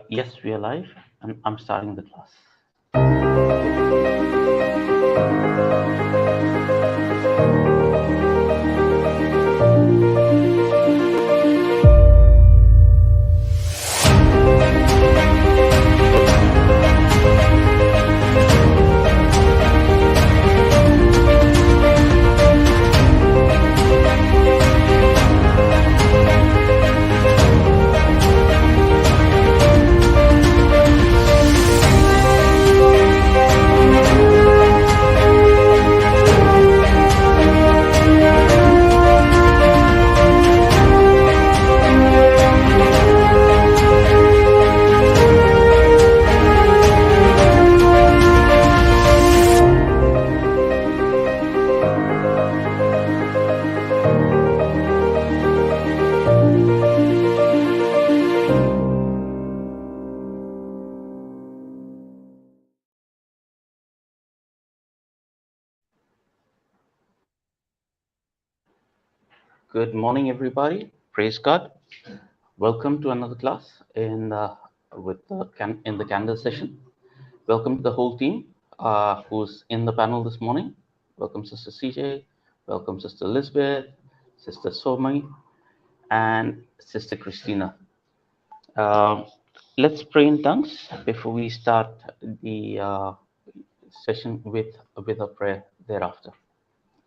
Yes, we are live, and I'm starting the class. Good morning, everybody. Praise God. Welcome to another class in the candle session. Welcome to the whole team who's in the panel this morning. Welcome, Sister CJ. Welcome, Sister Elizabeth, Sister Somai, and Sister Christina. Let's pray in tongues before we start the session with a prayer thereafter.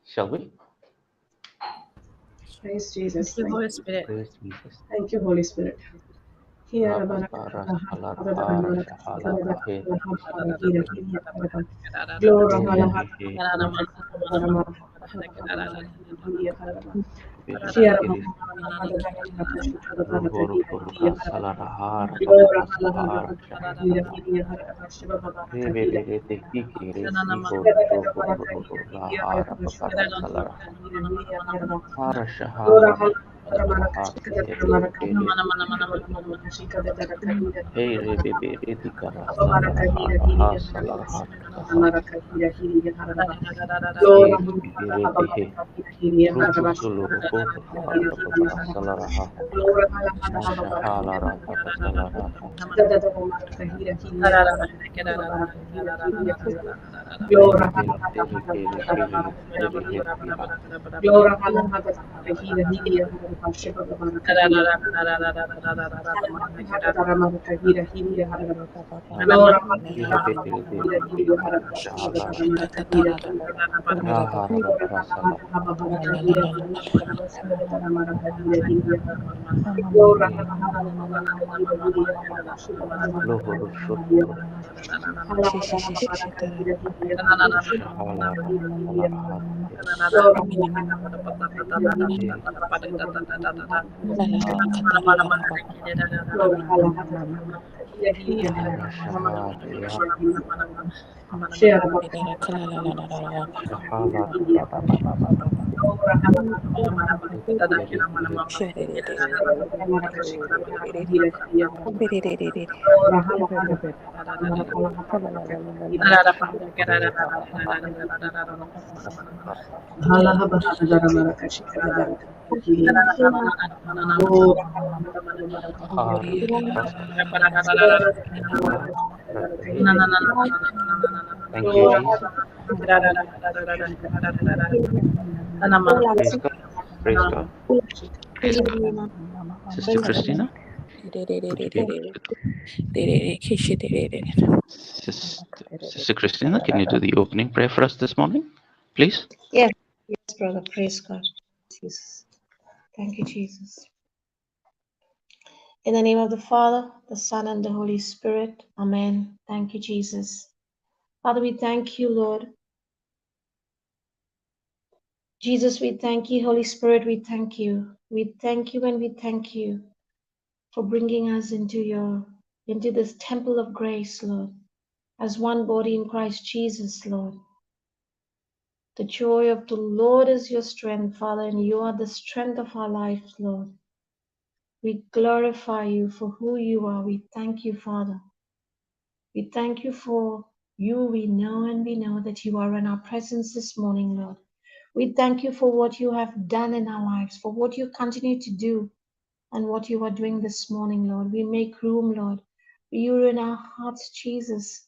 Shall we? Praise Jesus. Thank you, Holy Spirit. Praise Jesus. Thank you, Holy Spirit. Hey, baby, baby, salara Thank you, Jesus. Praise God. Praise God. Sister Christina? Sister Christina, can you do the opening prayer for us this morning, please? Yes, brother. Praise God. Jesus. Thank you, Jesus. In the name of the Father, the Son, and the Holy Spirit. Amen. Thank you, Jesus. Father, we thank you, Lord. Jesus, we thank you. Holy Spirit, we thank you. We thank you and we thank you for bringing us into this temple of grace, Lord, as one body in Christ Jesus, Lord. The joy of the Lord is your strength, Father, and you are the strength of our lives, Lord. We glorify you for who you are. We thank you, Father. We thank you for you. We know that you are in our presence this morning, Lord. We thank you for what you have done in our lives, for what you continue to do, and what you are doing this morning, Lord. We make room, Lord, You're in our hearts, Jesus,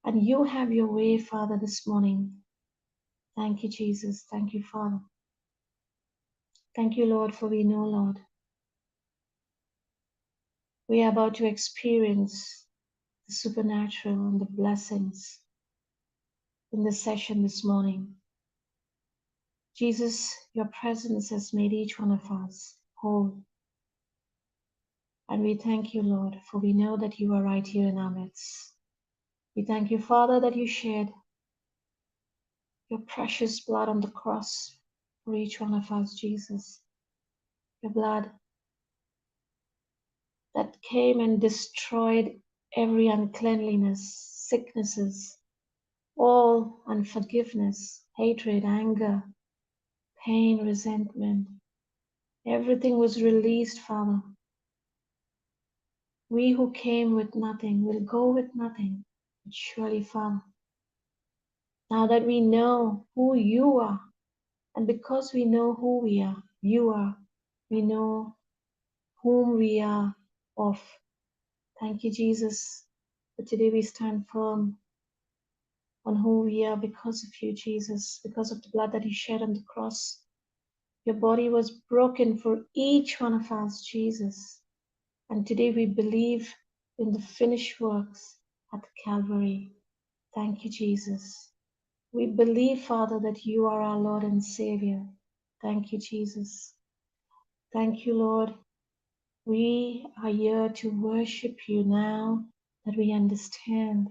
and you have your way, Father, this morning. Thank you, Jesus. Thank you, Father. Thank you, Lord, for we know, Lord, we are about to experience the supernatural and the blessings in this session this morning. Jesus, your presence has made each one of us whole. And we thank you, Lord, for we know that you are right here in our midst. We thank you, Father, that you shed your precious blood on the cross for each one of us, Jesus. Your blood that came and destroyed every uncleanliness, sicknesses, all unforgiveness, hatred, anger, pain, resentment. Everything was released, Father. We who came with nothing will go with nothing. But surely, Father, now that we know who you are, and because we know who we are, you are, we know whom we are of. Thank you, Jesus. But today we stand firm on who we are because of you, Jesus, because of the blood that you shed on the cross. Your body was broken for each one of us, Jesus. And today we believe in the finished works at Calvary. Thank you, Jesus. We believe, Father, that you are our Lord and Savior. Thank you, Jesus. Thank you, Lord. We are here to worship you now that we understand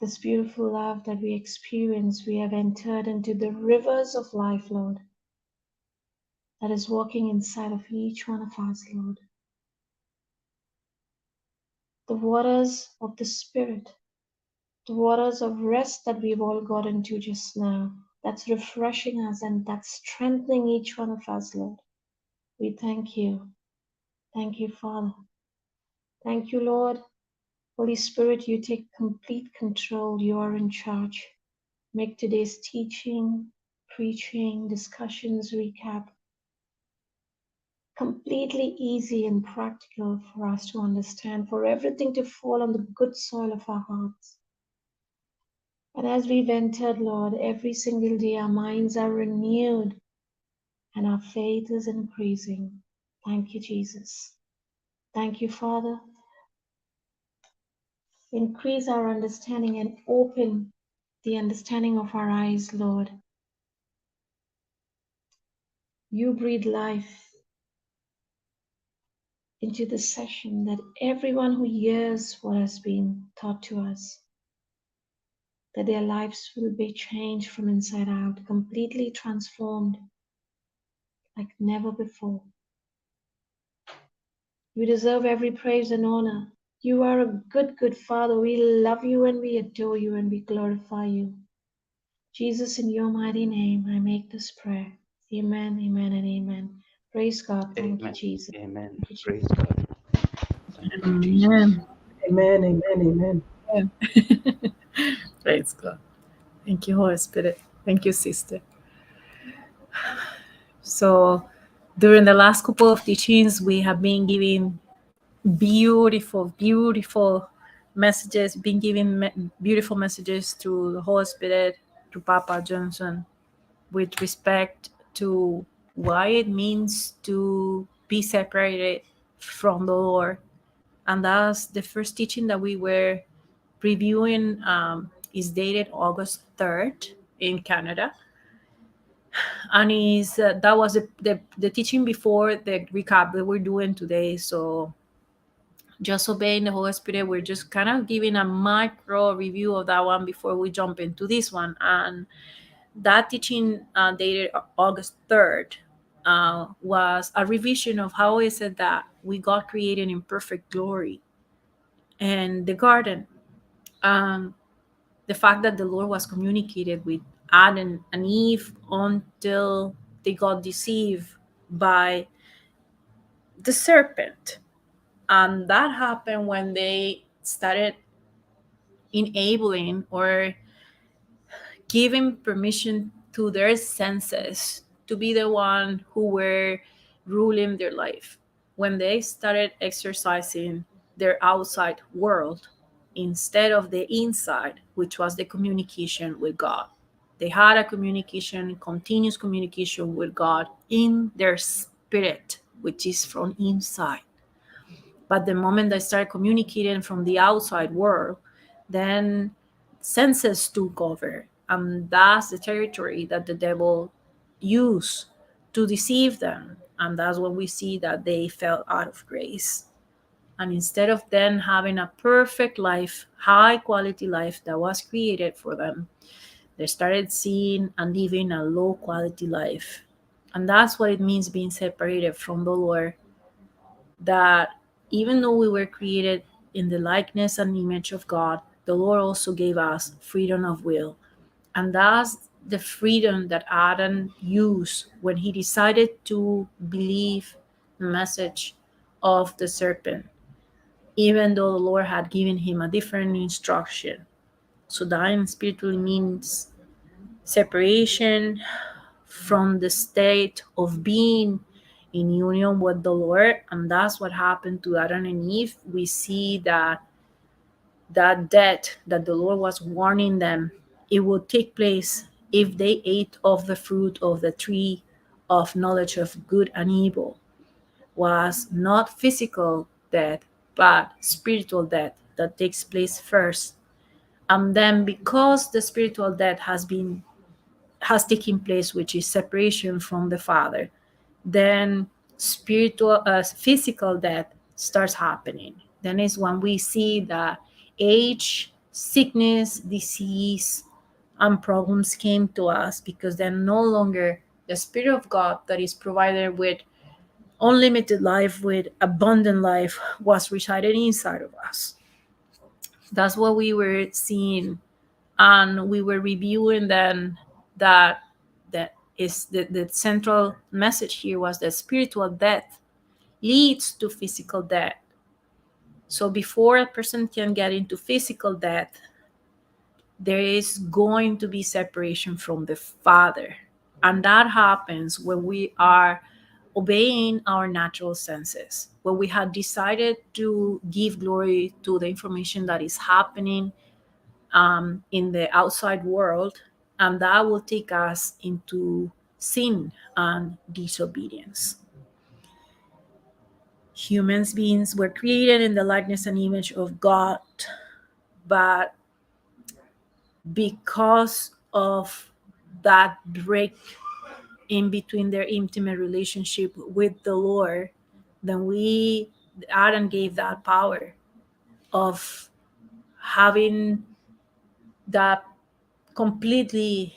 this beautiful love that we experience. We have entered into the rivers of life, Lord, that is walking inside of each one of us, Lord. The waters of the Spirit, the waters of rest that we've all got into just now, that's refreshing us and that's strengthening each one of us, Lord. We thank you. Thank you, Father. Thank you, Lord. Holy Spirit, you take complete control. You are in charge. Make today's teaching, preaching, discussions, recap completely easy and practical for us to understand, for everything to fall on the good soil of our hearts. And as we've entered, Lord, every single day our minds are renewed and our faith is increasing. Thank you, Jesus. Thank you, Father. Increase our understanding and open the understanding of our eyes, Lord. You breathe life into the session that everyone who hears what has been taught to us, that their lives will be changed from inside out, completely transformed like never before. You deserve every praise and honor. You are a good, good Father. We love you and we adore you and we glorify you. Jesus, in your mighty name, I make this prayer. Amen, amen, and amen. Praise God. Thank you, Amen. Jesus. Amen. Thank you, Jesus. Praise God. Thank you, Jesus. Amen. Amen, amen, amen. Amen. Praise God. Thank you, Holy Spirit. Thank you, sister. So, during the last couple of teachings, we have been giving beautiful, beautiful messages, been giving beautiful messages to the Holy Spirit, to Papa Johnson, with respect to why it means to be separated from the Lord. And that's the first teaching that we were reviewing, is dated August 3rd in Canada. And that was the teaching before the recap that we're doing today. So just obeying the Holy Spirit, we're just kind of giving a micro review of that one before we jump into this one. And that teaching, dated August 3rd, was a revision of how is it that we got created in perfect glory and the garden. Um, the fact that the Lord was communicated with Adam and Eve until they got deceived by the serpent. And that happened when they started enabling or giving permission to their senses to be the one who were ruling their life. when they started exercising their outside world instead of the inside, which was the communication with God. They had a communication, continuous communication with God in their spirit, which is from inside. But the moment they start communicating from the outside world, then senses took over. And that's the territory that the devil used to deceive them. And that's when we see that they fell out of grace. And instead of then having a perfect life, high quality life that was created for them, they started seeing and living a low quality life. And that's what it means being separated from the Lord. That even though we were created in the likeness and image of God, the Lord also gave us freedom of will. And that's the freedom that Adam used when he decided to believe the message of the serpent, even though the Lord had given him a different instruction. So dying spiritually means separation from the state of being in union with the Lord. And that's what happened to Adam and Eve. We see that death that the Lord was warning them, it would take place if they ate of the fruit of the tree of knowledge of good and evil, was not physical death, but spiritual death that takes place first. And then because the spiritual death has taken place, which is separation from the Father, then physical death starts happening. Then is when we see that age, sickness, disease, and problems came to us, because then no longer the Spirit of God that is provided with unlimited life, with abundant life, was residing inside of us. That's what we were seeing, and we were reviewing then that is the central message here was that spiritual death leads to physical death. So before a person can get into physical death, there is going to be separation from the Father. And that happens when we are obeying our natural senses, when we have decided to give glory to the information that is happening in the outside world, and that will take us into sin and disobedience. Humans beings were created in the likeness and image of God, but because of that break in between their intimate relationship with the Lord, then Adam gave that power of having that completely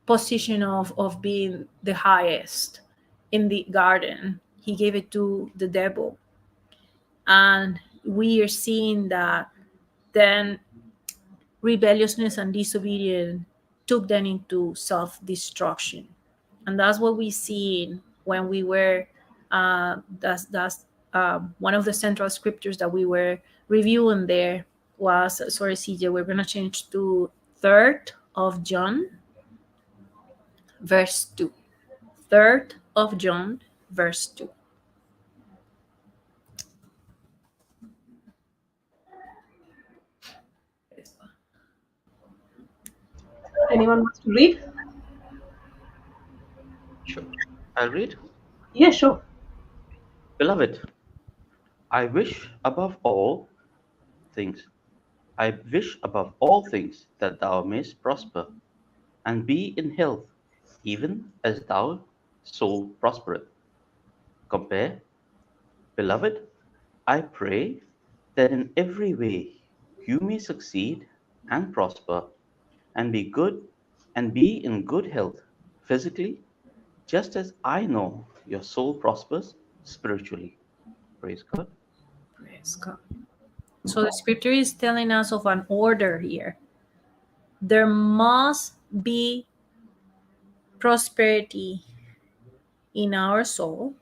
position of being the highest in the garden. He gave it to the devil. And we are seeing that then rebelliousness and disobedience took them into self-destruction. And that's what we see when we were that's one of the central scriptures that we were reviewing there was, sorry CJ, we're going to change to 3rd of John verse 2. 3rd of John verse 2. Anyone wants to read? Sure. I'll read. Yeah, sure. Beloved, I wish above all things, I wish above all things that thou mayst prosper and be in health, even as thou soul prospereth. Compare, beloved, I pray that in every way you may succeed and prosper and be in good health physically, just as I know your soul prospers spiritually. Praise God. Praise God. So the scripture is telling us of an order here. There must be prosperity in our soul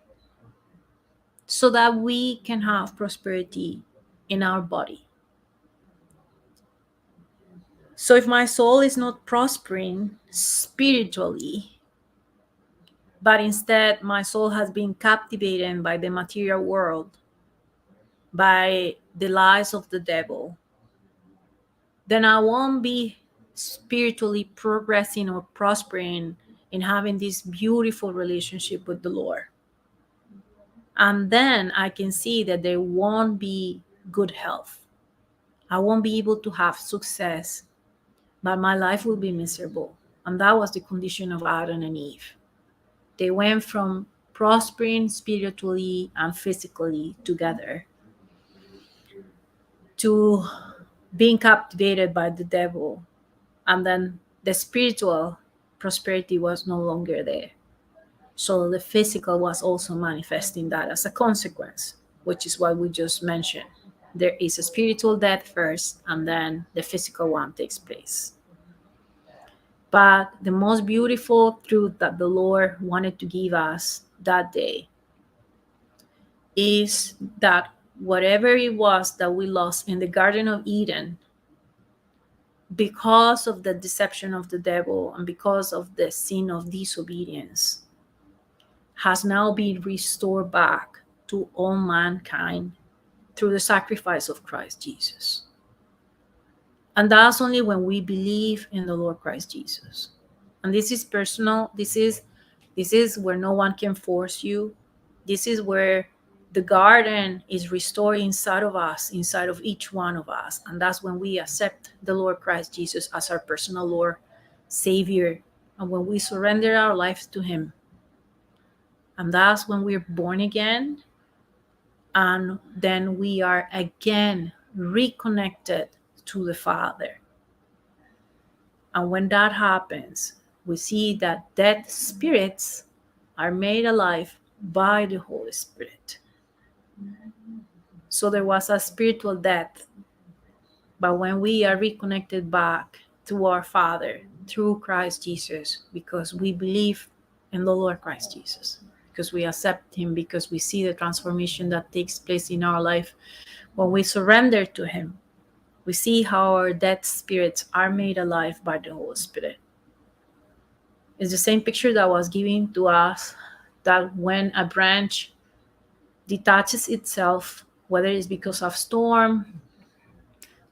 so that we can have prosperity in our body. So if my soul is not prospering spiritually, but instead my soul has been captivated by the material world, by the lies of the devil, then I won't be spiritually progressing or prospering in having this beautiful relationship with the Lord. And then I can see that there won't be good health. I won't be able to have success, but my life will be miserable. And that was the condition of Adam and Eve. They went from prospering spiritually and physically together to being captivated by the devil. And then the spiritual prosperity was no longer there. So the physical was also manifesting that as a consequence, which is what we just mentioned. There is a spiritual death first, and then the physical one takes place. But the most beautiful truth that the Lord wanted to give us that day is that whatever it was that we lost in the Garden of Eden, because of the deception of the devil and because of the sin of disobedience, has now been restored back to all mankind through the sacrifice of Christ Jesus. And that's only when we believe in the Lord Christ Jesus. And this is personal. This is where no one can force you. This is where the garden is restored inside of us, inside of each one of us. And that's when we accept the Lord Christ Jesus as our personal Lord, Savior, and when we surrender our lives to Him. And that's when we're born again. And then we are again reconnected to the Father. And when that happens, we see that dead spirits are made alive by the Holy Spirit. So there was a spiritual death. But when we are reconnected back to our Father through Christ Jesus, because we believe in the Lord Christ Jesus, because we accept Him, because we see the transformation that takes place in our life when we surrender to Him, we see how our dead spirits are made alive by the Holy Spirit. It's the same picture that was given to us, that when a branch detaches itself, whether it's because of storm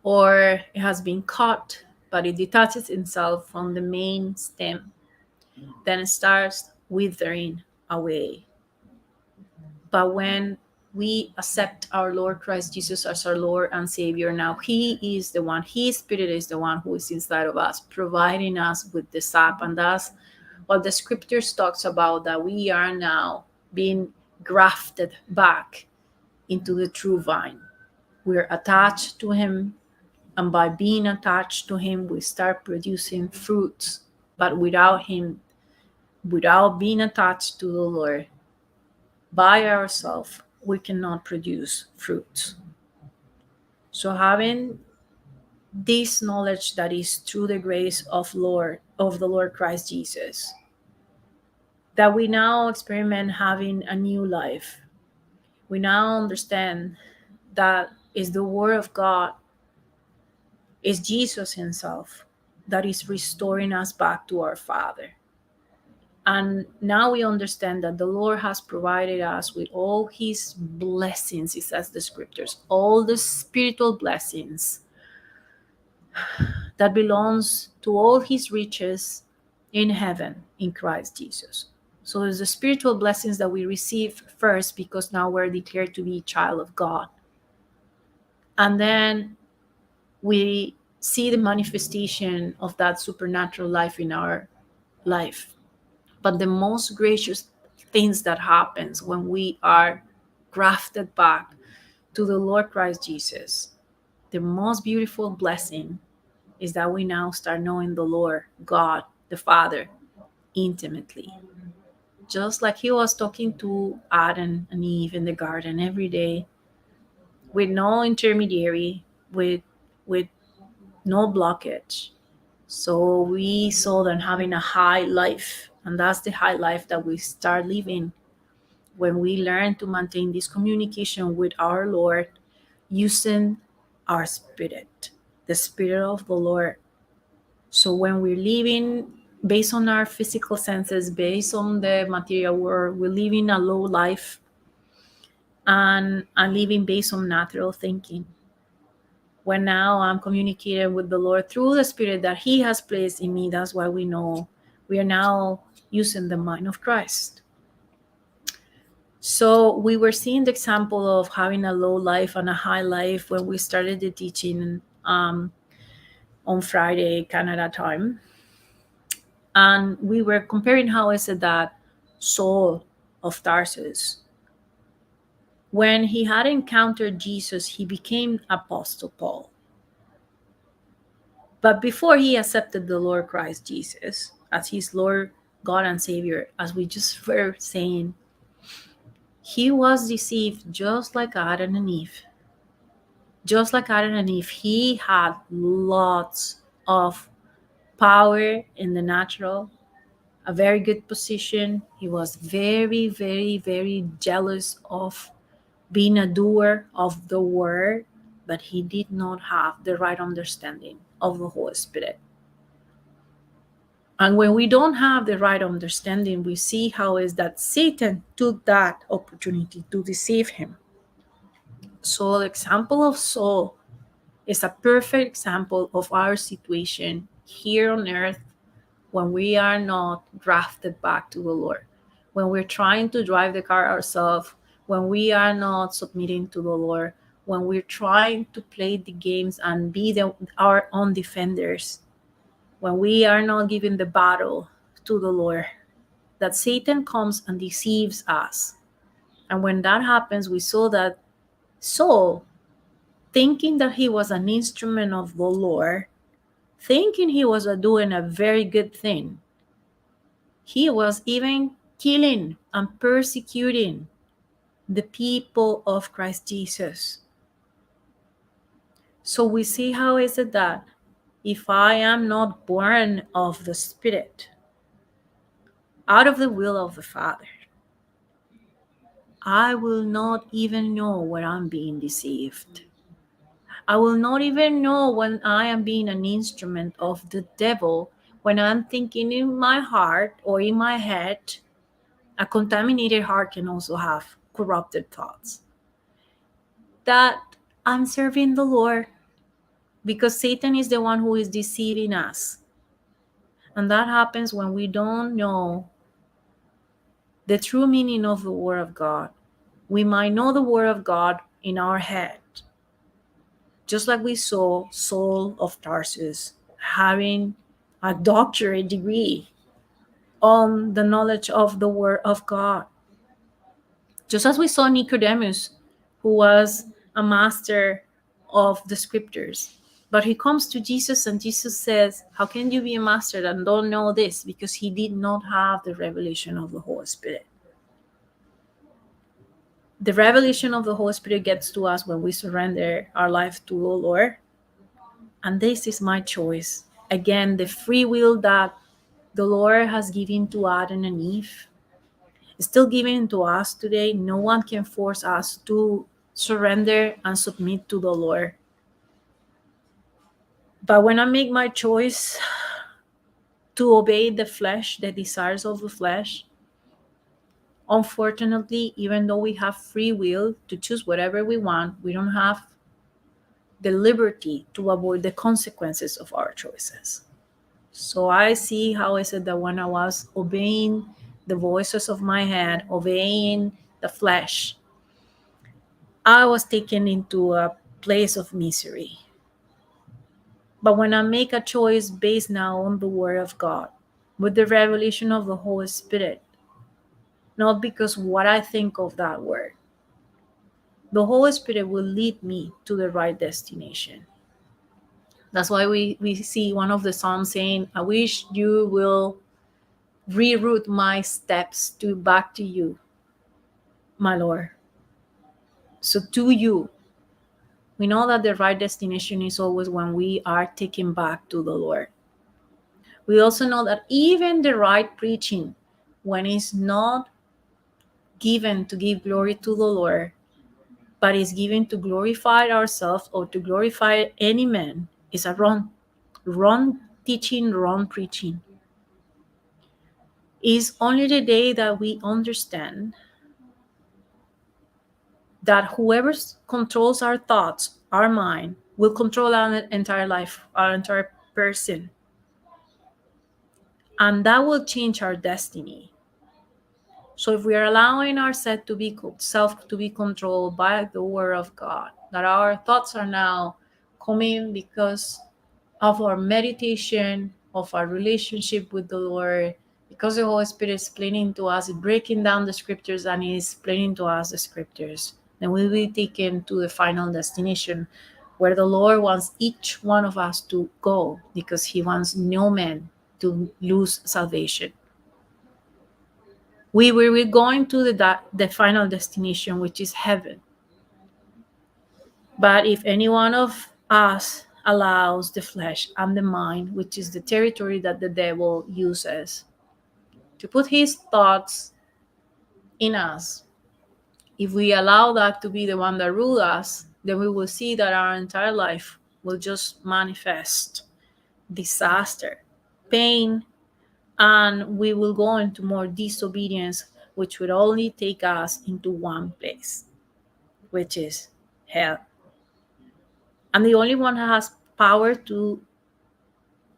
or it has been cut, but it detaches itself from the main stem, then it starts withering away. But when we accept our Lord Christ Jesus as our Lord and Savior, now He is the one, His Spirit is the one who is inside of us, providing us with the sap. And that's what the scriptures talks about, that we are now being grafted back into the true vine. We're attached to Him, and by being attached to Him, we start producing fruits. But without Him, without being attached to the Lord, by ourselves, we cannot produce fruits. So having this knowledge that is through the grace of the Lord Christ Jesus, that we now experiment having a new life. We now understand that is the Word of God, is Jesus Himself that is restoring us back to our Father. And now we understand that the Lord has provided us with all His blessings, it says the scriptures, all the spiritual blessings that belongs to all His riches in heaven in Christ Jesus. So there's the spiritual blessings that we receive first, because now we're declared to be a child of God. And then we see the manifestation of that supernatural life in our life. But the most gracious things that happens when we are grafted back to the Lord Christ Jesus, the most beautiful blessing is that we now start knowing the Lord God, the Father, intimately. Just like He was talking to Adam and Eve in the garden every day, with no intermediary, with no blockage. So we saw them having a high life, and that's the high life that we start living when we learn to maintain this communication with our Lord using our spirit, the Spirit of the Lord. So when we're living based on our physical senses, based on the material world. We're living a low life and living based on natural thinking. When now I'm communicating with the Lord through the Spirit that He has placed in me, that's why we know we are now using the mind of Christ. So we were seeing the example of having a low life and a high life when we started the teaching on Friday, Canada time. And we were comparing how is it that Saul of Tarsus, when he had encountered Jesus, he became Apostle Paul. But before he accepted the Lord Christ Jesus as his Lord, God, and Savior, as we just were saying, he was deceived just like Adam and Eve. Just like Adam and Eve, he had lots of power in the natural, a very good position. He was very, very, very jealous of being a doer of the word, but he did not have the right understanding of the Holy Spirit. And when we don't have the right understanding, we see how is that Satan took that opportunity to deceive him. So the example of Saul is a perfect example of our situation here on earth when we are not drafted back to the Lord, when we're trying to drive the car ourselves, when we are not submitting to the Lord, when we're trying to play the games and be our own defenders, when we are not giving the battle to the Lord, that Satan comes and deceives us. And when that happens, we saw that Saul, thinking that he was an instrument of the Lord, thinking he was doing a very good thing, he was even killing and persecuting the people of Christ Jesus. So we see how is it that if I am not born of the Spirit, out of the will of the Father, I will not even know when I'm being deceived. I will not even know when I am being an instrument of the devil, when I'm thinking in my heart or in my head. A contaminated heart can also have corrupted thoughts. That I'm serving the Lord, because Satan is the one who is deceiving us. And that happens when we don't know the true meaning of the Word of God. We might know the Word of God in our head, just like we saw Saul of Tarsus having a doctorate degree on the knowledge of the Word of God. Just as we saw Nicodemus, who was a master of the scriptures. But he comes to Jesus and Jesus says, how can you be a master and don't know this? Because he did not have the revelation of the Holy Spirit. The revelation of the Holy Spirit gets to us when we surrender our life to the Lord. And this is my choice. Again, the free will that the Lord has given to Adam and Eve is still given to us today. No one can force us to surrender and submit to the Lord. But when I make my choice to obey the flesh, the desires of the flesh, unfortunately, even though we have free will to choose whatever we want, we don't have the liberty to avoid the consequences of our choices. So I see how is it that when I was obeying the voices of my head, obeying the flesh, I was taken into a place of misery. But when I make a choice based now on the Word of God, with the revelation of the Holy Spirit, not because what I think of that word, the Holy Spirit will lead me to the right destination. That's why we see one of the Psalms saying, I wish you will reroute my steps back to you, my Lord. So to you, we know that the right destination is always when we are taken back to the Lord. We also know that even the right preaching, when it's not given to give glory to the Lord, but is given to glorify ourselves or to glorify any man, is a wrong teaching, wrong preaching. is only the day that we understand that whoever controls our thoughts, our mind, will control our entire life, our entire person. And that will change our destiny. So if we are allowing ourselves to be self to be controlled by the word of God, that our thoughts are now coming because of our meditation, of our relationship with the Lord, because the Holy Spirit is explaining to us, breaking down the scriptures and is explaining to us the scriptures, then we'll be taken to the final destination where the Lord wants each one of us to go, because he wants no man to lose salvation. We're going to the final destination, which is heaven. But if any one of us allows the flesh and the mind, which is the territory that the devil uses to put his thoughts in us, if we allow that to be the one that rules us, then we will see that our entire life will just manifest disaster, pain, and we will go into more disobedience, which would only take us into one place, which is hell. And the only one who has power to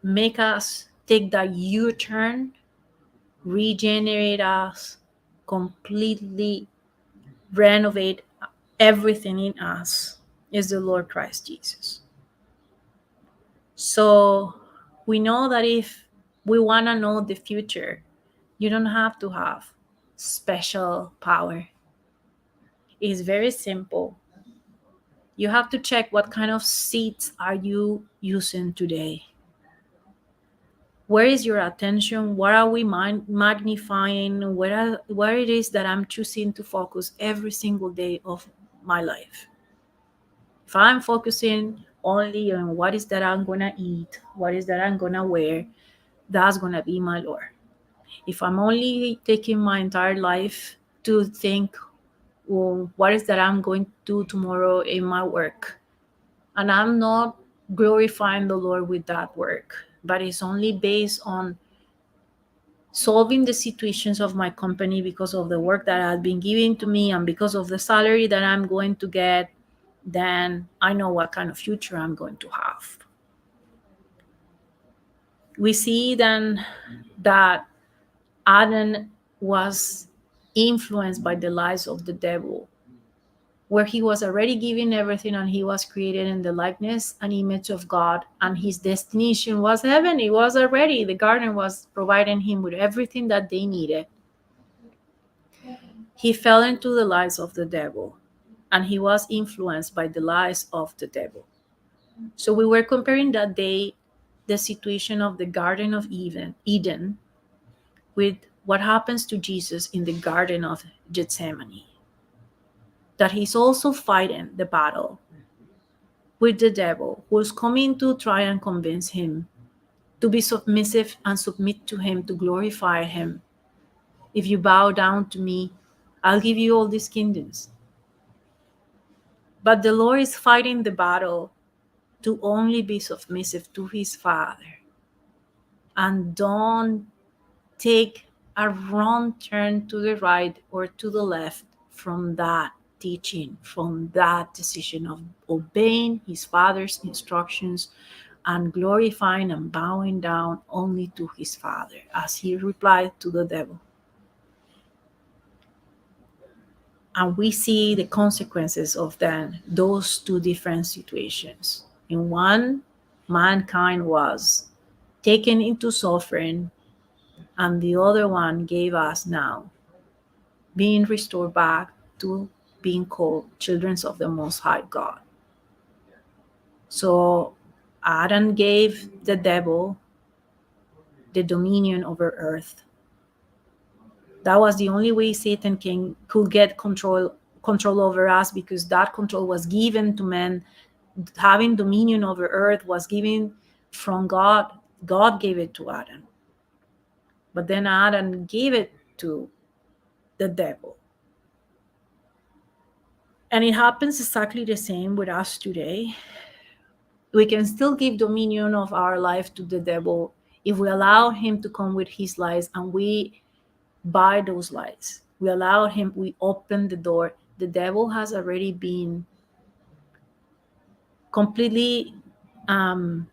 make us take that U-turn, regenerate us, completely renovate everything in us, is the Lord Christ Jesus. So we know that if we want to know the future, you don't have to have special power. It's very simple. You have to check what kind of seeds are you using today. Where is your attention? What are we magnifying? Where it is that I'm choosing to focus every single day of my life? If I'm focusing only on what is that I'm gonna eat, what is that I'm gonna wear, that's gonna be my Lord. If I'm only taking my entire life to think, well, what is that I'm going to do tomorrow in my work, and I'm not glorifying the Lord with that work, but it's only based on solving the situations of my company because of the work that has been given to me and because of the salary that I'm going to get, then I know what kind of future I'm going to have. We see then that Adam was influenced by the lies of the devil, where he was already given everything and he was created in the likeness and image of God, and his destination was heaven. It was already, the garden was providing him with everything that they needed. He fell into the lies of the devil, and he was influenced by the lies of the devil. So we were comparing that day the situation of the Garden of Eden with what happens to Jesus in the Garden of Gethsemane. That he's also fighting the battle with the devil, who is coming to try and convince him to be submissive and submit to him, to glorify him. If you bow down to me, I'll give you all these kingdoms. But the Lord is fighting the battle to only be submissive to his Father. And don't take a wrong turn to the right or to the left from that teaching, from that decision of obeying his Father's instructions and glorifying and bowing down only to his Father, as he replied to the devil. And we see the consequences of then those two different situations. In one, mankind was taken into suffering, and the other one gave us now being restored back to being called children of the Most High God. So Adam gave the devil the dominion over earth. That was the only way Satan could get control over us, because that control was given to men. Having dominion over earth was given from God. God gave it to Adam. But then Adam gave it to the devil. And it happens exactly the same with us today. We can still give dominion of our life to the devil if we allow him to come with his lies, and we by those lies. We allowed him, we opened the door. The devil has already been completely, thank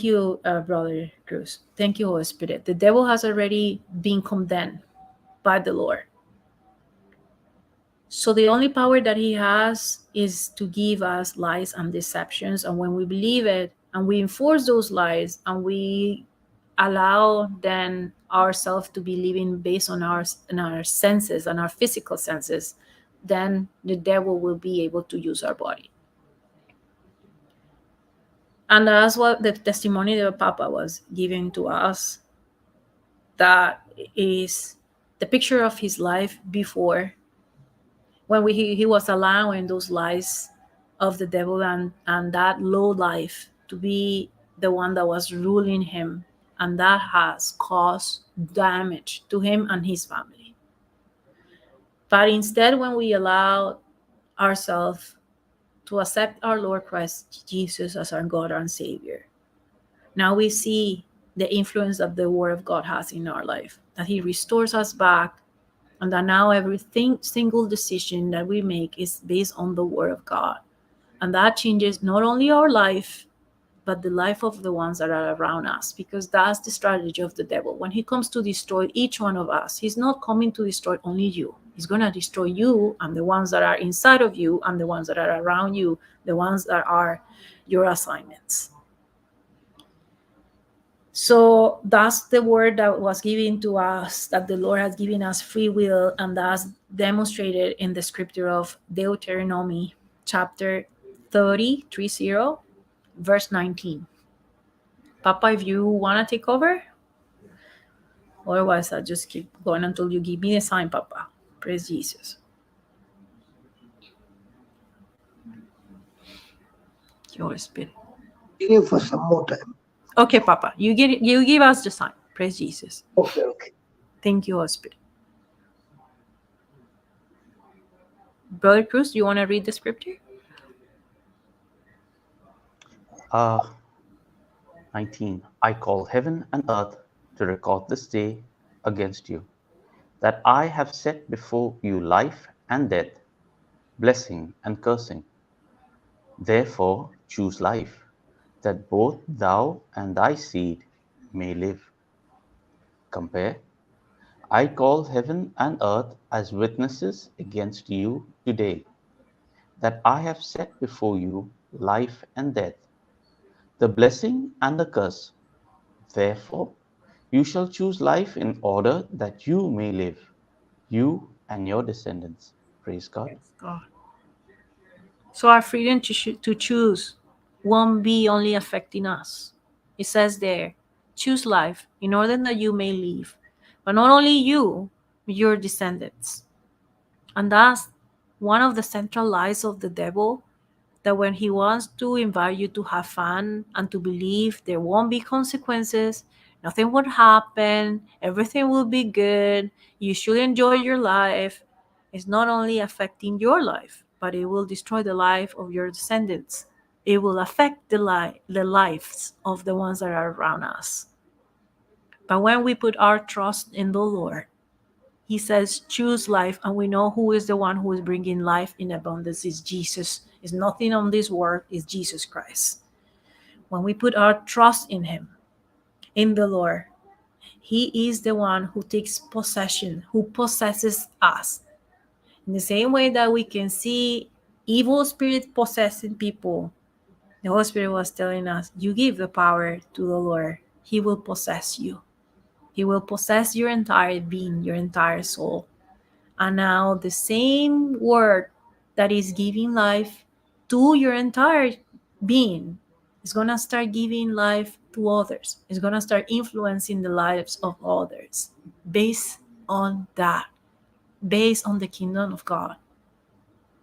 you, Brother Cruz. Thank you, Holy Spirit. The devil has already been condemned by the Lord. So the only power that he has is to give us lies and deceptions. And when we believe it and we enforce those lies and we allow then ourselves to be living based on our senses and our physical senses, then the devil will be able to use our body. And that's what the testimony that Papa was giving to us. That is the picture of his life before, when he was allowing those lies of the devil and that low life to be the one that was ruling him, and that has caused damage to him and his family. But instead, when we allow ourselves to accept our Lord Christ Jesus as our God and Savior, now we see the influence that the Word of God has in our life, that He restores us back, and that now everything single decision that we make is based on the Word of God. And that changes not only our life, but the life of the ones that are around us, because that's the strategy of the devil. When he comes to destroy each one of us, he's not coming to destroy only you. He's going to destroy you and the ones that are inside of you and the ones that are around you, the ones that are your assignments. So that's the word that was given to us, that the Lord has given us free will, and that's demonstrated in the scripture of Deuteronomy chapter 30, verse 19. Papa, if you want to take over, otherwise I'll just keep going until you give me a sign, Papa. Praise Jesus. Your spirit. Continue for some more time. Okay, Papa, you give us the sign. Praise Jesus. Okay. Thank you, Holy Spirit. Brother Cruz, you want to read the scripture? 19. I call heaven and earth to record this day against you, that I have set before you life and death, blessing and cursing. Therefore choose life, that both thou and thy seed may live. Compare. I call heaven and earth as witnesses against you today, that I have set before you life and death, the blessing and the curse. Therefore, you shall choose life in order that you may live, you and your descendants. Praise God. God. So our freedom to choose won't be only affecting us. It says there, choose life in order that you may live. But not only you, your descendants. And that's one of the central lies of the devil, that when he wants to invite you to have fun and to believe there won't be consequences, nothing would happen, everything will be good, you should enjoy your life, it's not only affecting your life, but it will destroy the life of your descendants. It will affect the lives of the ones that are around us. But when we put our trust in the Lord, He says, choose life, and we know who is the one who is bringing life in abundance is Jesus. It's nothing on this world, it's Jesus Christ. When we put our trust in Him, in the Lord, He is the one who takes possession, who possesses us. In the same way that we can see evil spirits possessing people, the Holy Spirit was telling us, you give the power to the Lord, He will possess you. He will possess your entire being, your entire soul. And now the same word that is giving life to your entire being is going to start giving life to others. It's going to start influencing the lives of others based on that, based on the kingdom of God.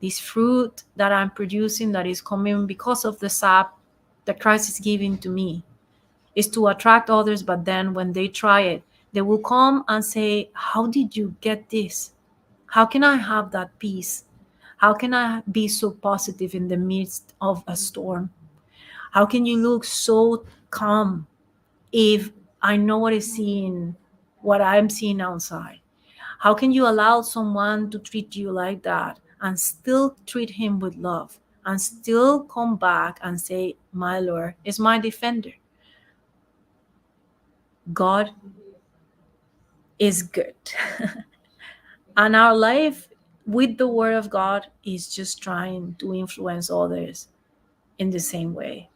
This fruit that I'm producing, that is coming because of the sap that Christ is giving to me, is to attract others. But then when they try it, they will come and say, how did you get this? How can I have that peace? How can I be so positive in the midst of a storm? How can you look so calm if I know what is seeing what I'm seeing outside. How can you allow someone to treat you like that and still treat him with love and still come back and say, my Lord is my defender? God is good. And our life with the Word of God is just trying to influence others in the same way.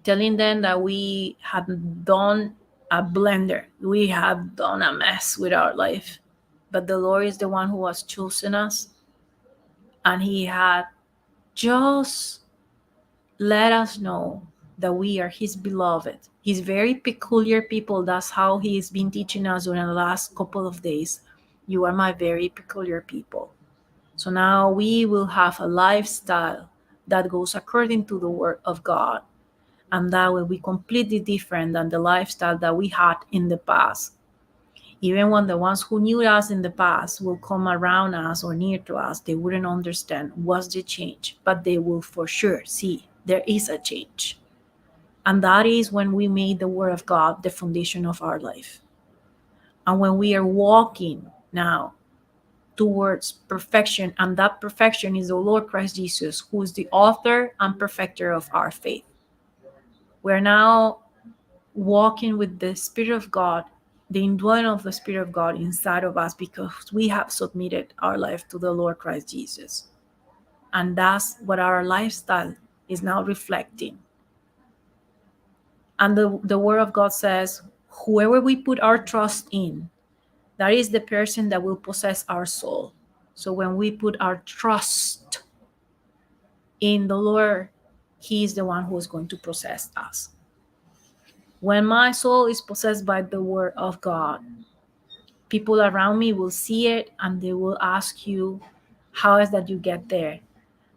Telling them that we have done a blender, we have done a mess with our life. But the Lord is the one who has chosen us, and He had just let us know that we are His beloved. He's very peculiar people. That's how He's been teaching us during the last couple of days. You are my very peculiar people. So now we will have a lifestyle that goes according to the Word of God. And that will be completely different than the lifestyle that we had in the past. Even when the ones who knew us in the past will come around us or near to us, they wouldn't understand what's the change, but they will for sure see there is a change. And that is when we made the Word of God the foundation of our life. And when we are walking now towards perfection, and that perfection is the Lord Christ Jesus, who is the author and perfecter of our faith. We're now walking with the Spirit of God, the indwelling of the Spirit of God inside of us, because we have submitted our life to the Lord Christ Jesus. And that's what our lifestyle is now reflecting. And the Word of God says, whoever we put our trust in, that is the person that will possess our soul. So when we put our trust in the Lord, He is the one who is going to possess us. When my soul is possessed by the Word of God, people around me will see it and they will ask you, how is that you get there?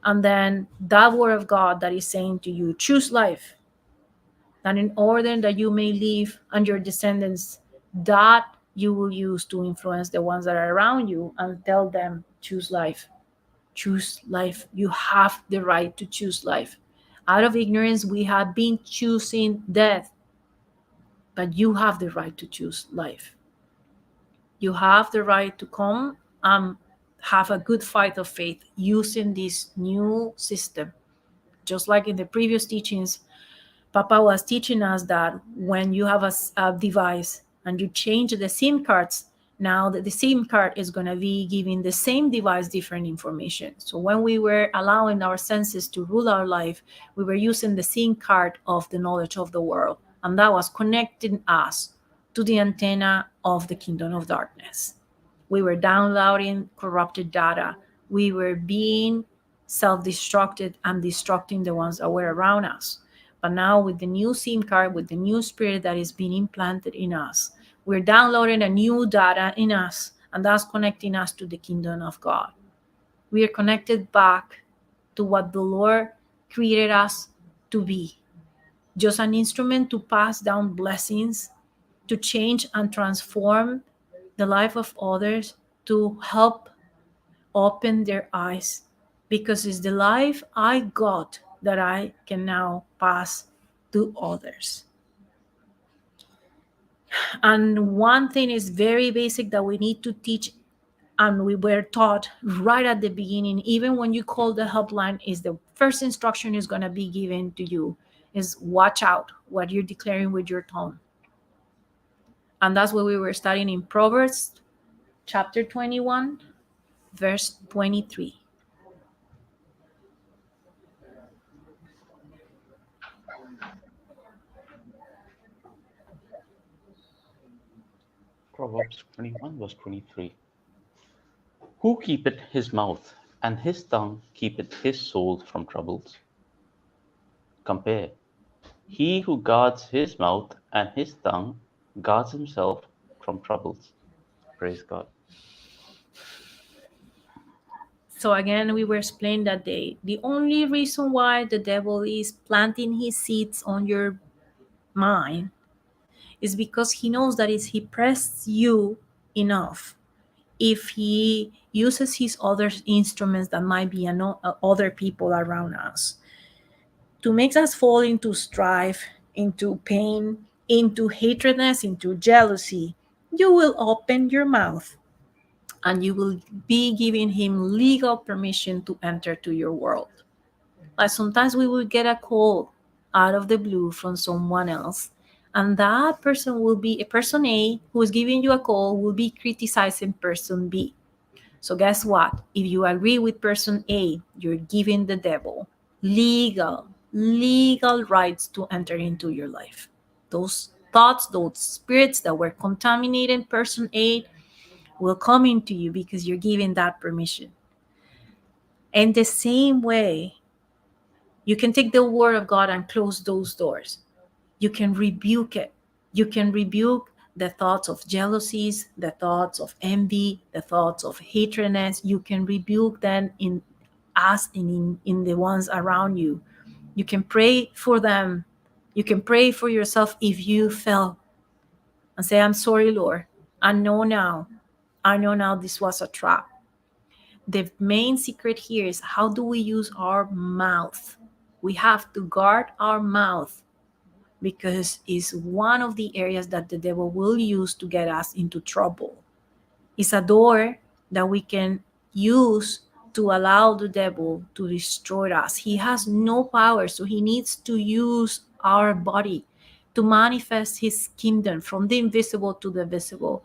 And then that Word of God that is saying to you, choose life, that in order that you may live and your descendants, that you will use to influence the ones that are around you and tell them, choose life. Choose life. You have the right to choose life. Out of ignorance, we have been choosing death, but you have the right to choose life. You have the right to come and have a good fight of faith using this new system. Just like in the previous teachings, Papa was teaching us that when you have a device and you change the SIM cards, now the SIM card is going to be giving the same device different information. So when we were allowing our senses to rule our life, we were using the SIM card of the knowledge of the world, and that was connecting us to the antenna of the kingdom of darkness. We were downloading corrupted data. We were being self-destructed and destructing the ones that were around us. But now with the new SIM card, with the new spirit that is being implanted in us, we're downloading a new data in us, and that's connecting us to the kingdom of God. We are connected back to what the Lord created us to be. Just an instrument to pass down blessings, to change and transform the life of others, to help open their eyes, because it's the life I got that I can now pass to others. And one thing is very basic that we need to teach, and we were taught right at the beginning, even when you call the helpline, is the first instruction is going to be given to you is watch out what you're declaring with your tongue. And that's what we were studying in Proverbs chapter 21, verse 23. Proverbs 21, verse 23. Who keepeth his mouth, and his tongue keepeth his soul from troubles? Compare. He who guards his mouth and his tongue guards himself from troubles. Praise God. So again, we were explained that the only reason why the devil is planting his seeds on your mind is because he knows that if he presses you enough, if he uses his other instruments that might be other people around us to make us fall into strife, into pain, into hatredness, into jealousy, you will open your mouth and you will be giving him legal permission to enter to your world. Like sometimes we will get a call out of the blue from someone else, and that person will be a person A who is giving you a call, will be criticizing person B. So guess what? If you agree with person A, you're giving the devil legal rights to enter into your life. Those thoughts, those spirits that were contaminating person A will come into you because you're giving that permission. And the same way, you can take the word of God and close those doors. You can rebuke it. You can rebuke the thoughts of jealousies, the thoughts of envy, the thoughts of hatredness. You can rebuke them in us and in the ones around you. You can pray for them. You can pray for yourself if you fell and say, I'm sorry, Lord. I know now. I know now this was a trap. The main secret here is how do we use our mouth? We have to guard our mouth because it's one of the areas that the devil will use to get us into trouble. It's a door that we can use to allow the devil to destroy us. He has no power, so he needs to use our body to manifest his kingdom from the invisible to the visible.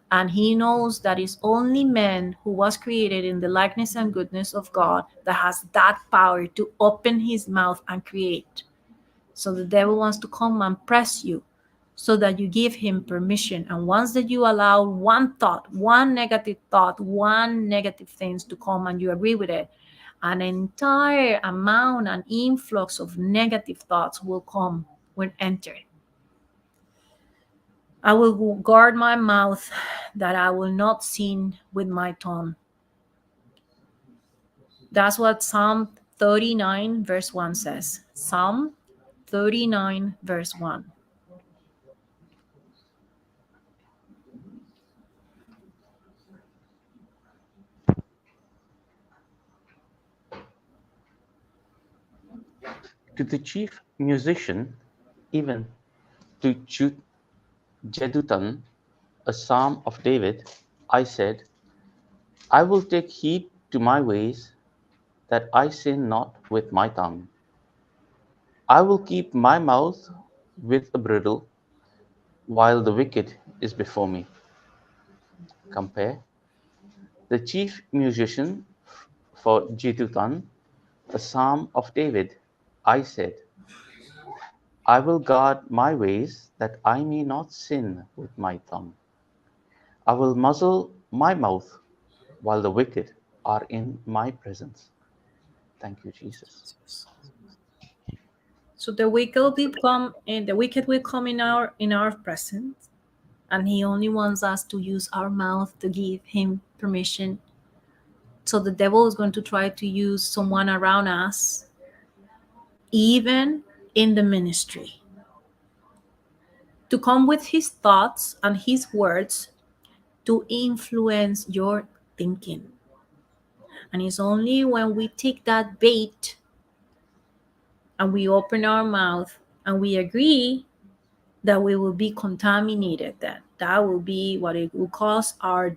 And he knows that it's only man who was created in the likeness and goodness of God that has that power to open his mouth and create. So the devil wants to come and press you so that you give him permission. And once that you allow one thought, one negative things to come and you agree with it, an entire amount, an influx of negative thoughts will come, will enter. I will guard my mouth that I will not sin with my tongue. That's what Psalm 39 verse 1 says. Psalm 39 verse 1. To the chief musician, even to Jeduthun, a psalm of David, I said, I will take heed to my ways, that I sin not with my tongue. I will keep my mouth with a bridle, while the wicked is before me. Compare the chief musician for Jeduthun, a psalm of David, I said, I will guard my ways that I may not sin with my tongue. I will muzzle my mouth while the wicked are in my presence. Thank you, Jesus. So the wicked will come in our presence, and he only wants us to use our mouth to give him permission. So the devil is going to try to use someone around us, even in the ministry, to come with his thoughts and his words to influence your thinking. And it's only when we take that bait and we open our mouth and we agree that we will be contaminated, that will be what it will cause our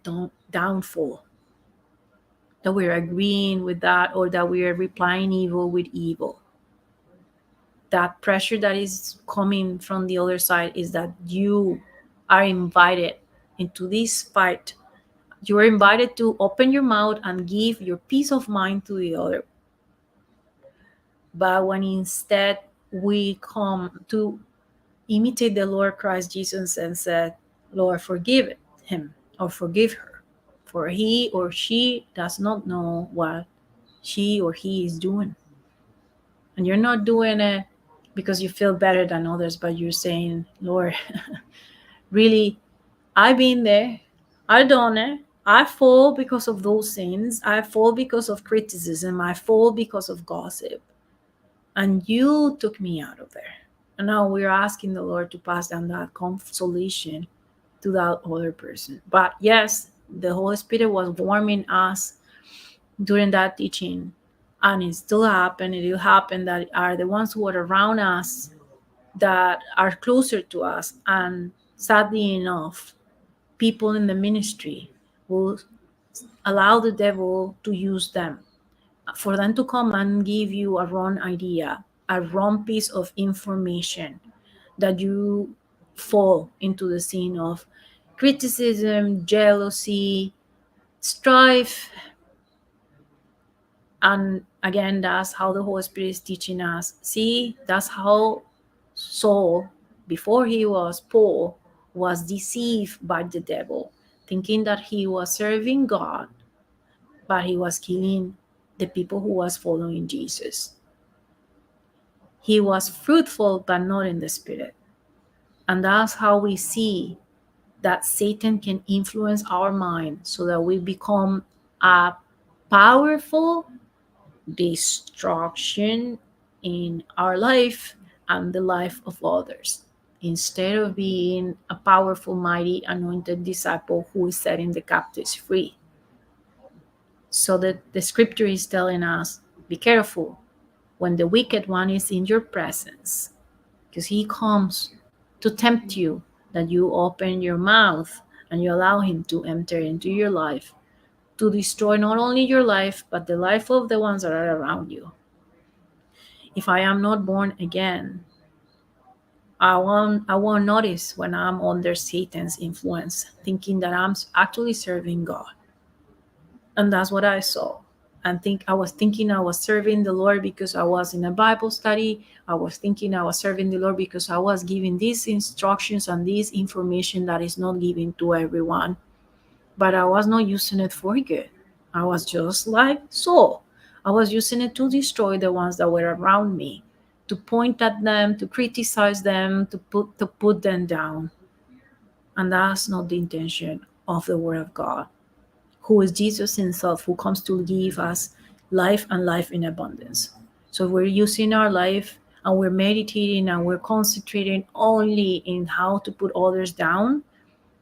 downfall, that we're agreeing with that or that we are replying evil with evil. That pressure that is coming from the other side is that you are invited into this fight. You are invited to open your mouth and give your peace of mind to the other. But when instead we come to imitate the Lord Christ Jesus and said, Lord, forgive him or forgive her, for he or she does not know what she or he is doing. And you're not doing it because you feel better than others, but you're saying, Lord, really, I've been there, I've done it. I fall because of those sins. I fall because of criticism. I fall because of gossip. And you took me out of there. And now we're asking the Lord to pass down that consolation to that other person. But yes, the Holy Spirit was warming us during that teaching. And it still happened. It will happen that are the ones who are around us that are closer to us. And sadly enough, people in the ministry will allow the devil to use them, for them to come and give you a wrong idea, a wrong piece of information, that you fall into the sin of criticism, jealousy, strife. And again, that's how the Holy Spirit is teaching us. See, that's how Saul, before he was Paul, was deceived by the devil, thinking that he was serving God, but he was killing the people who was following Jesus. He was fruitful, but not in the spirit. And that's how we see that Satan can influence our mind so that we become a powerful destruction in our life and the life of others, instead of being a powerful, mighty, anointed disciple who is setting the captives free. So that the scripture is telling us, be careful when the wicked one is in your presence, because he comes to tempt you, that you open your mouth and you allow him to enter into your life, to destroy not only your life, but the life of the ones that are around you. If I am not born again, I won't notice when I'm under Satan's influence, thinking that I'm actually serving God. And that's what I saw. And I was thinking I was serving the Lord because I was in a Bible study. I was thinking I was serving the Lord because I was giving these instructions and this information that is not given to everyone. But I was not using it for good. I was just like Saul. I was using it to destroy the ones that were around me, to point at them, to criticize them, to put them down. And that's not the intention of the Word of God, who is Jesus himself, who comes to give us life and life in abundance. So we're using our life and we're meditating and we're concentrating only in how to put others down,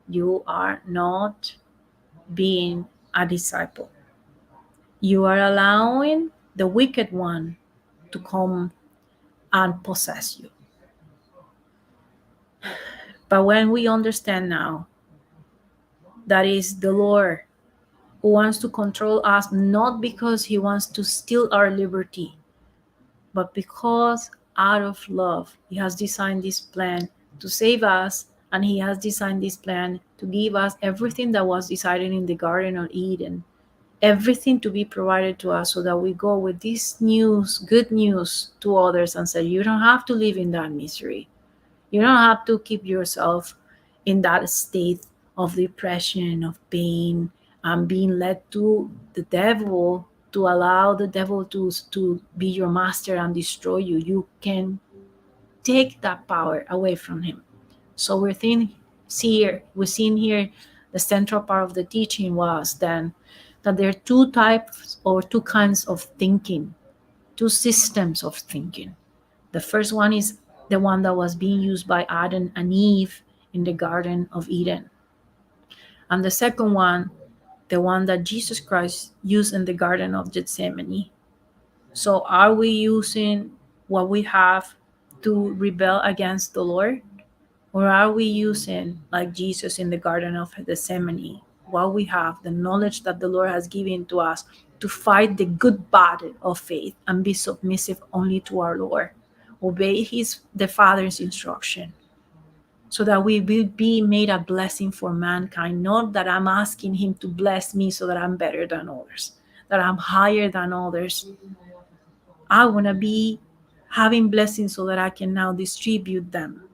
you are not being a disciple. You are allowing the wicked one to come and possess you. But when we understand now that is the Lord who wants to control us, not because he wants to steal our liberty, but because out of love, he has designed this plan to save us, and he has designed this plan to give us everything that was decided in the Garden of Eden, everything to be provided to us, so that we go with this news, good news, to others and say, you don't have to live in that misery. You don't have to keep yourself in that state of depression, of pain, and being led to the devil, to allow the devil to be your master and destroy you. You can take that power away from him. So we're seeing here the central part of the teaching was then that there are two types or two kinds of thinking, two systems of thinking. The first one is the one that was being used by Adam and Eve in the Garden of Eden. And the second one, the one that Jesus Christ used in the Garden of Gethsemane. So are we using what we have to rebel against the Lord? Or are we using, like Jesus in the Garden of Gethsemane, what we have, the knowledge that the Lord has given to us, to fight the good battle of faith and be submissive only to our Lord? Obey the Father's instruction, so that we will be made a blessing for mankind. Not that I'm asking him to bless me so that I'm better than others, that I'm higher than others. I want to be having blessings so that I can now distribute them.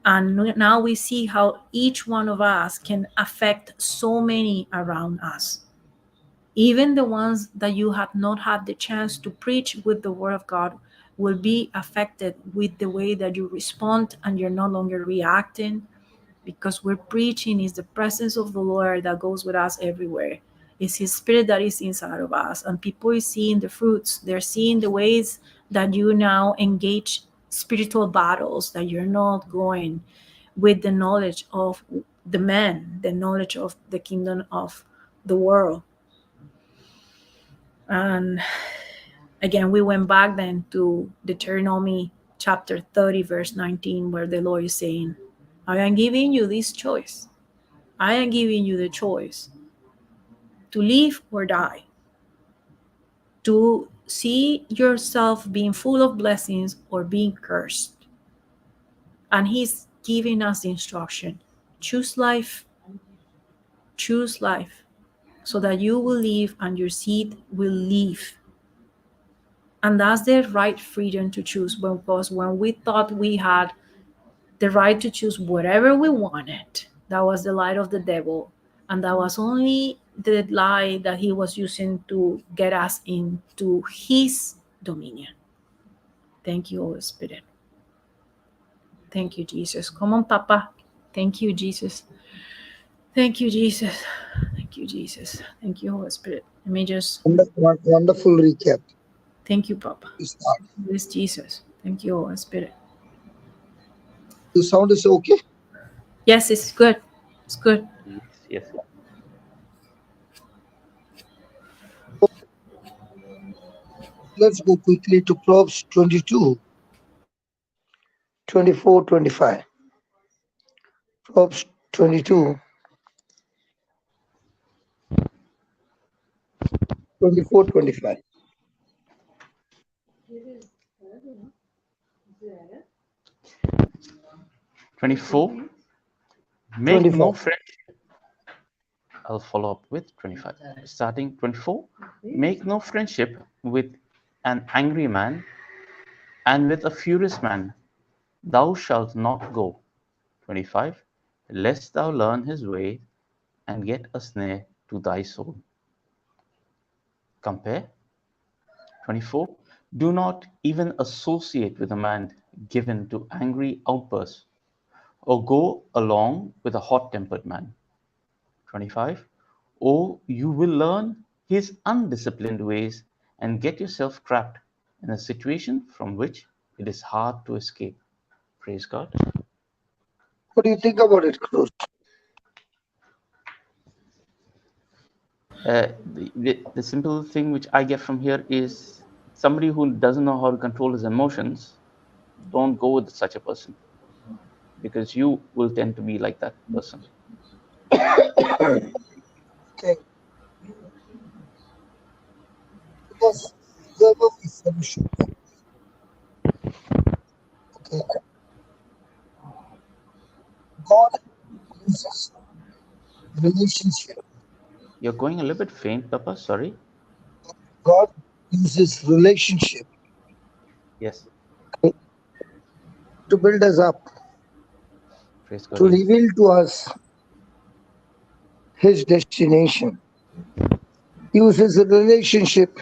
And now we see how each one of us can affect so many around us. Even the ones that you have not had the chance to preach with the Word of God will be affected with the way that you respond, and you're no longer reacting, because we're preaching is the presence of the Lord that goes with us everywhere. It's his spirit that is inside of us, and people are seeing the fruits. They're seeing the ways that you now engage spiritual battles, that you're not going with the knowledge of the man, the knowledge of the kingdom of the world. And again, we went back then to Deuteronomy chapter 30, verse 19, where the Lord is saying, I am giving you this choice. I am giving you the choice to live or die, to see yourself being full of blessings or being cursed. And he's giving us the instruction: choose life, so that you will live and your seed will live. And that's the right freedom to choose, because when we thought we had the right to choose whatever we wanted, that was the lie of the devil. And that was only the lie that he was using to get us into his dominion. Thank you, Holy Spirit. Thank you, Jesus. Come on, Papa. Thank you, Jesus. Thank you, Jesus. Thank you, Jesus. Thank you, Holy Spirit. Let me just... Wonderful recap. Thank you, Papa. Yes, Jesus. Thank you, Holy Spirit. The sound is okay? Yes, it's good. It's good. Yes. Let's go quickly to Proverbs 22, 24, 25. Proverbs 22, 24, 25. $24. Make 24. no friendship. I'll follow up with 25. Starting 24. Make no friendship with an angry man, and with a furious man thou shalt not go. 25. Lest thou learn his way and get a snare to thy soul. Compare. 24. Do not even associate with a man given to angry outbursts, or go along with a hot-tempered man. 25. Or you will learn his undisciplined ways and get yourself trapped in a situation from which it is hard to escape. Praise God. What do you think about it, Cruz? The simple thing which I get from here is somebody who doesn't know how to control his emotions, don't go with such a person, because you will tend to be like that person. Okay. Because there will be fellowship. Okay. God uses relationship. You're going a little bit faint, Papa. Sorry. God uses relationship Yes. to build us up, Praise God. to Yes. reveal to us his destination. He uses a relationship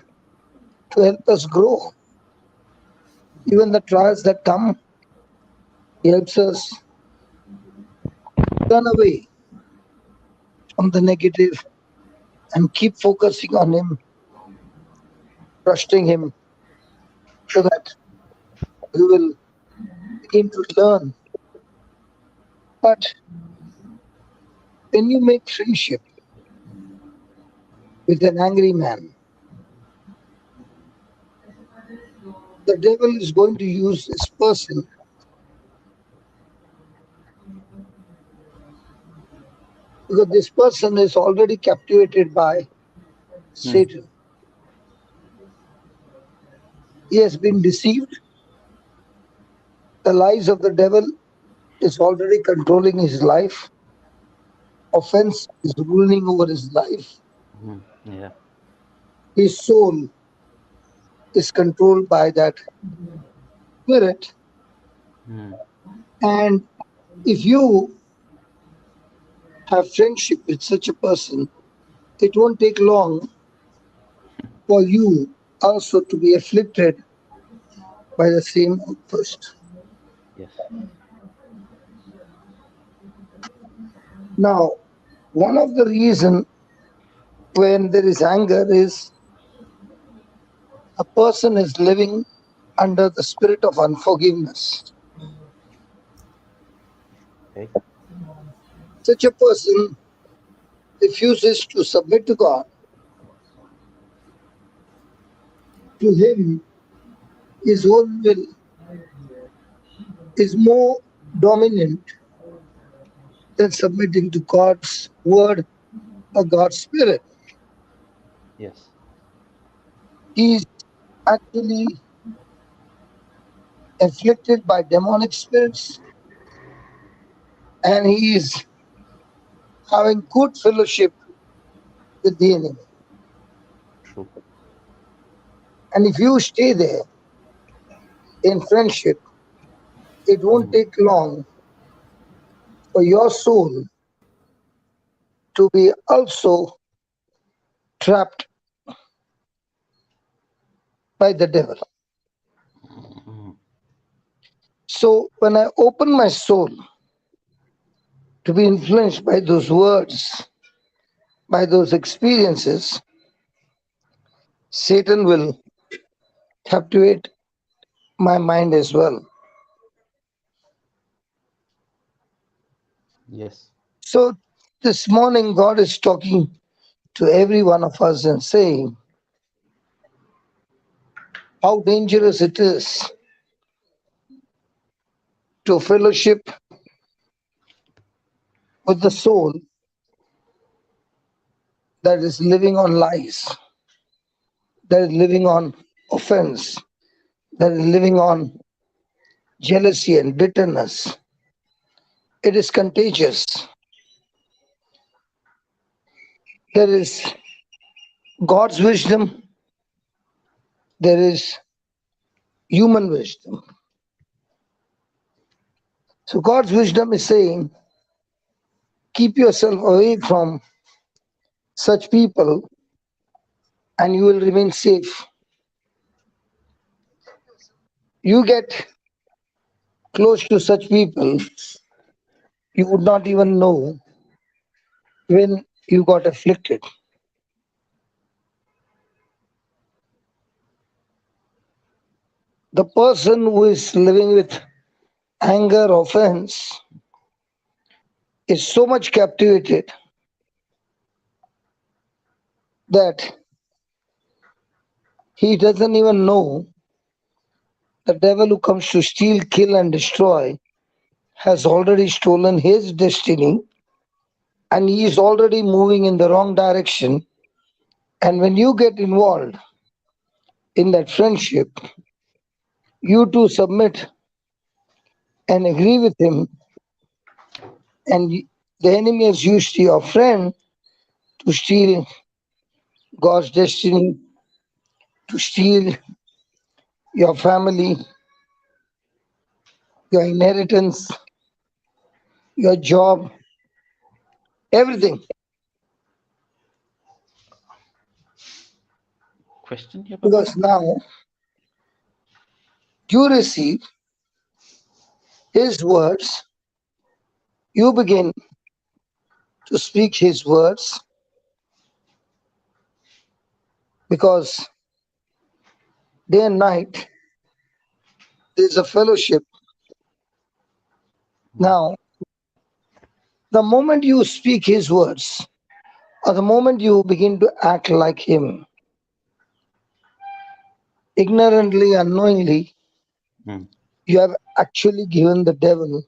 to help us grow. Even the trials that come, he helps us turn away from the negative and keep focusing on him, trusting him, so that we will begin to learn. But when you make friendship with an angry man, the devil is going to use this person because this person is already captivated by Satan. He has been deceived. The lies of the devil is already controlling his life. Offense is ruling over his life. Yeah. His soul is controlled by that spirit. And if you have friendship with such a person, it won't take long for you also to be afflicted by the same outburst. Yes. Now, one of the reasons when there is anger is a person is living under the spirit of unforgiveness. Okay. Such a person refuses to submit to God. To him, his own will is more dominant than submitting to God's word or God's spirit. Yes. He's actually afflicted by demonic spirits, and he is having good fellowship with the enemy. True. And if you stay there in friendship, it won't Mm. take long for your soul to be also trapped by the devil. Mm. So when I open my soul to be influenced by those words, by those experiences, Satan will captivate my mind as well. Yes. So this morning, God is talking to every one of us and saying how dangerous it is to fellowship with the soul that is living on lies, that is living on offense, that is living on jealousy and bitterness. It is contagious. There is God's wisdom, there is human wisdom. So God's wisdom is saying, keep yourself away from such people and you will remain safe. You get close to such people, you would not even know when you got afflicted. The person who is living with anger, offense, is so much captivated that he doesn't even know the devil who comes to steal, kill, and destroy has already stolen his destiny and he is already moving in the wrong direction. And when you get involved in that friendship, you too submit and agree with him, and the enemy has used your friend to steal God's destiny, to steal your family, your inheritance, your job, everything. Question here, Papa? Because now you receive his words, you begin to speak his words because day and night there's a fellowship. Mm. Now, the moment you speak his words, or the moment you begin to act like him, ignorantly, unknowingly, Mm. you have actually given the devil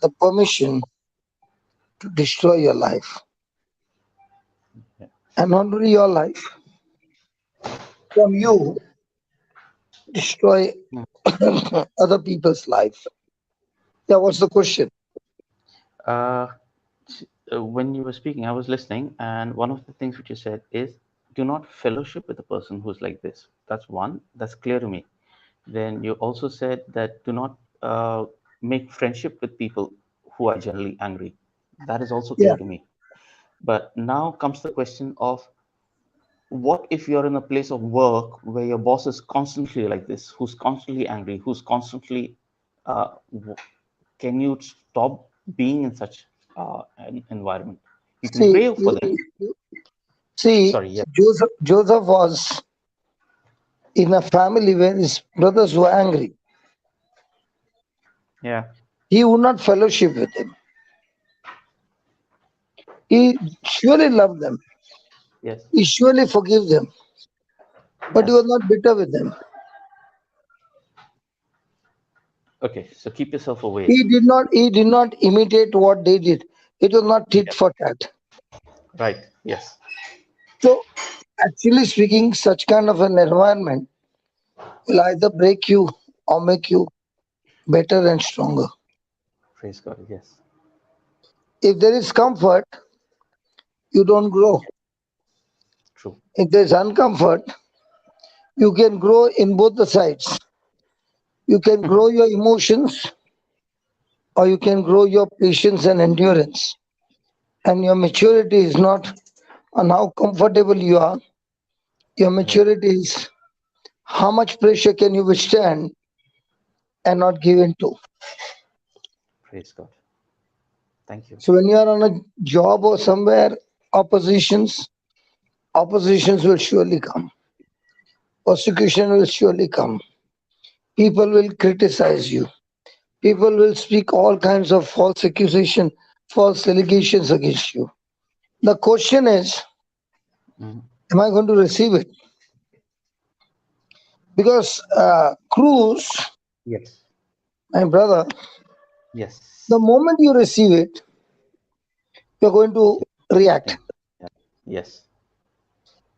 the permission to destroy your life. Yeah. And not only your life, from you, destroy Mm. other people's life. Yeah, what's the question? Uh, when you were speaking, I was listening, and one of the things which you said is do not fellowship with a person who's like this. That's one. That's clear to me. Then you also said that do not make friendship with people who are generally angry. That is also Yeah. clear to me. But now comes the question of what if you're in a place of work where your boss is constantly like this, who's constantly angry, who's constantly, uh, w- can you stop being in such an environment? You can See, pray for them. see, Sorry, yeah, Joseph was in a family where his brothers were angry. yeah, He would not fellowship with them. He surely loved them. yes, He surely forgave them, but yeah. he was not bitter with them. Okay, so keep yourself away. He did not imitate what they did. It was not tit for tat. Right. Yes. So actually speaking, such kind of an environment will either break you or make you better and stronger. Praise God. Yes. If there is comfort, you don't grow. True. If there's uncomfort, you can grow in both the sides. You can grow your emotions or you can grow your patience and endurance. And your maturity is not on how comfortable you are. Your maturity is how much pressure can you withstand and not give in to. Praise God. Thank you. So when you are on a job or somewhere, oppositions will surely come. Persecution will surely come. People will criticize you. People will speak all kinds of false accusation, false allegations against you. The question is, Mhm. am I going to receive it? Because cruise, Yes. my brother, Yes. the moment you receive it, you're going to react. Yeah. Yes.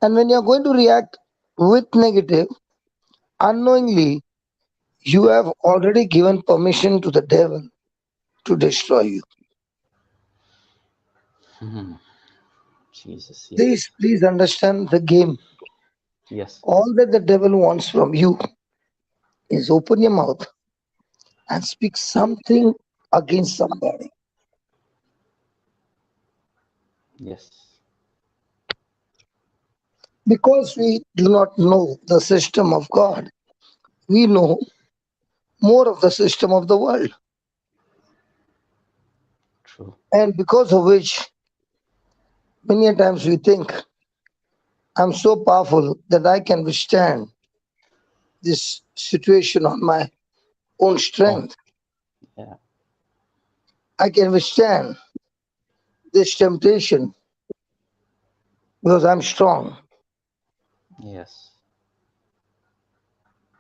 And when you're going to react with negative, unknowingly, you have already given permission to the devil to destroy you. Mhm. Jesus. Yes. Please understand the game. Yes. All that the devil wants from you is open your mouth and speak something against somebody. Yes. Because we do not know the system of God, we know more of the system of the world. True. And because of which, many a times we think, I'm so powerful that I can withstand this situation on my own Oh. strength. Yeah. I can withstand this temptation because I'm strong. Yes.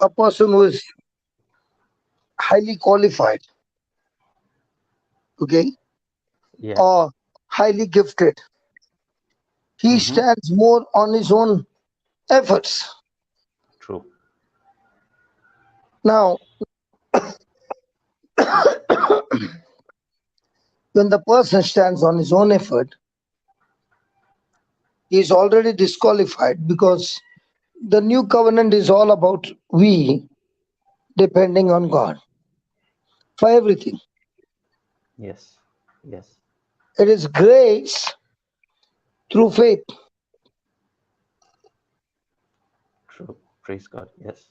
A person who is highly qualified, okay, Yeah. or highly gifted, he Mm-hmm. stands more on his own efforts. True. Now, when the person stands on his own effort, he is already disqualified because the new covenant is all about we depending on God for everything. Yes. Yes. It is grace through faith. True. Praise God. Yes.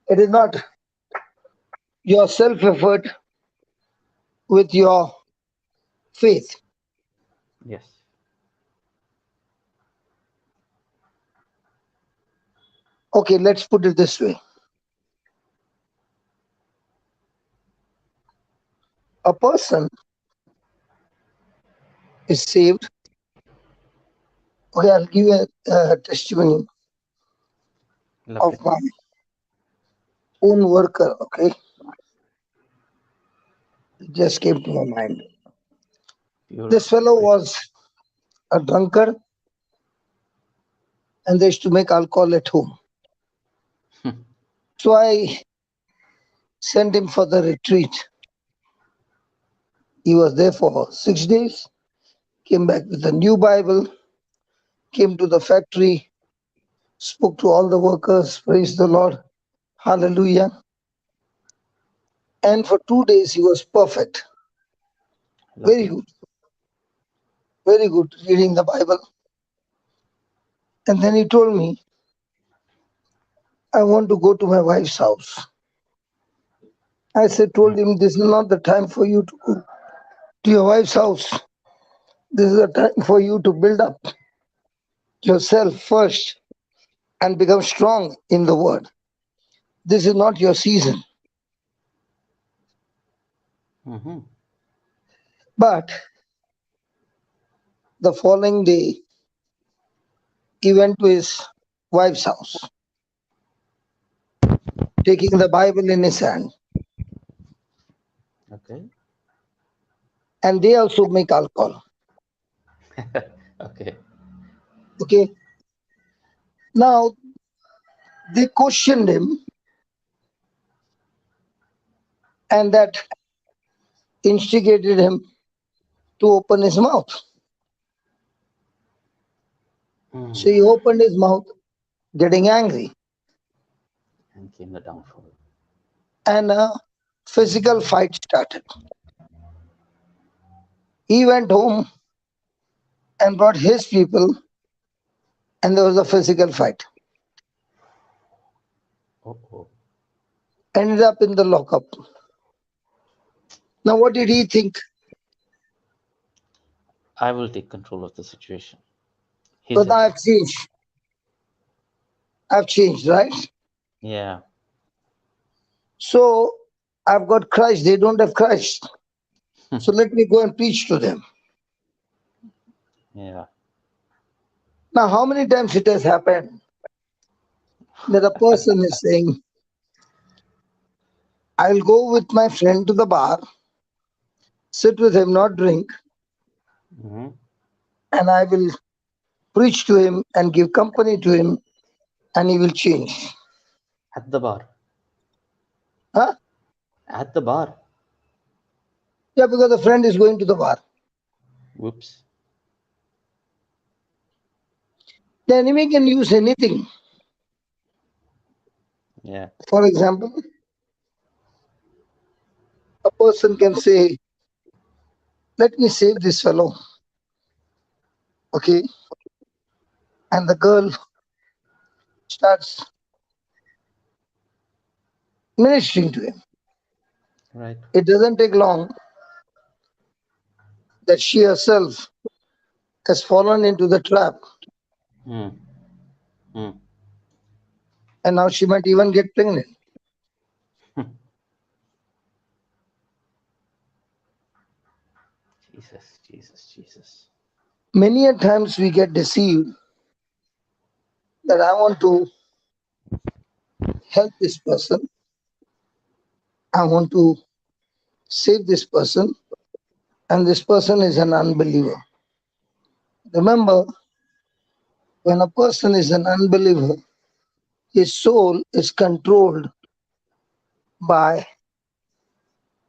It is not your self effort with your faith. Yes. Okay, let's put it this way. A person is saved. Okay, I'll give you a testimony of Lovely. my own worker. Okay, it just came to my mind. This Beautiful. fellow Praise. was a drunkard and they used to make alcohol at home. So I sent him for the retreat. He was there for 6 days, came back with a new Bible, came to the factory, spoke to all the workers, praise the Lord, hallelujah. And for 2 days he was perfect, very Lovely. good, very good reading the Bible. And then he told me, I want to go to my wife's house. I told him, this is not the time for you to go to your wife's house. This is the time for you to build up yourself first and become strong in the word. This is not your season. Mm-hmm. But the following day, he went to his wife's house, taking the Bible in his hand. Okay. and they also make alcohol. Okay. Okay. Now they questioned him, and that instigated him to open his mouth. Mm. So he opened his mouth, getting angry, And came the downfall. and a physical fight started. He went home and brought his people, and there was a physical fight. Oh. Ended up in the lockup. Now, what did he think? I will take control of the situation. He But said that. I've changed. I've changed, right? Yeah. So I've got Christ. They don't have Christ. So let me go and preach to them. Yeah. Now, how many times it has happened that a person is saying, I'll go with my friend to the bar, sit with him, not drink, Hmm. and I will preach to him and give company to him, and he will change. At the bar. Huh? At the bar. Yeah, because the friend is going to the bar. Whoops. The enemy can use anything. Yeah. For example, a person can say, let me save this fellow. Okay. And the girl starts ministering to him. Right. It doesn't take long that she herself has fallen into the trap, Hmm. Hmm. and now she might even get pregnant. Jesus. Many a times we get deceived that I want to help this person, I want to save this person, and this person is an unbeliever. Remember, when a person is an unbeliever, his soul is controlled by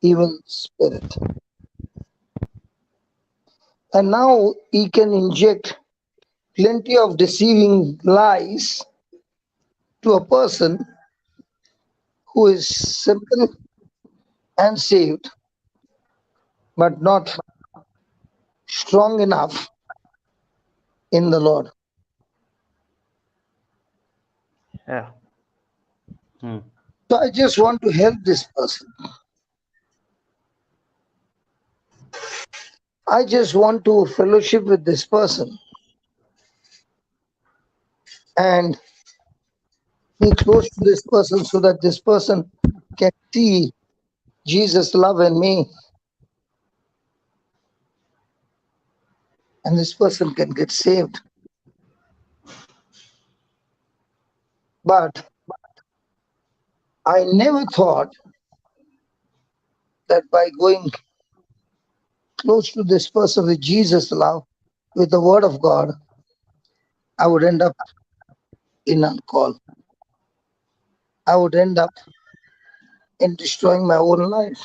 evil spirit. And now he can inject plenty of deceiving lies to a person who is simple and saved, but not strong enough in the Lord. Yeah. Hmm. So I just want to help this person. I just want to fellowship with this person and be close to this person so that this person can see Jesus' love in me, and this person can get saved. But I never thought that by going close to this person with Jesus' love, with the word of God, I would end up in alcohol. I would end up in destroying my own life.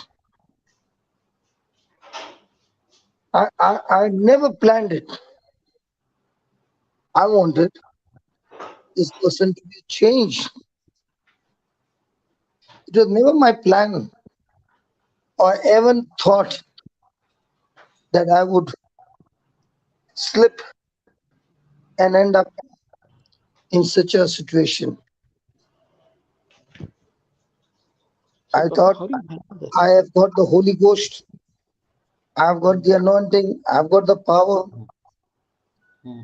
I never planned it. I wanted this person to be changed. It was never my plan or even thought that I would slip and end up in such a situation. So, I Pastor, thought how do you handle this? I have got the Holy Ghost, I've got the anointing, I've got the power, Hmm.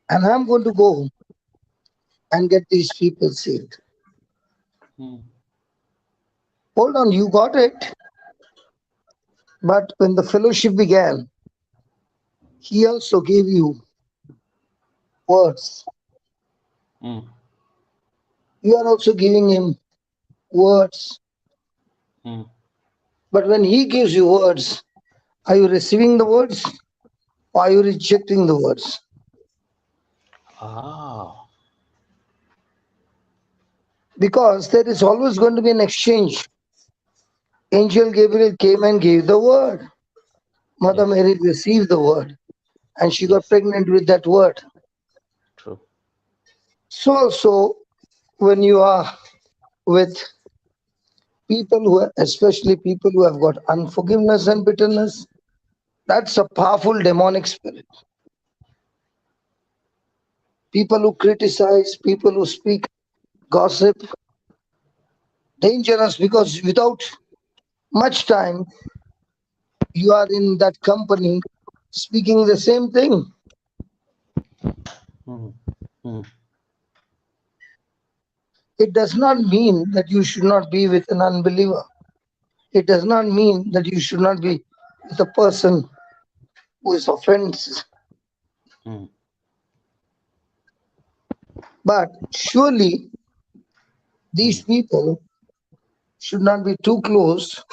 and I'm going to go and get these people saved. Hmm. Hold on, you got it. But when the fellowship began, he also gave you words. Hmm. You are also giving him words. Hmm. But when he gives you words, are you receiving the words or are you rejecting the words? Ah, Because there is always going to be an exchange. Angel Gabriel came and gave the word. Mother yes, Mary received the word and she got yes, pregnant with that word. true. So also when you are with people especially people who have got unforgiveness and bitterness, that's a powerful demonic spirit. People who criticize, people who speak gossip, dangerous because without much time you are in that company speaking the same thing. Mm, mm, It does not mean that you should not be with an unbeliever. It does not mean that you should not be with a person who is offensive. mm, But surely these mm, people should not be too close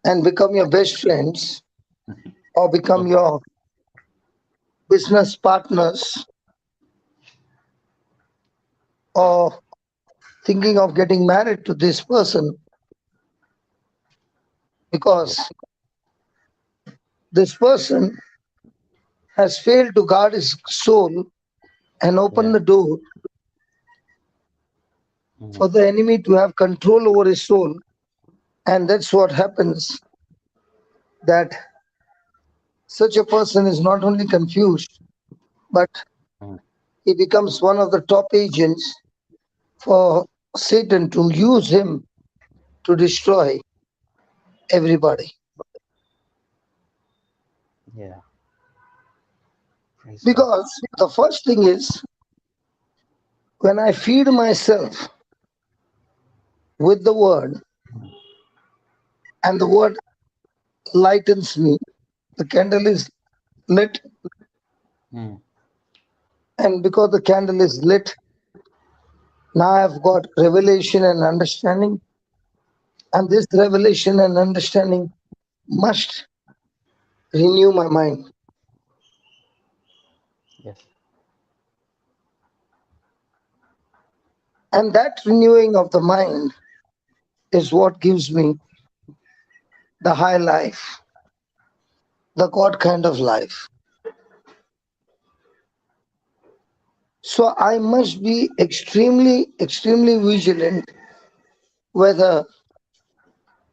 and become your best friends or become mhm, your business partners or thinking of getting married to this person yes, because this person has failed to guard his soul and open yeah, the door mm, for the enemy to have control over his soul. And that's what happens, that such a person is not only confused, but mm, he becomes one of the top agents for Satan to use him to destroy everybody. yeah, praise God. Because the first thing is, when I feed myself with the word and the word lightens me, the candle is lit, Mm, and because the candle is lit, now I've got revelation and understanding, and this revelation and understanding must renew my mind. yes, And that renewing of the mind is what gives me the high life, the God kind of life. So I must be extremely, extremely vigilant whether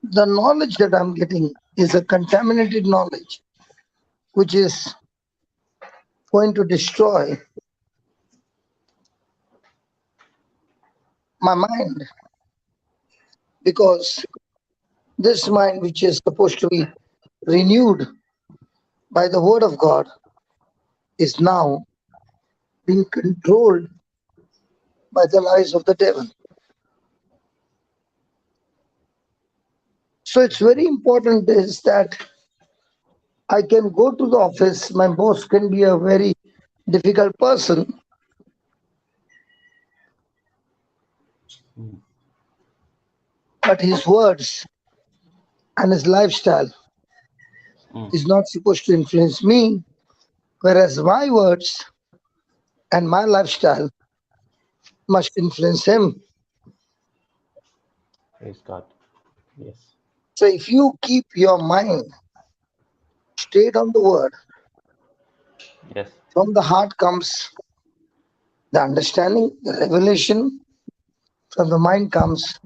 the knowledge that I'm getting is a contaminated knowledge, which is going to destroy my mind, because this mind, which is supposed to be renewed by the word of God, is now being controlled by the lies of the devil. So it's very important is that I can go to the office, my boss can be a very difficult person, mm, but his words and his lifestyle mm, is not supposed to influence me, whereas my words and my lifestyle must influence him. praise God. Yes, So if you keep your mind straight on the word, yes, from the heart comes the understanding, the revelation, from the mind comes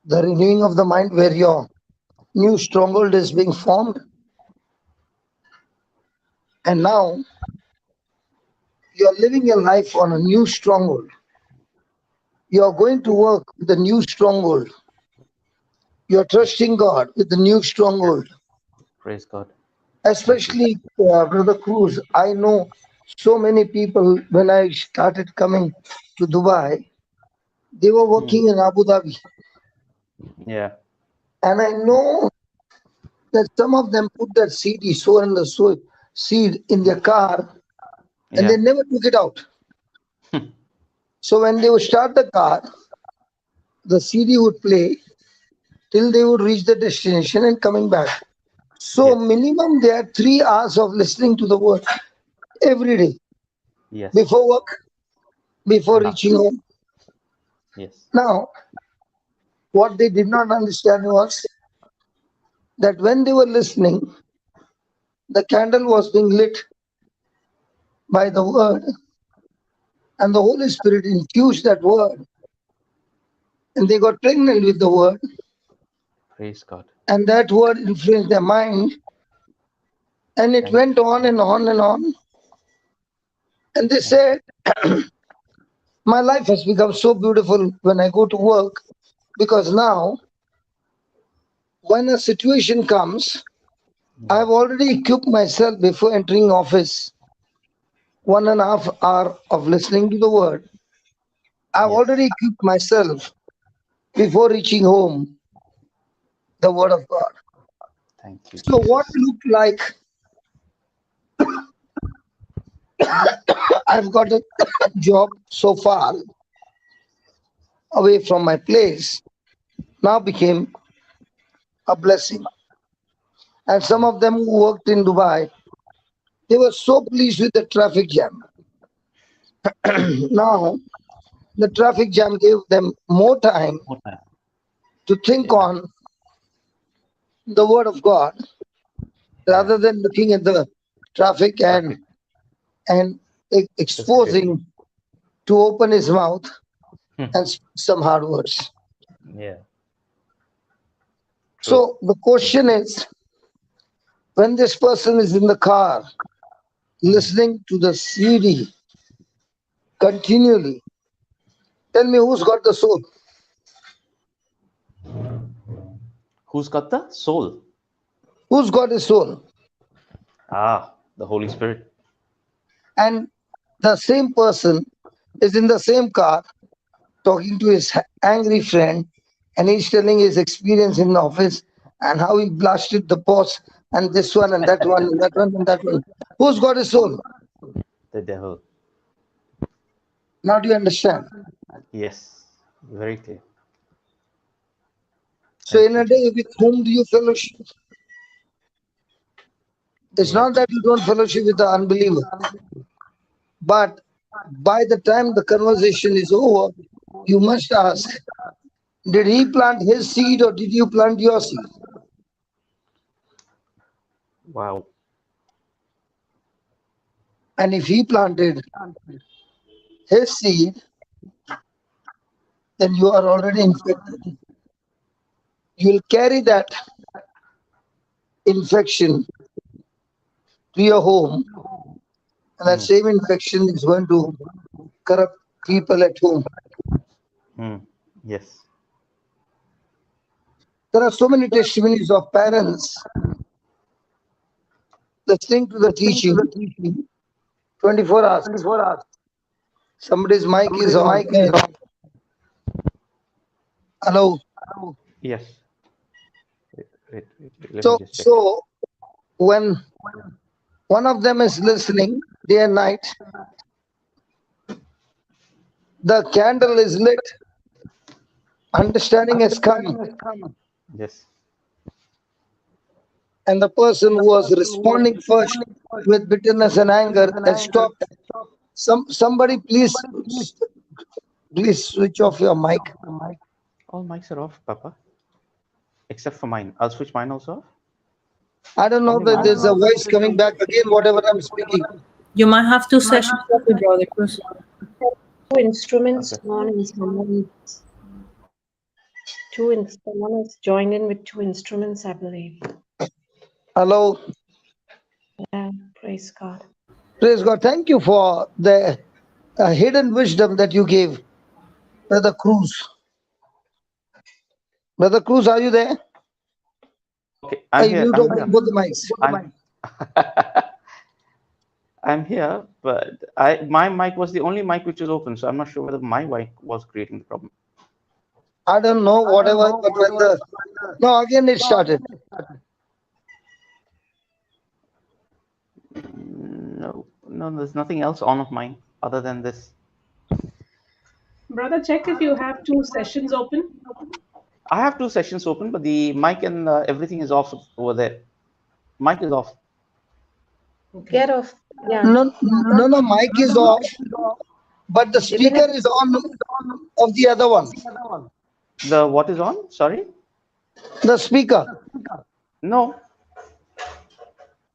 the renewing of the mind, where your new stronghold is being formed. And now you are living your life on a new stronghold. You are going to work with a new stronghold. You are trusting God with the new stronghold. praise God. Thank you. Especially, Brother Cruz, I know so many people when I started coming to Dubai, they were Mm, working in Abu Dhabi. yeah, And I know that some of them put that CD, sow and the sow seed in their car, and yeah, they never took it out. So when they would start the car, the CD would play, till they would reach the destination and coming back. So Yes. minimum they had 3 hours of listening to the word every day, Yes. before work, before Uh-huh. reaching home. Yes. Now, what they did not understand was that when they were listening, the candle was being lit by the word, and the Holy Spirit infused that word, and they got pregnant with the word, Praise God. and that word influenced their mind, and it Thank went on and on and on. And they Thank said, my life has become so beautiful when I go to work, because now when a situation comes, I've already equipped myself before entering office. 1.5 hour of listening to the word. I've Yes. already equipped myself before reaching home, the word of God. Thank you, So what Jesus. looked like I've got a job so far away from my place now became a blessing. And some of them who worked in Dubai, they were so pleased with the traffic jam. Now the traffic jam gave them more time More time. to think Amen. on the word of God Yeah. rather than looking at the traffic Traffic. and That's great. exposing to open his mouth Hmm. and speak some hard words. Yeah. True. So the question is, when this person is in the car listening to the CD continually, tell me who's got the soul? Who's got the soul? Who's got his soul? Ah, the Holy Spirit. And the same person is in the same car talking to his angry friend, and he's telling his experience in the office and how he blasted the boss and this one and that one and that one and that one. Who's got his soul? The devil. Now do you understand? Yes. Very clear. So Thank in you, a day, Jesus. with whom do you fellowship? It's Yeah. not that you don't fellowship with the unbeliever, but by the time the conversation is over, you must ask, did he plant his seed or did you plant your seed? Wow. And if he planted his seed, then you are already infected. You will carry that infection to your home, and that Hmm. same infection is going to corrupt people at home. Hmm. Yes. There are so many testimonies of parents listening to the teaching 24 hours. Somebody's mic is on. Hello. Yes. Wait. Let me So, just check. so when one of them is listening day and night, the candle is lit, understanding has come, Yes. and the person who was responding first with bitterness and anger has stopped. Somebody please switch off your mic. All mics are off, Papa. Except for mine. I'll switch mine also off. I don't know Only that mine. there's a voice coming back again, whatever I'm speaking. You might have two sessions open, Brother Cruz. Two instruments Okay. on and someone someone has joined in with two instruments, I believe. Hello. Yeah, praise God. Praise God. Thank you for the hidden wisdom that you gave, Brother Cruz. Brother Cruz, are you there? Okay. I'm here. You I'm open here. both the mics. I'm I'm here, but my mic was the only mic which was open, so I'm not sure whether my mic was creating the problem. I don't know, whatever, but when the no, again it started. No, there's nothing else on of mine other than this. Brother, check if you have two sessions open. I have two sessions open, but the mic and everything is off over there. Mic is off. Get off. Yeah. No, mic is off, but the speaker is on of the other one. The what is on? Sorry? The speaker. No,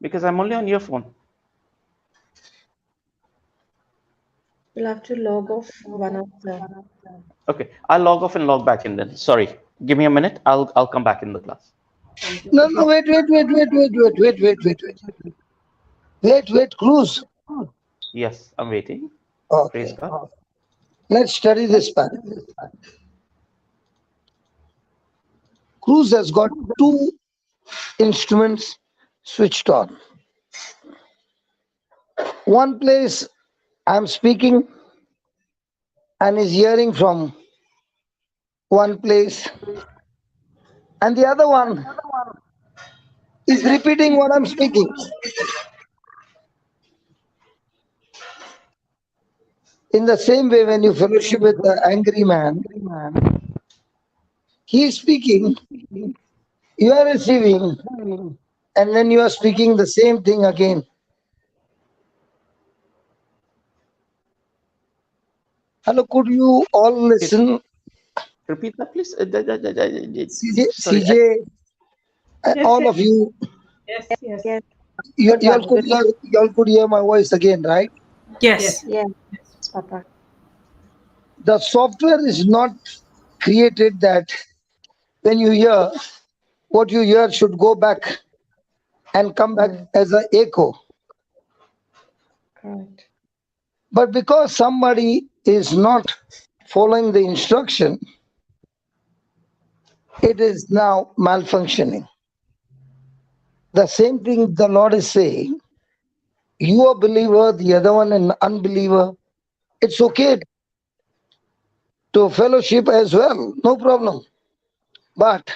because I'm only on earphone. You'll have to log off one of the. Okay, I'll log off and log back in then. Sorry, give me a minute. I'll come back in the class. No, wait, Cruz. Yes, I'm waiting. Okay. Praise God. Let's study this parable. Cruz has got two instruments switched on. One place I'm speaking and is hearing from one place, and the other one is repeating what I'm speaking. In the same way, when you fellowship with the angry man, he is speaking, you are receiving, and then you are speaking the same thing again. Hello, could you all listen? Repeat that, please. CJ, Yes, all yes. of you, Yes. you Good one, all could hear my voice again, right? Yes. Yeah, Papa. The software is not created that when you hear, what you hear should go back and come back as an echo. Correct. But because somebody is not following the instruction, it is now malfunctioning. The same thing the Lord is saying. You are a believer, the other one an unbeliever. It's okay to fellowship as well, no problem. But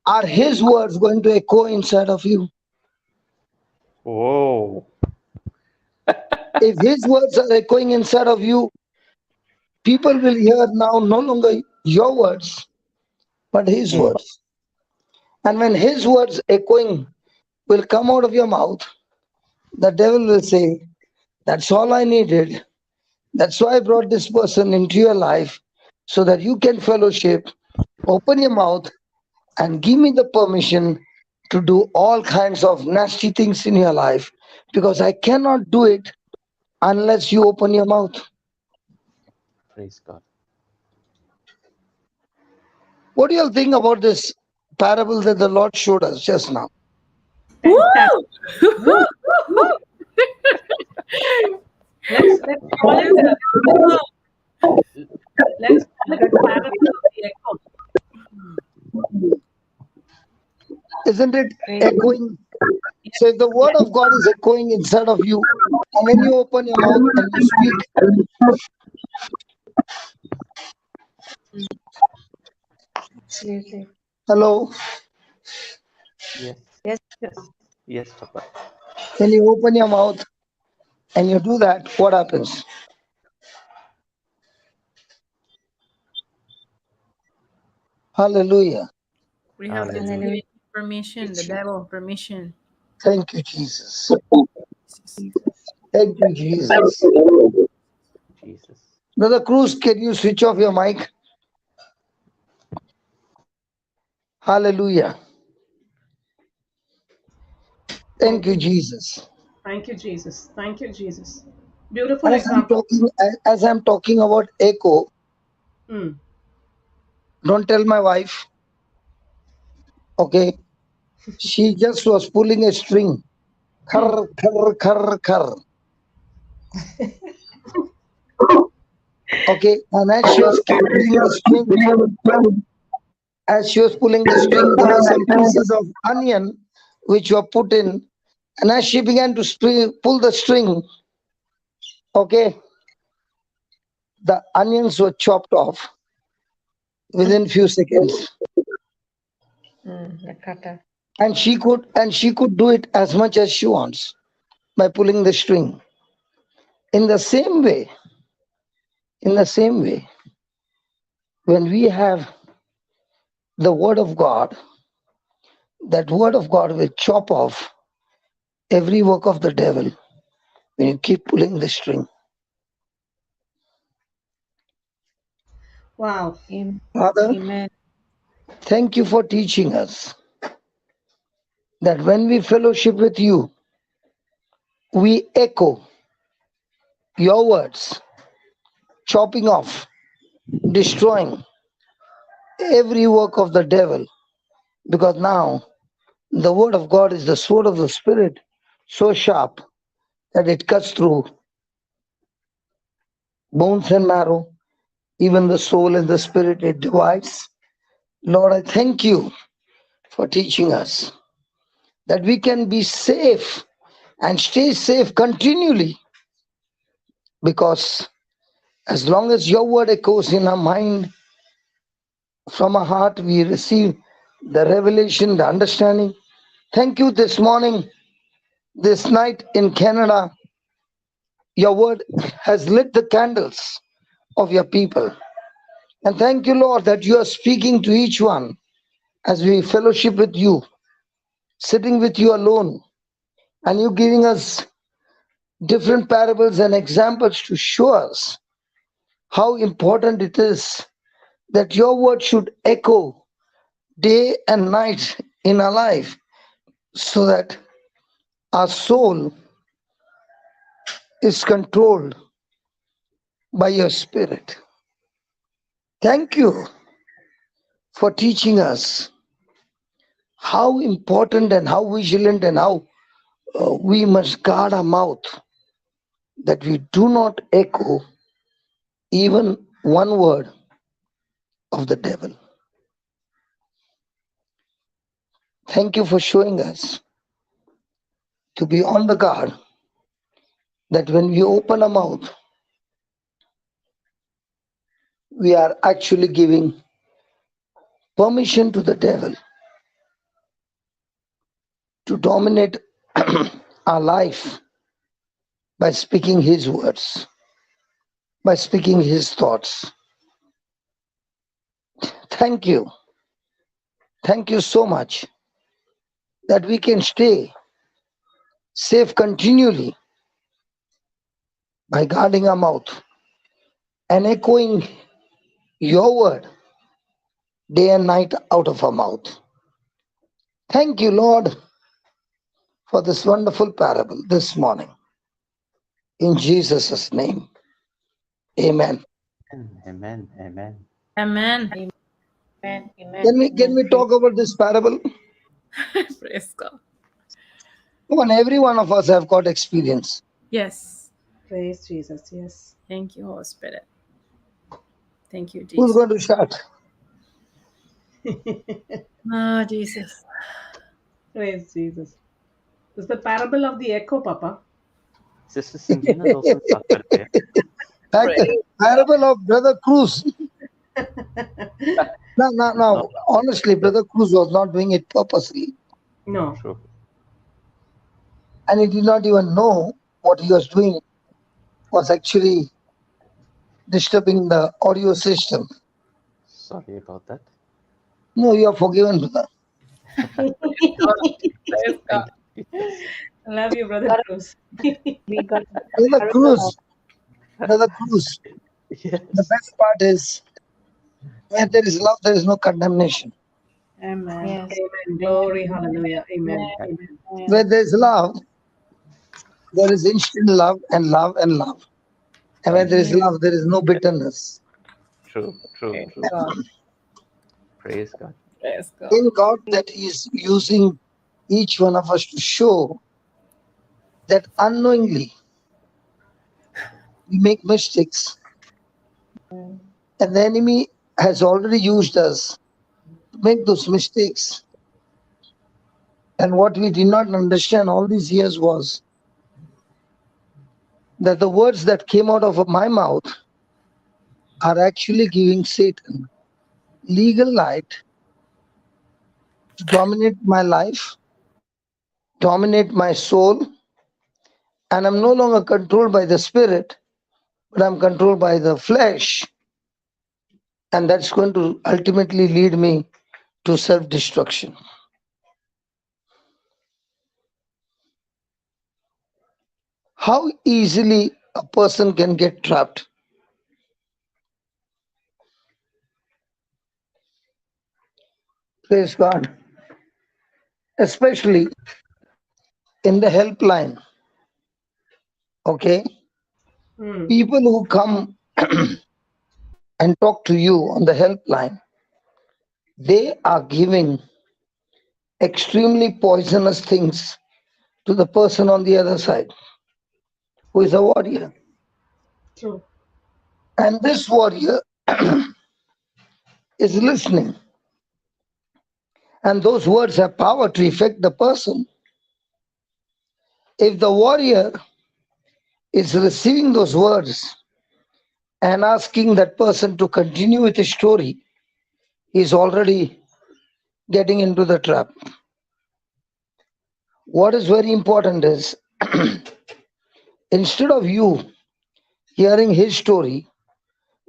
are his words going to echo inside of you? Whoa. If his words are echoing inside of you, people will hear now no longer your words, but his words. And when his words echoing will come out of your mouth, the devil will say, that's all I needed. That's why I brought this person into your life, so that you can fellowship, open your mouth, and give me the permission to do all kinds of nasty things in your life, because I cannot do it unless you open your mouth. Praise God. What do you all think about this parable that the Lord showed us just now? Fantastic. Let's call it let's call it parable of the echo. Isn't it echoing? So if the word of God is echoing inside of you, and when you open your mouth and you speak, Absolutely. hello, Yes. Yes. Yes, Papa. when you open your mouth and you do that, what happens? Hallelujah. We have just Hallelujah. given permission, the devil permission. Thank you, Jesus. Jesus. Thank you, Jesus. Jesus. Brother Cruz, can you switch off your mic? Hallelujah. Thank you, Jesus. Thank you, Jesus. Thank you, Jesus. Beautiful example. As I'm talking about echo, Mm. don't tell my wife, okay? She just was pulling a string. Khar, khar, khar, khar. Okay, and as she was pulling the string, there were some pieces of onion which were put in, and as she began to pull the string, okay, the onions were chopped off within few seconds, The cutter. and she could do it as much as she wants by pulling the string. In the same way, when we have the word of God, that word of God will chop off every work of the devil when you keep pulling the string. Wow. Amen. Father, Amen. thank you for teaching us that when we fellowship with you, we echo your words, chopping off, destroying every work of the devil, because now the word of God is the sword of the Spirit, so sharp that it cuts through bones and marrow, even the soul and the spirit, it divides. Lord, I thank you for teaching us that we can be safe and stay safe continually, because as long as your word echoes in our mind, from our heart, we receive the revelation, the understanding. Thank you this morning, this night in Canada. Your word has lit the candles of your people. And thank you, Lord, that you are speaking to each one as we fellowship with you, sitting with you alone, and you giving us different parables and examples to show us how important it is that your word should echo day and night in our life, so that our soul is controlled by your spirit. Thank you for teaching us how important and how vigilant and how we must guard our mouth, that we do not echo even one word of the devil. Thank you for showing us to be on the guard, that when we open our mouth, we are actually giving permission to the devil to dominate our life by speaking his words, by speaking his thoughts. Thank you. Thank you so much that we can stay safe continually by guarding our mouth and echoing your word day and night out of our mouth. Thank you, Lord, for this wonderful parable this morning. In Jesus' name, amen. Amen. Amen. Amen. Amen. Amen. Can we talk about this parable? Praise God. Come on, every one of us have got experience. Yes. Praise Jesus. Yes. Thank you, Holy Spirit. Thank you, Who's Jesus. going to start? Oh, Jesus. Praise Jesus. It's the parable of the echo, Papa. Sister Sangeena is also started there. Parable of Brother Cruz. No. Honestly, Brother Cruz was not doing it purposely, No. True. and he did not even know what he was doing was actually disturbing the audio system. Sorry about that. No, you are forgiven, brother. Praise God. Thank you, Jesus. I love you, Brother Cruz. We got the Brother parable of Cruz, Brother Cruz. The Yes. best part is, where there is love, there is no condemnation. Amen. yes. Amen. Glory. Hallelujah. Amen. Amen. Amen. Where there is love, there is instant love and love and love. And where there is love, there is no bitterness. True. True. Praise True. God. Praise God. Praise God. In God, that He is using each one of us to show that unknowingly we make mistakes, and the enemy has already used us to make those mistakes. And what we did not understand all these years was that the words that came out of my mouth are actually giving Satan legal right to dominate my life, dominate my soul, and I'm no longer controlled by the spirit, but I'm controlled by the flesh. And that's going to ultimately lead me to self-destruction. How easily a person can get trapped. Praise God. Especially in the helpline. Okay. Hmm. People who come and talk to you on the helpline, they are giving extremely poisonous things to the person on the other side who is a warrior. True. And this warrior is listening. And those words have power to affect the person. If the warrior is receiving those words and asking that person to continue with his story, he's already getting into the trap. What is very important is instead of you hearing his story,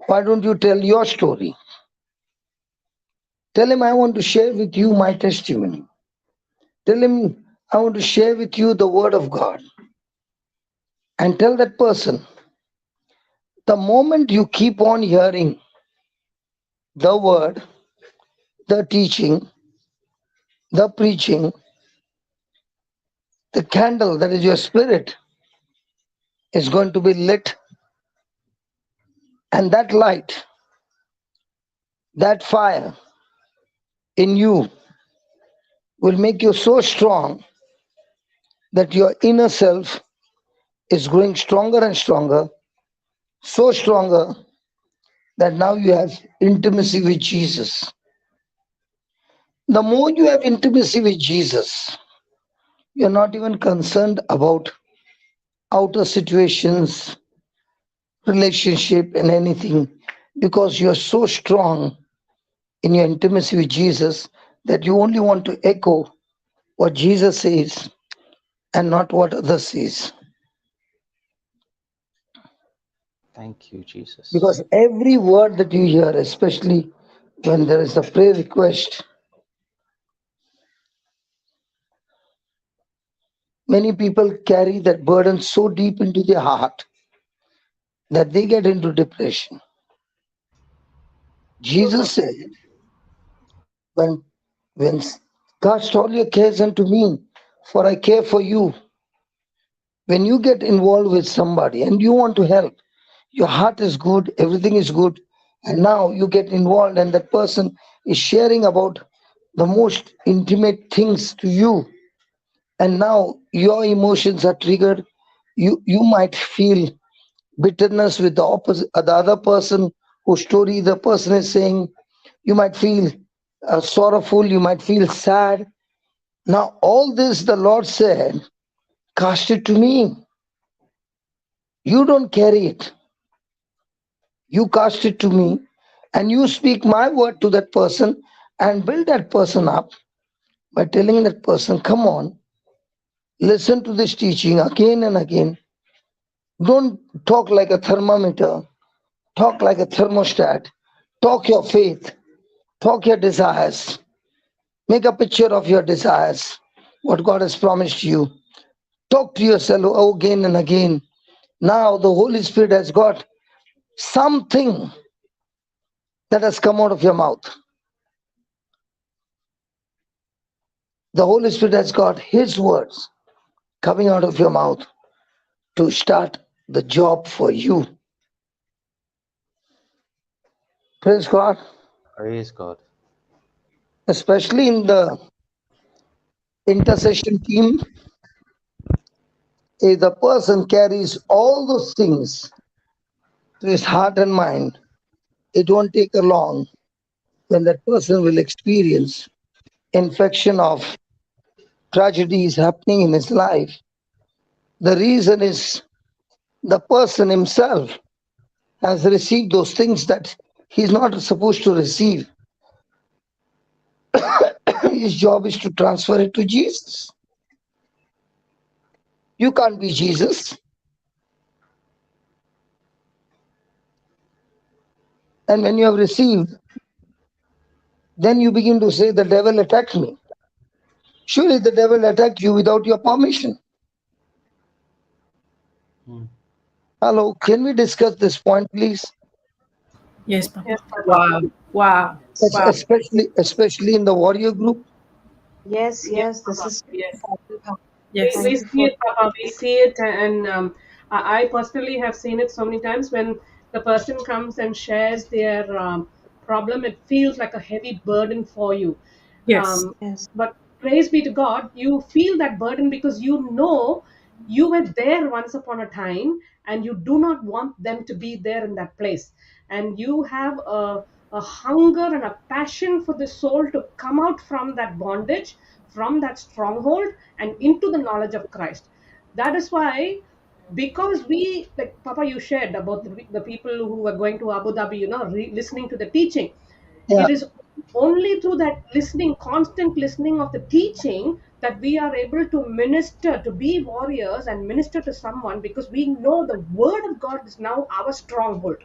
why don't you tell your story? Tell him, I want to share with you my testimony. Tell him, I want to share with you the word of God. And tell that person, the moment you keep on hearing the word, the teaching, the preaching, the candle that is your spirit is going to be lit. And that light, that fire in you will make you so strong that your inner self is growing stronger and stronger, so stronger that now you have intimacy with Jesus. The more you have intimacy with Jesus, you're not even concerned about outer situations, relationship, and anything because you're so strong in your intimacy with Jesus that you only want to echo what Jesus says and not what others says. Thank you, Jesus. Because every word that you hear, especially when there is a prayer request, many people carry that burden so deep into their heart that they get into depression. Jesus said, when, when cast all your cares unto me, for I care for you. When you get involved with somebody and you want to help, your heart is good, everything is good, and now you get involved and that person is sharing about the most intimate things to you, and now your emotions are triggered. You might feel bitterness with the opposite, the other person whose story the person is saying. You might feel sorrowful, you might feel sad. Now all this the Lord said, cast it to me. You don't carry it, you cast it to me, and you speak my word to that person and build that person up by telling that person, come on, listen to this teaching again and again. Don't talk like a thermometer, talk like a thermostat. Talk your faith, talk your desires, make a picture of your desires, what God has promised you. Talk to yourself again and again. Now the Holy Spirit has got something that has come out of your mouth. The Holy Spirit has got His words coming out of your mouth to start the job for you. Praise God. Praise God. Especially in the intercession team, if the person carries all those things to his heart and mind, it won't take a long when that person will experience infection of tragedies happening in his life. The reason is the person himself has received those things that he's not supposed to receive. His job is to transfer it to Jesus. You can't be Jesus. And when you have received then you begin to say the devil attacked me. Surely the devil attacked you without your permission. Hmm. Hello, can we discuss this point, please? Yes, Papa. Yes, Papa. Wow. Wow. Wow. Especially in the warrior group. Yes, Yes, yes, this Papa. is Yes. powerful. Yes. Thank We you see for it, Papa. We see it, and I personally have seen it so many times when the person comes and shares their problem. It feels like a heavy burden for you. Yes. Um, yes, but praise be to God, you feel that burden because you know you were there once upon a time, and you do not want them to be there in that place. And you have a hunger and a passion for the soul to come out from that bondage, from that stronghold, and into the knowledge of Christ. That is why, because we, like Papa, you shared about the people who were going to Abu Dhabi, listening to the teaching. Yeah, It is only through that listening, constant listening of the teaching, that we are able to minister, to be warriors and minister to someone, because we know the word of God is now our stronghold.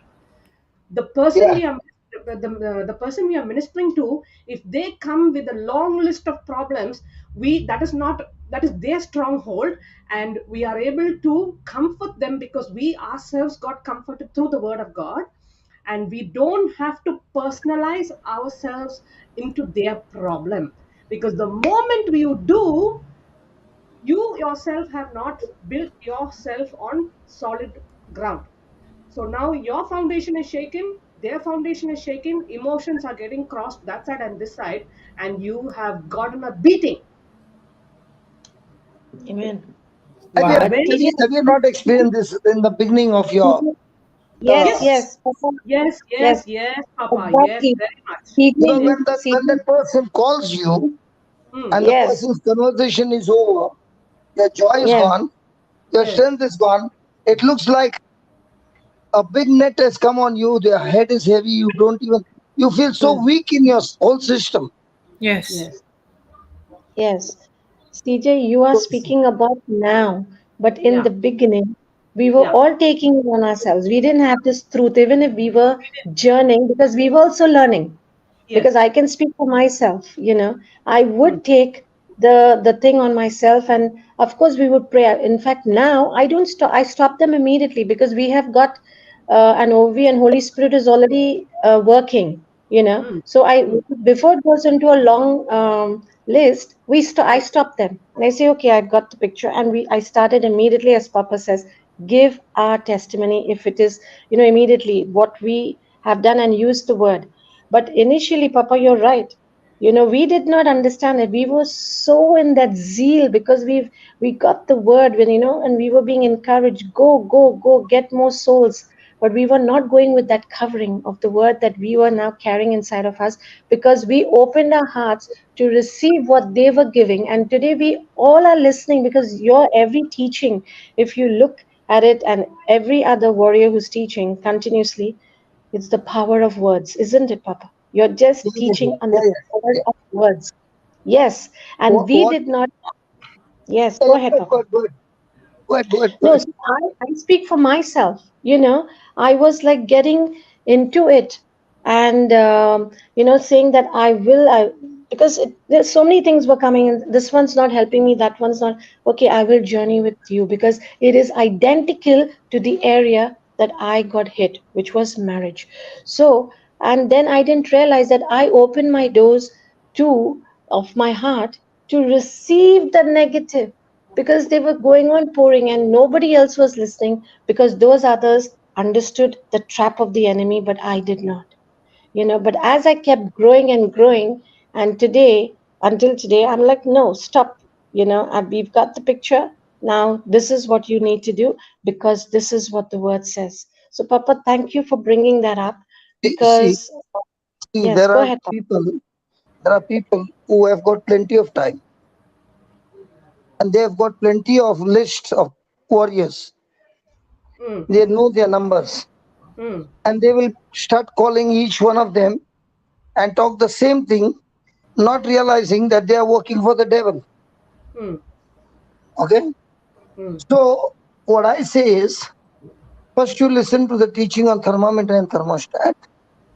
The person yeah, we are the person we are ministering to, if they come with a long list of problems, we that is not, that is their stronghold, and we are able to comfort them because we ourselves got comforted through the word of God, and we don't have to personalize ourselves into their problem, because the moment you do, you yourself have not built yourself on solid ground. So now your foundation is shaken, their foundation is shaken, emotions are getting crossed that side and this side, and you have gotten a beating. amen. Have you, But But when, have you not experienced this in the beginning of your yes, uh, yes, yes, Papa, yes, yes, yes, yes, Papa, yes, exactly. very much. because CJ, Yes. when that person calls you Hmm. and the yes, person's conversation is over, your joy is yes, gone, your Yes. strength is gone. It looks like a big net has come on you, their head is heavy, you don't even, you feel so mm, weak in your whole system. Yes. Yes. yes. CJ, you are speaking about now, but in Yeah. the beginning, we were Yeah. all taking it on ourselves. We didn't have this truth, even if we were journeying, because we were also learning. Because Yes. I can speak for myself, I Hmm. would take the thing on myself, and of course we would pray. In fact, now I don't stop. I stop them immediately because we have got an OV, and Holy Spirit is already working. Hmm. So I Hmm. before it goes into a long list, I Hmm. stop them and I say, okay, I've got the picture, and I started immediately, as Papa says, give our testimony if it is immediately what we have done and use the word. But initially, Papa, you're right. We did not understand it. We were so in that zeal because we got the word when and we were being encouraged, go, go, go, get more souls. But we were not going with that covering of the word that we were now carrying inside of us, because we opened our hearts to receive what they were giving. And today we all are listening, because your every teaching, if you look at it, and every other warrior who's teaching continuously, it's the power of words, isn't it, Papa? You're Yeah, just yeah, teaching on yeah, the yeah. power Yeah. of words. Yes. And we What? did not. Yes, Yeah, go yeah, ahead, good, Papa. good, good, good, good, No, good. see, I speak for myself. I was like getting into it, and saying that because there's so many things were coming, and this one's not helping me, that one's not. Okay, I will journey with you because it is identical to the area that I got hit, which was marriage. So, and then I didn't realize that I opened my doors to of my heart to receive the negative, because they were going on pouring and nobody else was listening, because those others understood the trap of the enemy, but I did not. But as I kept growing and growing, and until today, I'm like, no, stop. We've got the picture. Now this is what you need to do, because this is what the word says. So, Papa, thank you for bringing that up, See, because see, yes, go ahead, Papa. there are people who have got plenty of time and they have got plenty of lists of warriors. Hmm. They know their numbers Hmm. and they will start calling each one of them and talk the same thing, not realizing that they are working for the devil. Hmm. Okay. Hmm. So, what I say is, first you listen to the teaching on thermometer and thermostat,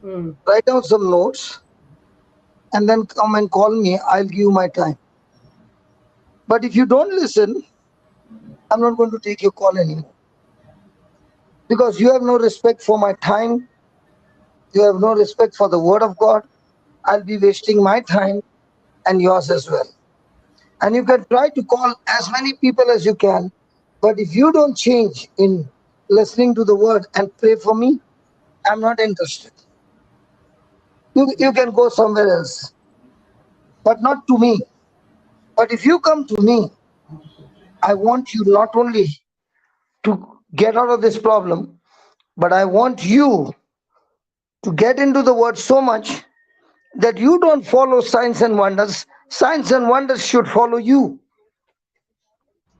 Hmm. write down some notes, and then come and call me, I'll give you my time. But if you don't listen, I'm not going to take your call anymore. Because you have no respect for my time. You have no respect for the word of God. I'll be wasting my time and yours as well. And you can try to call as many people as you can. But if you don't change in listening to the word and pray for me, I'm not interested. You can go somewhere else, but not to me. But if you come to me, I want you not only to get out of this problem, but I want you to get into the word so much that you don't follow signs and wonders. Signs and wonders should follow you.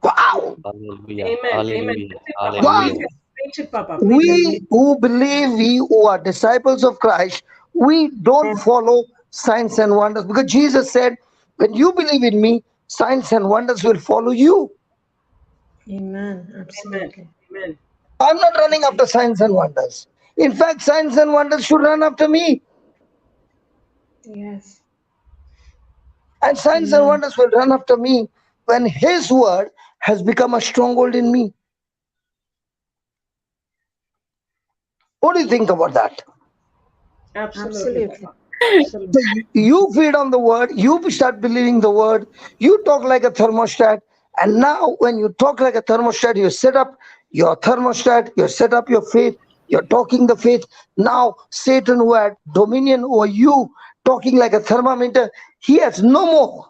Wow. Hallelujah. Amen. Amen. Hallelujah. Preach it, Papa. Wow. Hallelujah. Preach it, Papa. Preach it. We who believe, we who are disciples of Christ, we don't follow signs and wonders, because Jesus said, when you believe in me, signs and wonders will follow you. Amen. Amen. Absolutely. Amen. I'm not running after signs and wonders. In fact, signs and wonders should run after me. Yes. And signs and Amen. wonders will run after me when His word has become a stronghold in me. What do you think about that? Absolutely, Absolutely. Papa. Absolutely. So you feed on the word, you start believing the word, you talk like a thermostat, and now when you talk like a thermostat, you set up your thermostat, you set up your faith, you're talking the faith. Now Satan, who had dominion over you, talking like a thermometer, he has no more.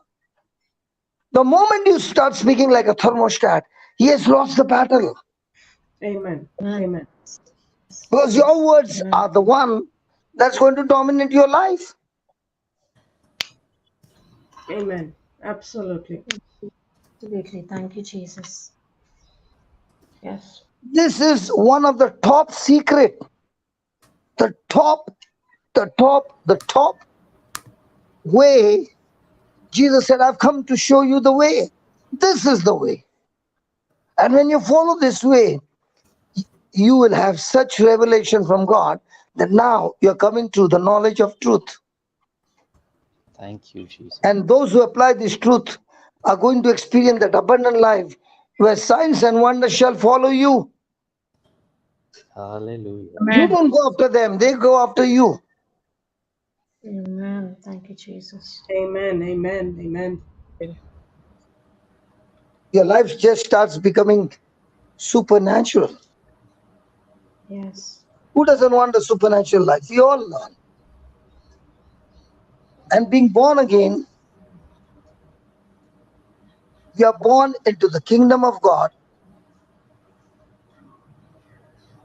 The moment you start speaking like a thermostat, he has lost the battle. Amen. Amen. Amen. Because your words Amen. are the one that's going to dominate your life. Amen. Absolutely. Absolutely. Thank you, Jesus. Yes. This is one of the top secret. The top way. Jesus said, I've come to show you the way. This is the way. And when you follow this way, you will have such revelation from God that now you're coming to the knowledge of truth. Thank you, Jesus. And those who apply this truth are going to experience that abundant life where signs and wonders shall follow you. Hallelujah. You don't go after them, they go after you. Amen. Thank you, Jesus. Amen. Amen. Amen. Your life just starts becoming supernatural. Yes. Who doesn't want a supernatural life? We all learn. And being born again, we are born into the kingdom of God.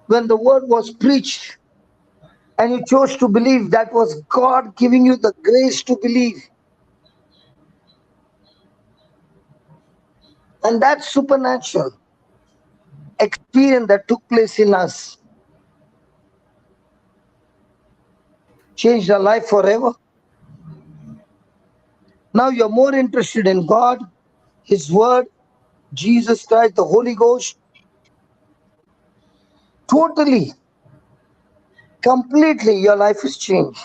When the word was preached and you chose to believe, that was God giving you the grace to believe. And that supernatural experience that took place in us changed our life forever. Now you're more interested in God, His word, Jesus Christ, the Holy Ghost. Totally, completely, your life is changed.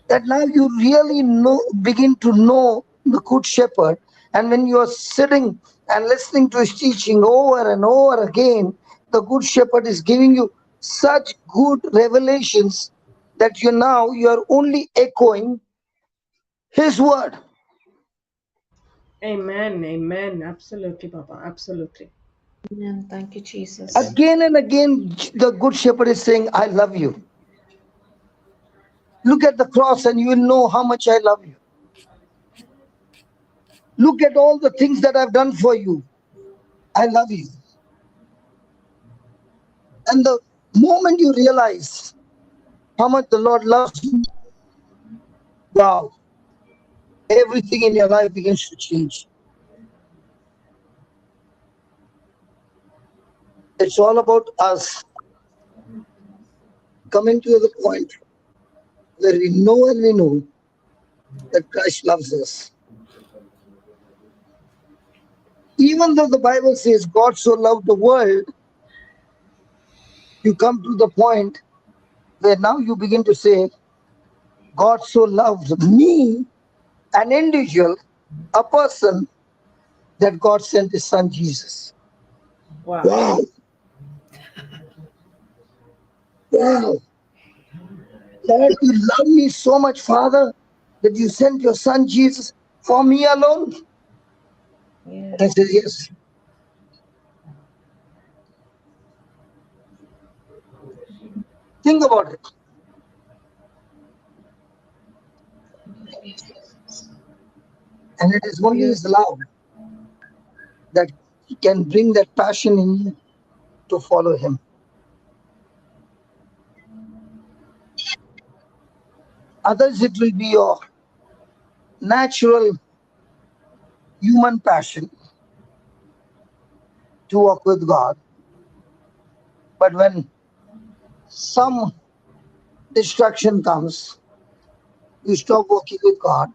That now you really begin to know the good shepherd. And when you are sitting and listening to his teaching over and over again, the good shepherd is giving you such good revelations that you're only echoing his word. Amen. Amen. Absolutely, Papa. Absolutely. Amen. Thank you, Jesus. Again and again, the good shepherd is saying, I love you. Look at the cross and you will know how much I love you. Look at all the things that I've done for you. I love you. And the moment you realize how much the Lord loves you, wow, everything in your life begins to change. It's all about us coming to the point where we know that Christ loves us. Even though the Bible says God so loved the world, you come to the point where now you begin to say, God so loved me, an individual, a person, that God sent his son Jesus. Wow. Wow. Wow. Lord, you love me so much, Father, that you sent your son Jesus for me alone. Yes. I said, yes. Think about it. And it is only his love that can bring that passion in you to follow him. Others, it will be your natural human passion to walk with God. But when some distraction comes, you stop walking with God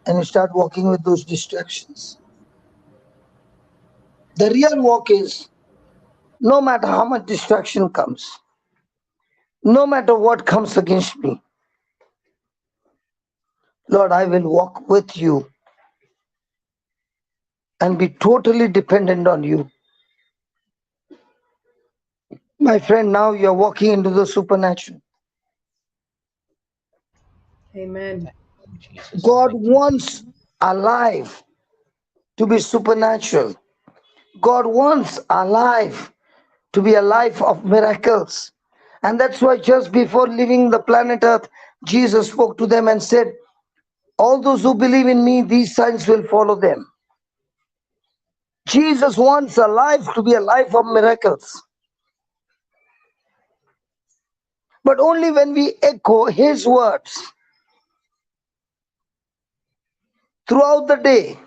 and you start walking with those distractions. The real walk is no matter how much distraction comes, no matter what comes against me, Lord, I will walk with you and be totally dependent on you. My friend, now you're walking into the supernatural. Amen. Jesus. God wants our life to be supernatural. God wants our life to be a life of miracles. And that's why just before leaving the planet Earth, Jesus spoke to them and said, all those who believe in me, these signs will follow them. Jesus wants a life to be a life of miracles. But only when we echo his words throughout the day,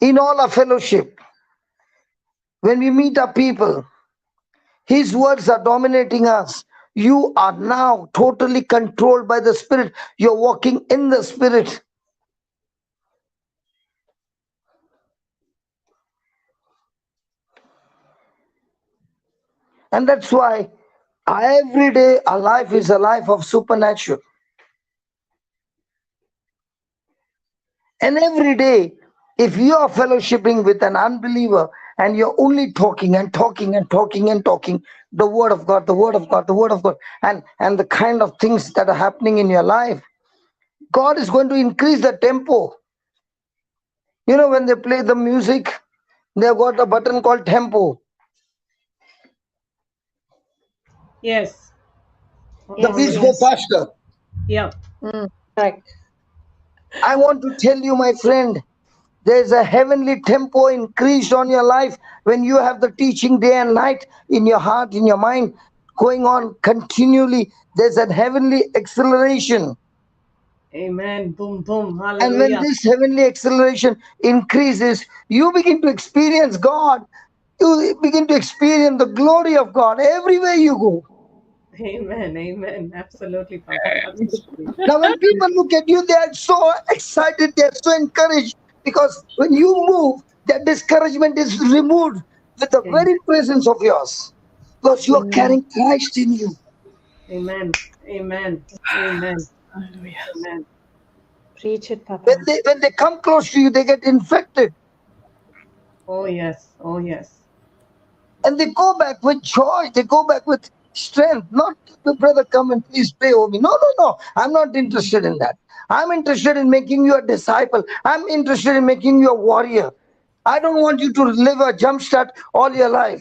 in all our fellowship, when we meet our people, his words are dominating us. You are now totally controlled by the Spirit. You're walking in the Spirit. And that's why every day our life is a life of supernatural. And every day, if you are fellowshipping with an unbeliever and you're only talking and talking and talking and talking the word of God, the word of God, the word of God, and the kind of things that are happening in your life, God is going to increase the tempo. You know, when they play the music, they've got a button called tempo. Yes. The Yes, beats Always. go yes. faster. Yeah. Correct. I want to tell you, my friend, there's a heavenly tempo increased on your life when you have the teaching day and night in your heart, in your mind, going on continually. There's a heavenly acceleration. Amen. Boom, boom. And when Hallelujah. this heavenly acceleration increases, you begin to experience God. You begin to experience the glory of God everywhere you go. Amen. Amen. Absolutely, Papa. Absolutely. Now, when people look at you, they are so excited, they are so encouraged because when you move, that discouragement is removed with the Amen. very presence of yours because you are Amen. carrying Christ in you. Amen. Amen. Amen. Hallelujah. Amen. Preach it, When Papa. they come close to you, they get infected Oh, yes. Oh, yes. and they go back with joy. They go back with strength. Not the brother, come and please pray over me. No, no, no. I'm not interested in that. I'm interested in making you a disciple. I'm interested in making you a warrior. I don't want you to live a jump start all your life.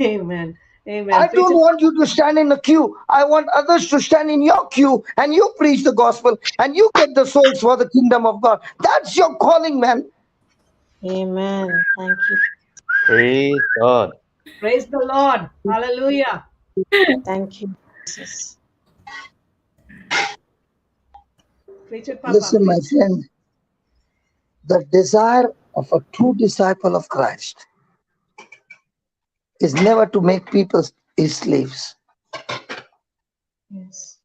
Amen. Amen. I Preach don't it. want you to stand in a queue. I want others to stand in your queue and you preach the gospel and you get the souls for the kingdom of God. That's your calling, man. Amen. Thank you. Praise God. Praise the Lord. Hallelujah. Thank you, Jesus. Preach it, Papa. Listen, my Preach. friend, the desire of a true disciple of Christ is never to make people his slaves. Yes.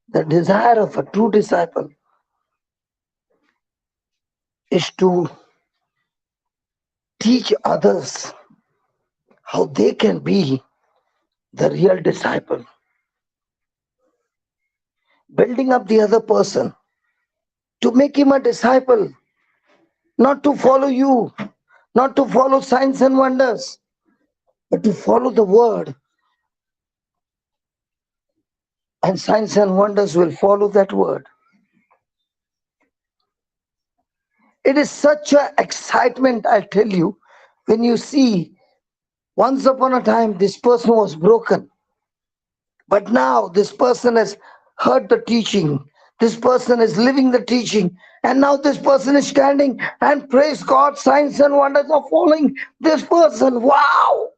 The desire of a true disciple is to teach others how they can be the real disciple. Building up the other person to make him a disciple, not to follow you, not to follow signs and wonders, but to follow the word. And signs and wonders will follow that word. It is such an excitement, I'll tell you, when you see once upon a time this person was broken, but now this person has heard the teaching, this person is living the teaching, and now this person is standing and praise God, signs and wonders are following this person. Wow!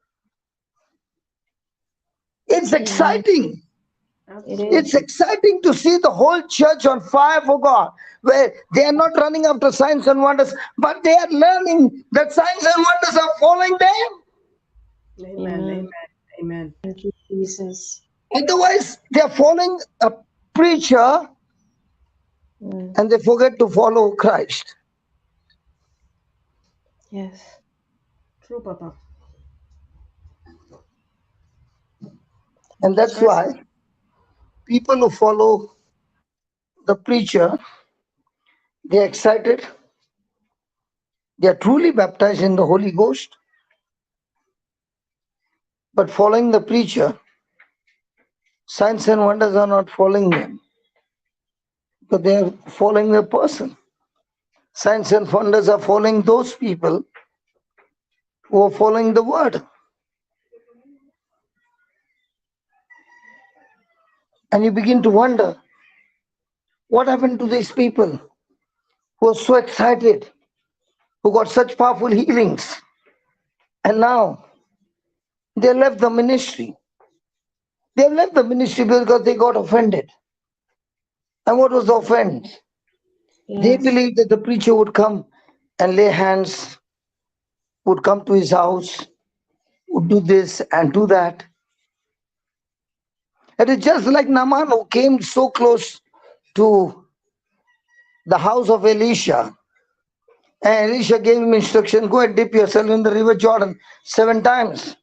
It's exciting. It It's is. exciting to see the whole church on fire for God, where they are not running after signs and wonders, but they are learning that signs and wonders are following them. Amen. Amen. Amen. Thank you, Jesus. Otherwise, they are following a preacher and they forget to follow Christ. Yes. True, Papa. And that's why people who follow the preacher, they're excited, they are truly baptized in the Holy Ghost, but following the preacher, signs and wonders are not following them, but they are following the person. Signs and wonders are following those people who are following the word. And you begin to wonder, what happened to these people who are so excited, who got such powerful healings, and now they left the ministry. They left the ministry because they got offended. And what was the offense? They Yes. believed that the preacher would come and lay hands, would come to his house, would do this and do that. It is just like Naaman, who came so close to the house of Elisha. And Elisha gave him instruction, go and dip yourself in the river Jordan 7 times.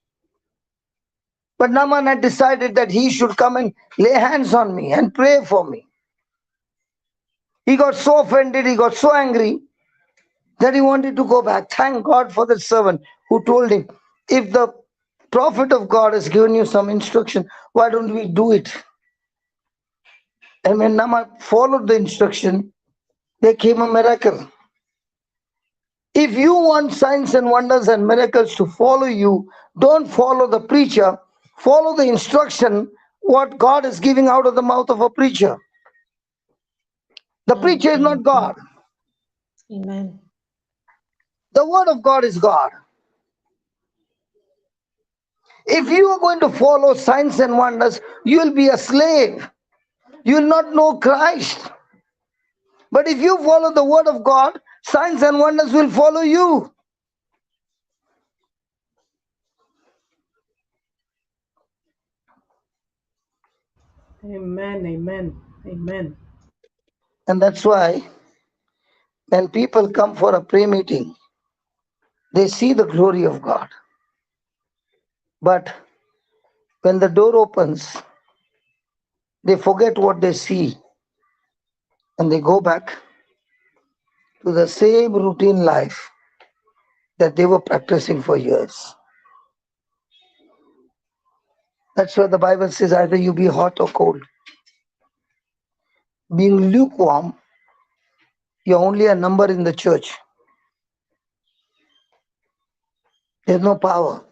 But Naaman had decided that he should come and lay hands on me and pray for me. He got so offended, he got so angry that he wanted to go back. Thank God for the servant who told him, if the prophet of God has given you some instruction, why don't we do it? And when Naaman followed the instruction, there came a miracle. If you want signs and wonders and miracles to follow you, don't follow the preacher, follow the instruction what God is giving out of the mouth of a preacher. The preacher is not God. Amen. The word of God is God. If you are going to follow signs and wonders, you will be a slave. You will not know Christ. But if you follow the word of God, signs and wonders will follow you. Amen. Amen. Amen. And that's why when people come for a prayer meeting, they see the glory of God. But when the door opens, they forget what they see and they go back to the same routine life that they were practicing for years. That's why the Bible says either you be hot or cold. Being lukewarm, you're only a number in the church. There's no power.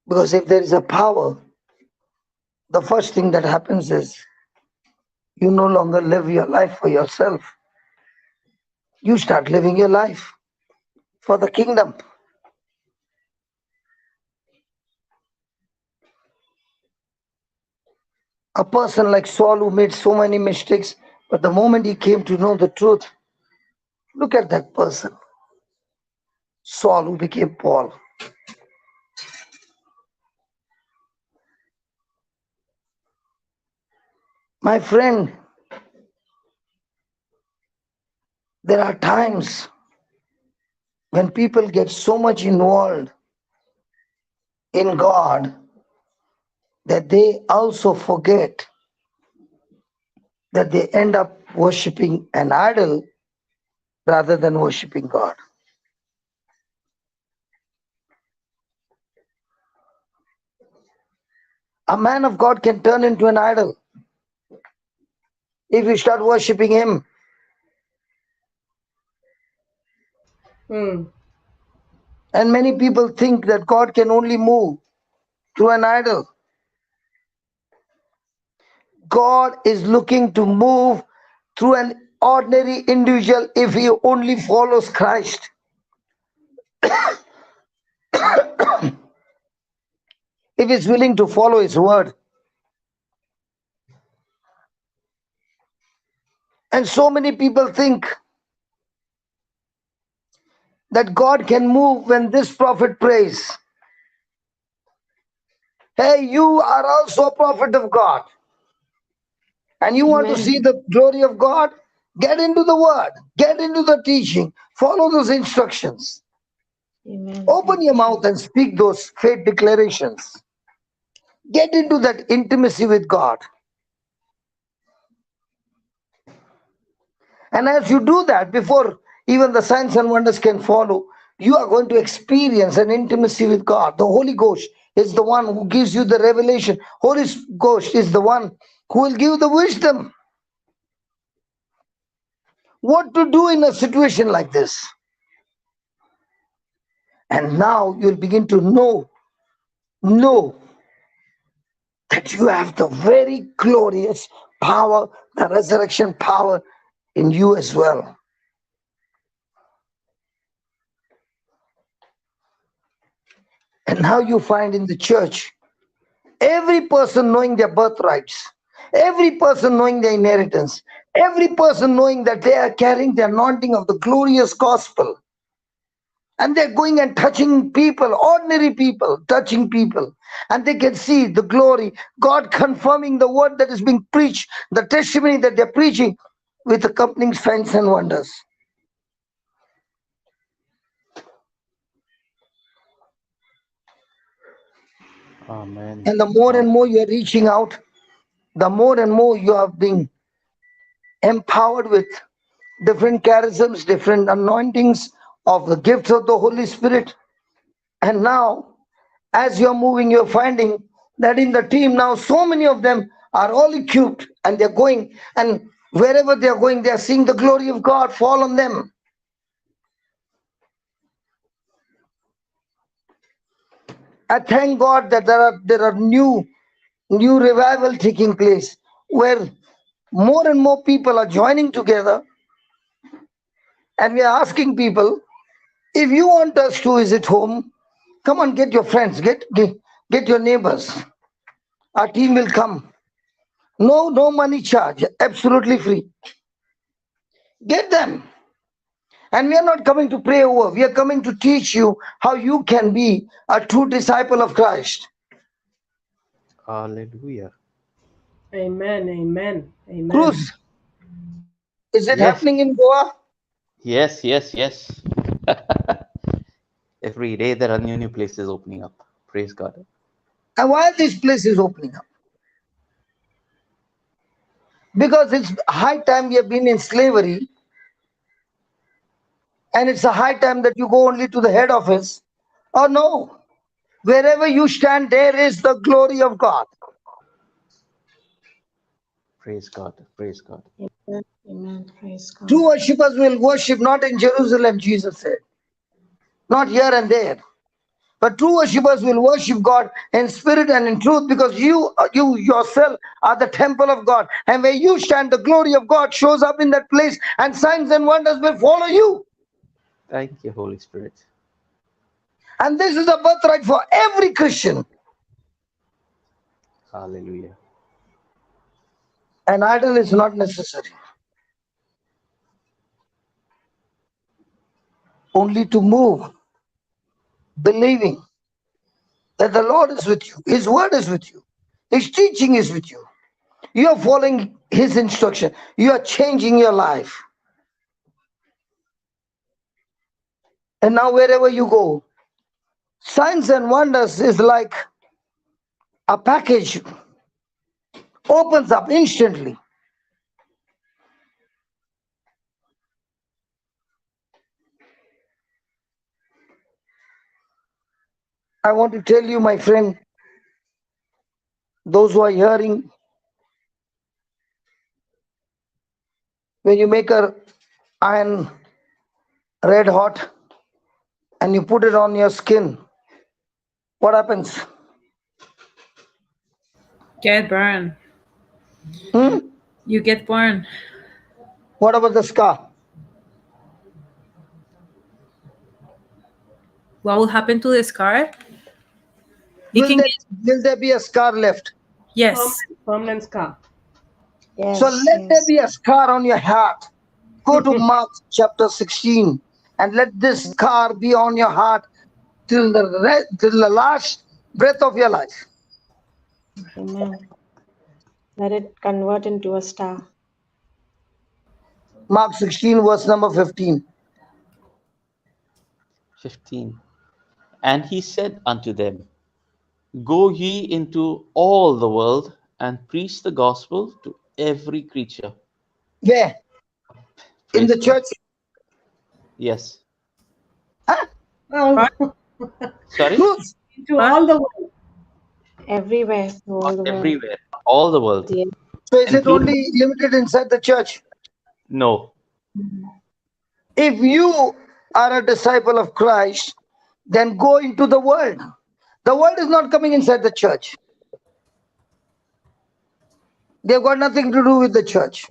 Because if there is a power, the first thing that happens is you no longer live your life for yourself. You start living your life for the kingdom. A person like Saul who made so many mistakes, but the moment he came to know the truth, look at that person. Saul who became Paul. My friend, there are times when people get so much involved in God that they also forget that they end up worshipping an idol rather than worshipping God. A man of God can turn into an idol if you start worshipping him. Hmm. And many people think that God can only move through an idol. God is looking to move through an ordinary individual if he only follows Christ. If he's willing to follow his word. And so many people think that God can move when this prophet prays. Hey, you are also a prophet of God. And you want to Amen. see the glory of God? Get into the word. Get into the teaching. Follow those instructions. Amen. Open Thank your you, mouth and speak those faith declarations. Get into that intimacy with God. And as you do that, before even the signs and wonders can follow, you are going to experience an intimacy with God. The Holy Ghost is the one who gives you the revelation. Holy Ghost is the one who will give the wisdom. What to do in a situation like this. And now you'll begin to know that you have the very glorious power, the resurrection power in you as well. And now you find in the church, every person knowing their birthrights, every person knowing their inheritance, every person knowing that they are carrying the anointing of the glorious gospel. And they're going and touching people, ordinary people, touching people. And they can see the glory, God confirming the word that is being preached, the testimony that they're preaching with accompanying signs and wonders. Amen. And the more and more you're reaching out, the more and more you are being empowered with different charisms, different anointings of the gifts of the Holy Spirit. And now, as you're moving, you're finding that in the team now, so many of them are all equipped and they're going, and wherever they're going, they're seeing the glory of God fall on them. I thank God that there are new revival taking place where more and more people are joining together, and we are asking people, if you want us to visit home, come on, get your friends, get your neighbors. Our team will come. No money charge, absolutely free. Get them. And we are not coming to pray over. We are coming to teach you how you can be a true disciple of Christ. Hallelujah. Amen. Amen. Amen. Cruz, is it Yes, happening in Goa? yes, yes, yes. Every day there are new places opening up. Praise God. And why this place is opening up? Because it's high time we have been in slavery, and it's a high time that you go only to the head office. Oh no, wherever you stand, there is the glory of God. Praise God. Praise God. Amen. Amen. Praise True God. worshippers will worship not in Jerusalem, Jesus said, not here and there. But true worshippers will worship God in spirit and in truth, because you yourself are the temple of God. And where you stand, the glory of God shows up in that place, and signs and wonders will follow you. Thank you, Holy Spirit. And this is a birthright for every Christian. Hallelujah. An idol is not necessary. Only to move, believing that the Lord is with you. His word is with you. His teaching is with you. You are following His instruction. You are changing your life. And now wherever you go, signs and wonders is like a package opens up instantly. I want to tell you, my friend, those who are hearing, when you make a iron red hot and you put it on your skin, what happens? Get burned. You get burned. What about the scar? What will happen to the scar? It can Will there be a scar left? yes. Permanent scar. Yes. So let there be a scar on your heart. Go to Mark chapter 16 and let this scar be on your heart till the last breath of your life. Amen. Let it convert into a star. Mark 16 verse number 15. 15. And he said unto them, Go ye into all the world and preach the gospel to every creature. Where? In Praise the God. church? Yes. Huh? Oh, Sorry? Whose? to all the world. Everywhere. To all the world. Everywhere. All the world. Yeah. So is it Including- only limited inside the church? No. If you are a disciple of Christ, then go into the world. The world is not coming inside the church. They've got nothing to do with the church.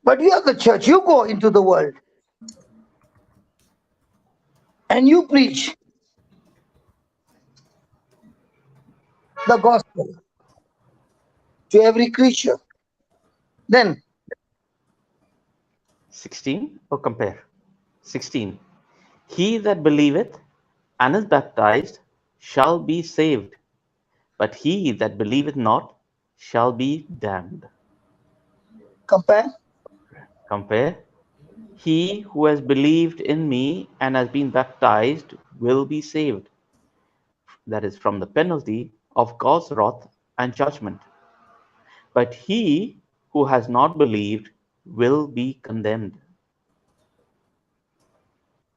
But you are the church. You go into the world. And you preach the gospel to every creature. Then 16 or compare? 16. He that believeth and is baptized shall be saved, but he that believeth not shall be damned. compare. Compare. He who has believed in me and has been baptized will be saved. That is from the penalty of God's wrath and judgment. But he who has not believed will be condemned.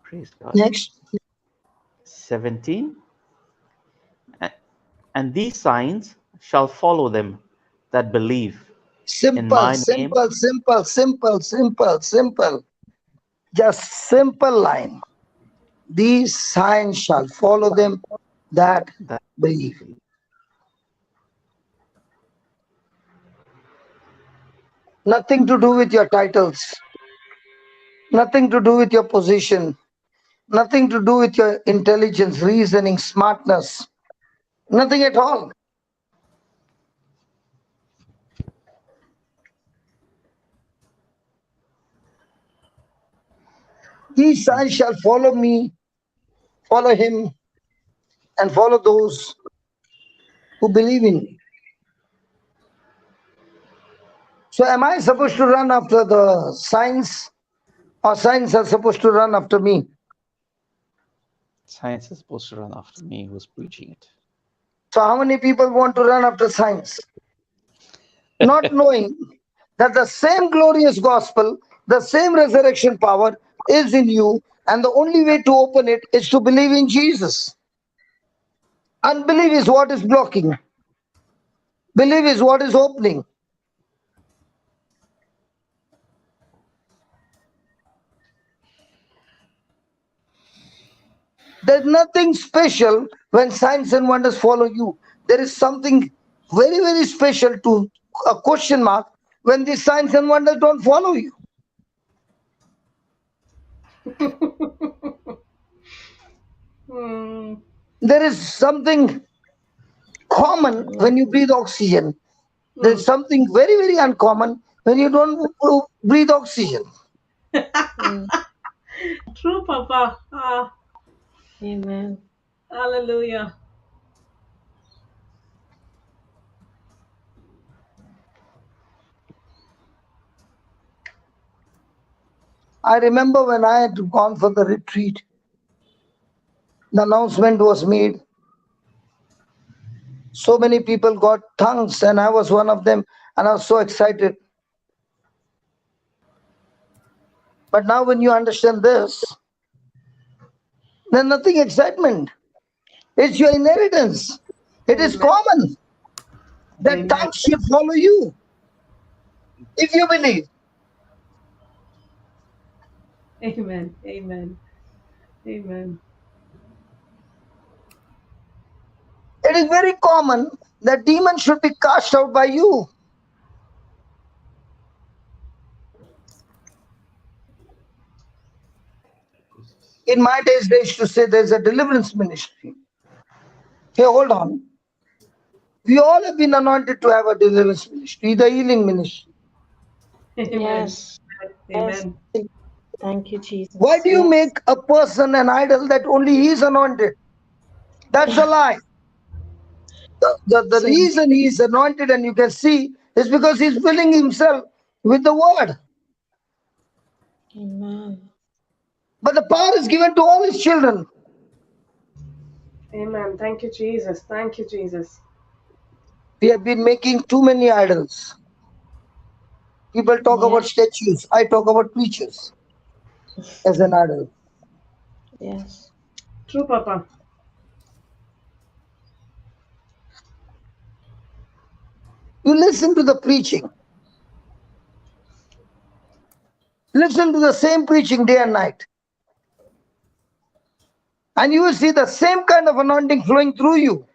Praise God. Next. 17. And these signs shall follow them that believe. In Simple, my name. simple, simple, simple, simple, simple. Just simple line. These signs shall follow them that believe. Nothing to do with your titles. Nothing to do with your position. Nothing to do with your intelligence, reasoning, smartness. Nothing at all. These signs shall follow me, follow him, and follow those who believe in me. So am I supposed to run after the signs, or signs are supposed to run after me? Science is supposed to run after me who's preaching it. So how many people want to run after signs? Not knowing that the same glorious gospel, the same resurrection power is in you, and the only way to open it is to believe in Jesus. Unbelief is what is blocking. Belief is what is opening. There's nothing special when signs and wonders follow you. There is something very, very special to a question mark when these signs and wonders don't follow you. There is something common when you breathe oxygen. There is something very, very uncommon when you don't breathe oxygen. True, Papa. Amen. Hallelujah. I remember when I had gone for the retreat, the announcement was made. So many people got tongues, and I was one of them, and I was so excited. But now when you understand this, there's nothing excitement. It's your inheritance. It is Amen. common that Amen. tongues should follow you if you believe. Amen. Amen. Amen. It is very common that demons should be cast out by you. In my days, they used to say there's a deliverance ministry. Hey, hold on. We all have been anointed to have a deliverance ministry, the healing ministry. Amen. Yes. Yes. Amen. Thank you, Jesus. Why do you Yes. make a person an idol that only he is anointed? That's a lie. The So, reason he is anointed, and you can see, is because he's filling himself with the word. amen. But the power is given to all his children. Amen. Thank you, Jesus. Thank you, Jesus. We have been making too many idols. People talk about Yes. statues. I talk about preachers as an idol. Yes. True, Papa. You listen to the preaching. Listen to the same preaching day and night. And you will see the same kind of anointing flowing through you,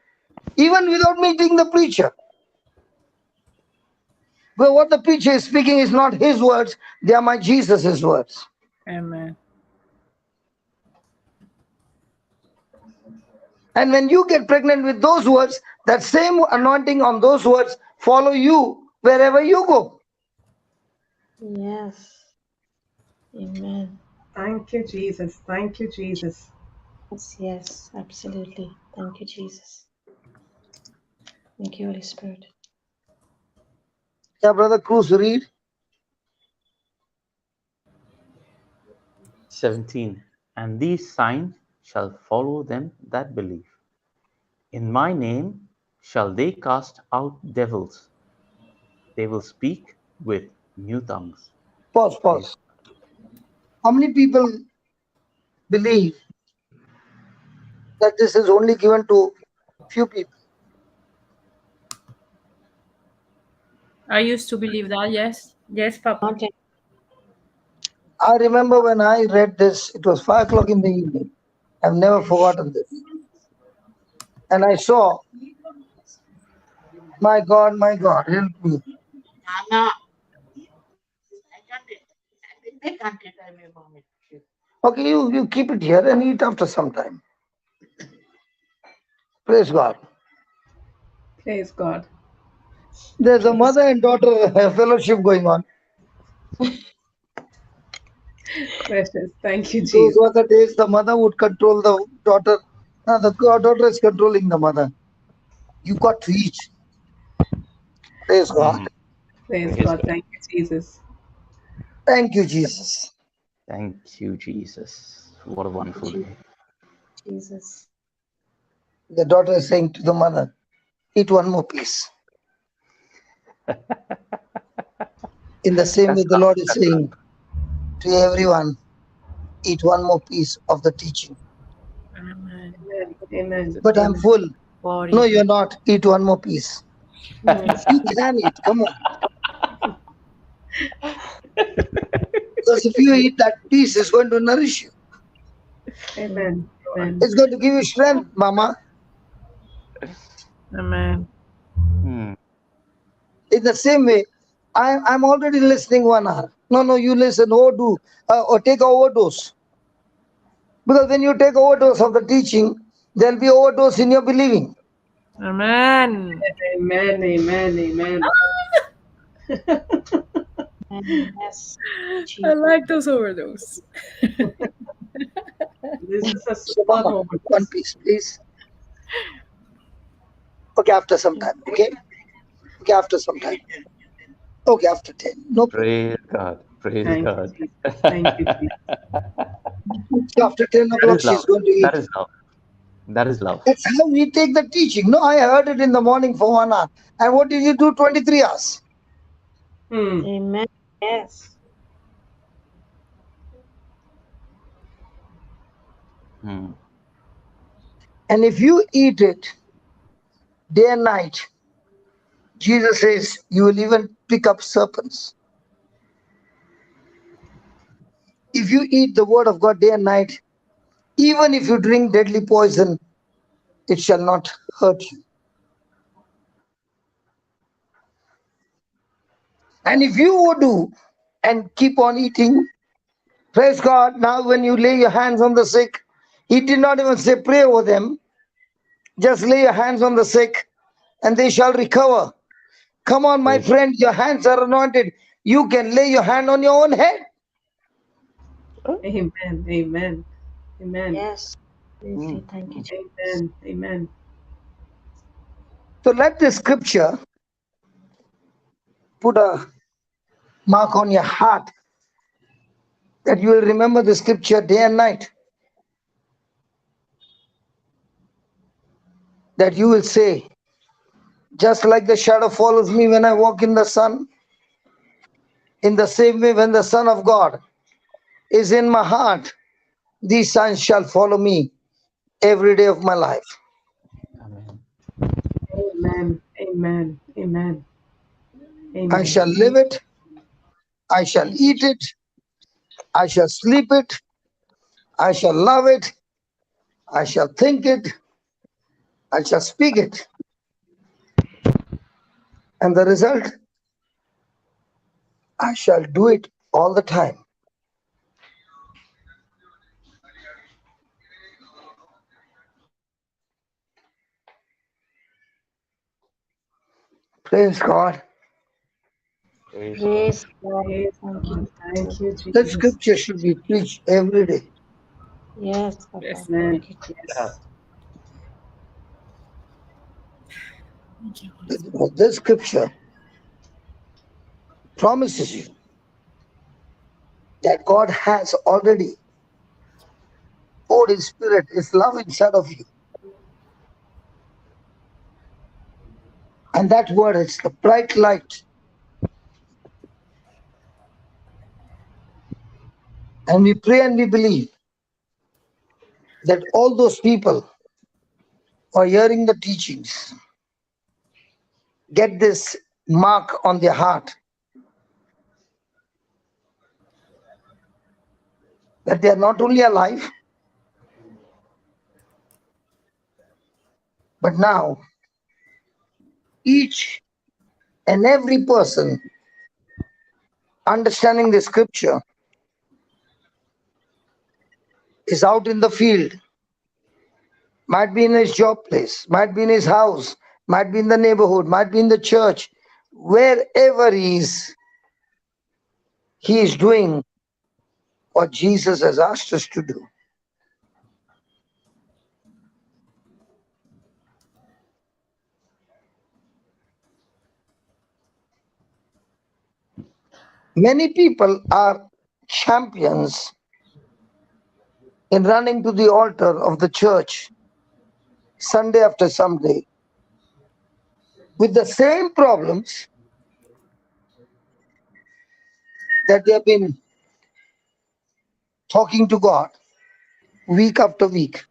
even without meeting the preacher. But what the preacher is speaking is not his words, they are my Jesus' words. Amen. And when you get pregnant with those words, that same anointing on those words follow you wherever you go. Yes. Amen. Thank you, Jesus. Thank you, Jesus. Yes, yes, absolutely. Thank you, Jesus. Thank you, Holy Spirit. Yeah, Brother Cruz, read. 17. And these signs shall follow them that believe. In my name shall they cast out devils. They will speak with new tongues. Pause. How many people believe that this is only given to few people? I used to believe that. Yes. Yes, Papa. Not yet. I remember when I read this, it was 5 o'clock in the evening. I've never forgotten this. And I saw, my God, help me. Okay, you keep it here and eat after some time. Praise God. Praise God. There's a mother and daughter fellowship going on. Precious. Thank you, Those Jesus. were the days the mother would control the daughter. Now the daughter is controlling the mother. You got to eat. Praise God. Praise Praise God. God. Thank you, Jesus. Thank you, Jesus. Thank you, Jesus. What a wonderful day. Jesus. The daughter is saying to the mother, eat one more piece. In the same way, the Lord is saying to everyone, eat one more piece of the teaching. Amen. Amen. Amen. But I'm Amen. full. Glory. No, you're not. Eat one more piece. Yes. You can eat. Come on. Because if you eat that piece, it's going to nourish you. Amen. Amen. It's going to give you strength, Mama. Amen. Hmm. In the same way, I'm already listening 1 hour. No, you listen, or take a overdose. Because when you take overdose of the teaching, there'll be overdose in your believing. Amen. Amen. Amen. Amen. Amen. Yes. I Jesus. like those overdose. This is a So, superb Mama, moment. one piece, please. Okay, after some time. Okay, after some time. Okay, after 10. No problem. Praise God. Praise Thank you, God. Jesus. Thank you, Jesus. After 10 That o'clock, is love. she's going to That eat. is love. That is love. That's how we take the teaching. No, I heard it in the morning for 1 hour. And what did you do 23 hours? Hmm. Amen. Yes. Hmm. And if you eat it day and night, Jesus says you will even pick up serpents. If you eat the word of God day and night, even if you drink deadly poison, it shall not hurt you. And if you would do and keep on eating, praise God, now when you lay your hands on the sick, he did not even say pray over them. Just lay your hands on the sick and they shall recover. Come on, my Praise. friend, your hands are anointed. You can lay your hand on your own head. Amen. Amen. Amen. Yes. Hmm. Thank you, Jesus. Amen. Amen. So let the scripture put a mark on your heart that you will remember the scripture day and night. That you will say, just like the shadow follows me when I walk in the sun, in the same way when the Son of God is in my heart, these signs shall follow me every day of my life. Amen. Amen. Amen. Amen. I Amen. shall live it, I shall Thank you, eat it, I shall sleep it, I shall love it, I shall think it, I shall speak it. And the result, I shall do it all the time. Praise God. Praise God. Praise God. Praise Thank you, God. Thank Jesus. you, That Jesus. scripture should be preached every day. Yes, Papa. Yes. Amen. Thank you, Yeah. Yes. Thank you, Holy Spirit. This scripture promises you that God has already poured His Spirit, His love inside of you. And that word is the bright light. And we pray and we believe that all those people who are hearing the teachings get this mark on their heart that they are not only alive, but now each and every person understanding the scripture is out in the field, might be in his job place, might be in his house, might be in the neighborhood, might be in the church, wherever he is doing what Jesus has asked us to do. Many people are champions in running to the altar of the church Sunday after Sunday with the same problems that they have been talking to God week after week.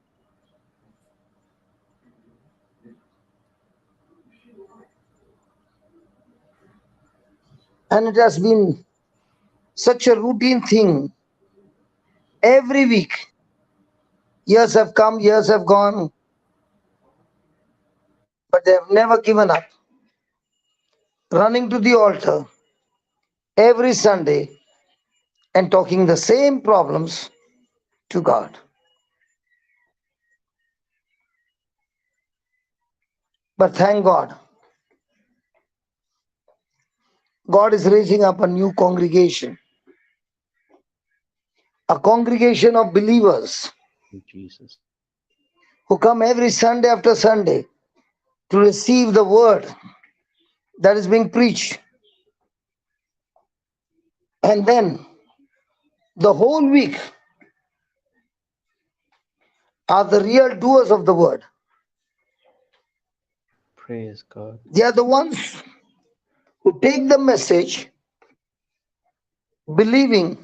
And it has been such a routine thing every week. Years have come, years have gone, but they have never given up. Running to the altar every Sunday and talking the same problems to God. But thank God, God is raising up a new congregation, a congregation of believers Jesus. who come every Sunday after Sunday to receive the word that is being preached. And then the whole week are the real doers of the word. Praise God. They are the ones who take the message, believing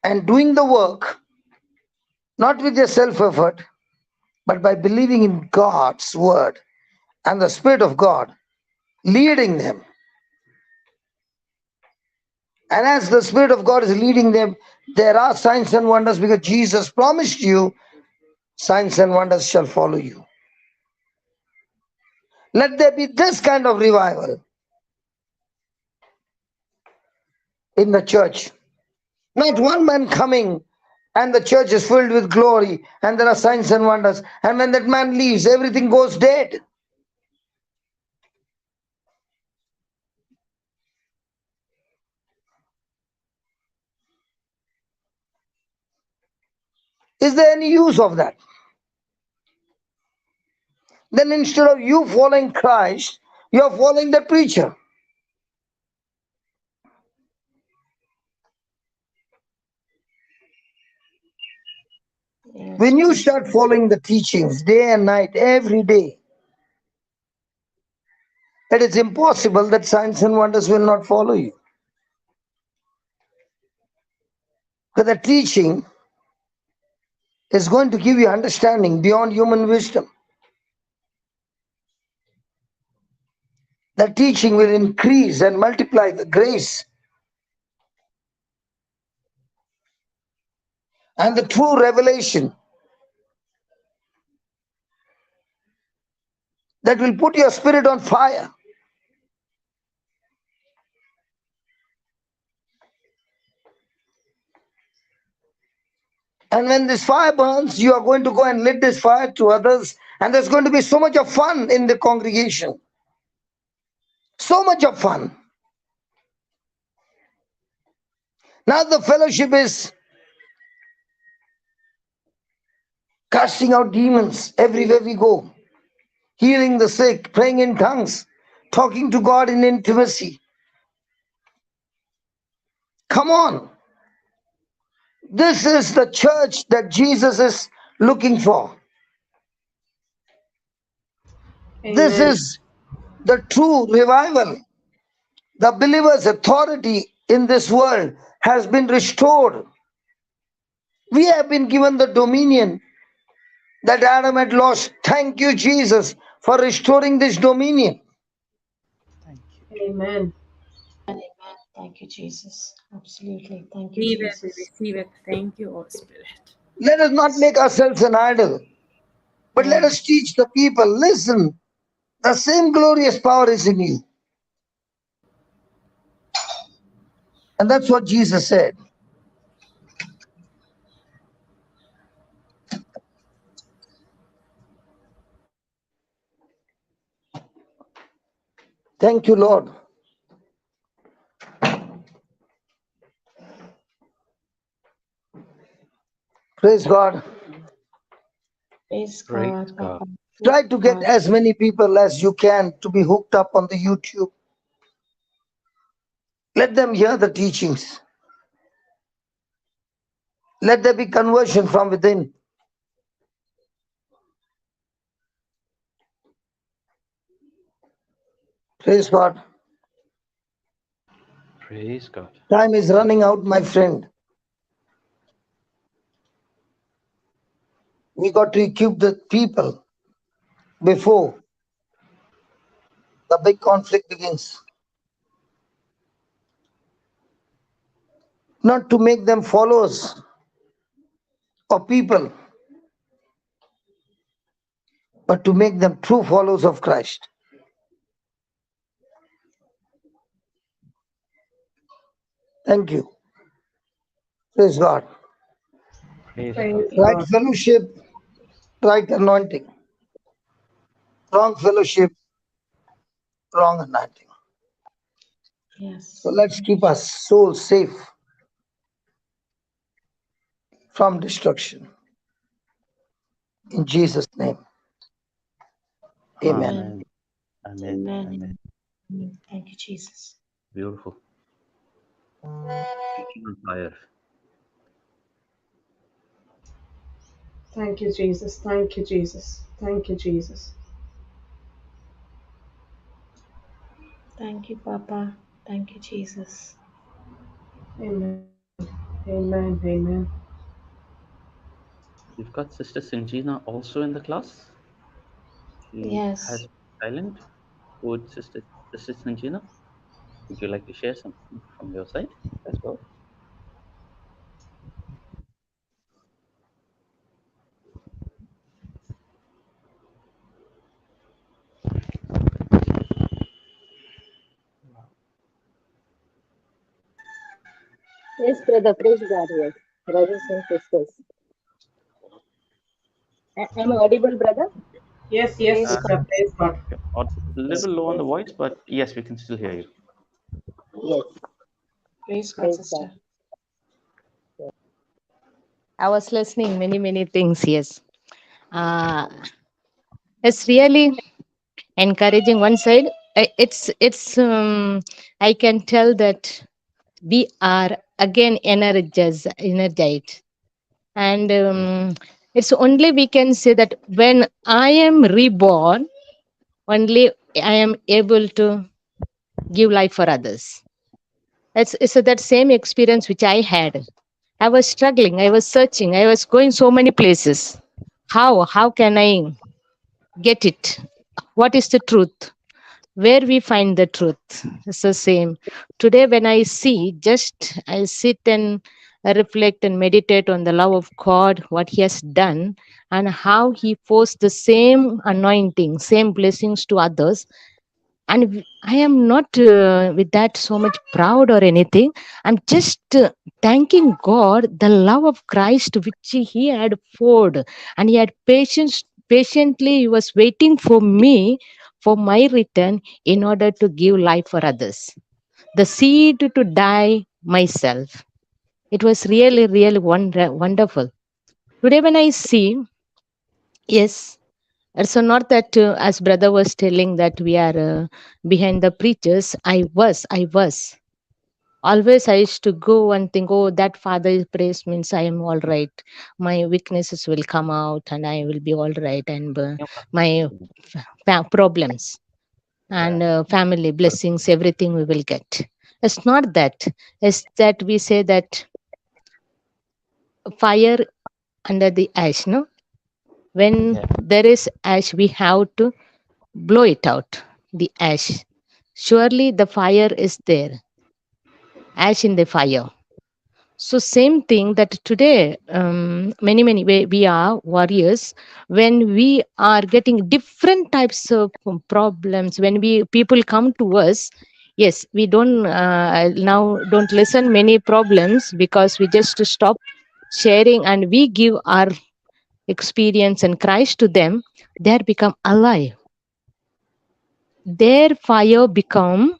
and doing the work, not with their self-effort, but by believing in God's word and the Spirit of God leading them. And as the Spirit of God is leading them, there are signs and wonders, because Jesus promised you, signs and wonders shall follow you. Let there be this kind of revival in the church. Not one man coming and the church is filled with glory and there are signs and wonders. And when that man leaves, everything goes dead. Is there any use of that? Then instead of you following Christ, you are following the preacher. Yes, When you please. start following the teachings day and night, every day, it is impossible that signs and wonders will not follow you. Because the teaching is going to give you understanding beyond human wisdom. The teaching will increase and multiply the grace and the true revelation that will put your spirit on fire. And when this fire burns, you are going to go and lit this fire to others, and there's going to be so much of fun in the congregation. So much of fun. Now the fellowship is casting out demons everywhere we go, healing the sick, praying in tongues, talking to God in intimacy. Come on. This is the church that Jesus is looking for. This Amen. is the true revival. The believer's authority in this world has been restored. We have been given the dominion that Adam had lost. Thank you, Jesus, for restoring this dominion. Thank you. Amen. Amen. Thank you, Jesus. Absolutely. Thank you, Receive it, we Jesus. receive it. Thank you, Holy Spirit. Let us not make ourselves an idol, but let us Yes. teach the people, listen, the same glorious power is in you. And that's what Jesus said. Thank you, Lord. Praise God. Praise Praise God, God. Papa. Try to get God. as many people as you can to be hooked up on the YouTube. Let them hear the teachings. Let there be conversion from within. Praise God. Praise God. Time is running out, my friend. We got to equip the people before the big conflict begins. Not to make them followers of people, but to make them true followers of Christ. Thank you. Praise God. Praise God. Praise Right God. fellowship, right anointing. Wrong fellowship, wrong anointing. So Yes. let's keep our souls safe from destruction. In Jesus' name. Amen. Amen. Amen. Amen. Amen. Amen. Thank you, Jesus. Beautiful. Teaching on fire. Thank you, Jesus. Thank you, Jesus. Thank you, Jesus. Thank you, Papa. Thank you, Jesus. Amen. Amen. Amen. We've got Sister Sanjina also in the class. She has Yes. silent. Would Sister Sanjina, would you like to share something from your side as well? Yes, brother, praise God, yes. Brothers and sisters. Am I audible, brother? Yes, yes, Praise Uh, God. sister. Praise God. a Yes, little low on the praise, voice, but yes, we can still hear you. yes, Praise God, praise God. sister. I was listening many things, yes. Uh, it's really encouraging one side. I can tell that we are again energized. And it's only we can say that when I am reborn, only I am able to give life for others. It's that same experience which I had. I was struggling, I was searching, I was going so many places. How can I get it? What is the truth? Where we find the truth? It's the same. Today, when I see, just I sit and reflect and meditate on the love of God, what He has done, and how He forced the same anointing, same blessings to others. And I am not with that so much proud or anything. I'm just thanking God the love of Christ which He had poured, and He had patiently He was waiting for me for my return in order to give life for others, the seed to die myself. It was really wonderful. Today when I see, yes, so not that as brother was telling that we are behind the preachers. I was always, I used to go and think, oh, that father praise means I am all right. My weaknesses will come out and I will be all right. And my problems and family blessings, everything we will get. It's not that. It's that we say that fire under the ash, no? When Yeah. there is ash, we have to blow it out, the ash. Surely the fire is there, ash in the fire. So same thing that today, many we are warriors. When we are getting different types of problems, when we people come to us, yes, we don't now don't listen many problems because we just stop sharing and we give our experience and Christ to them. They become alive. Their fire become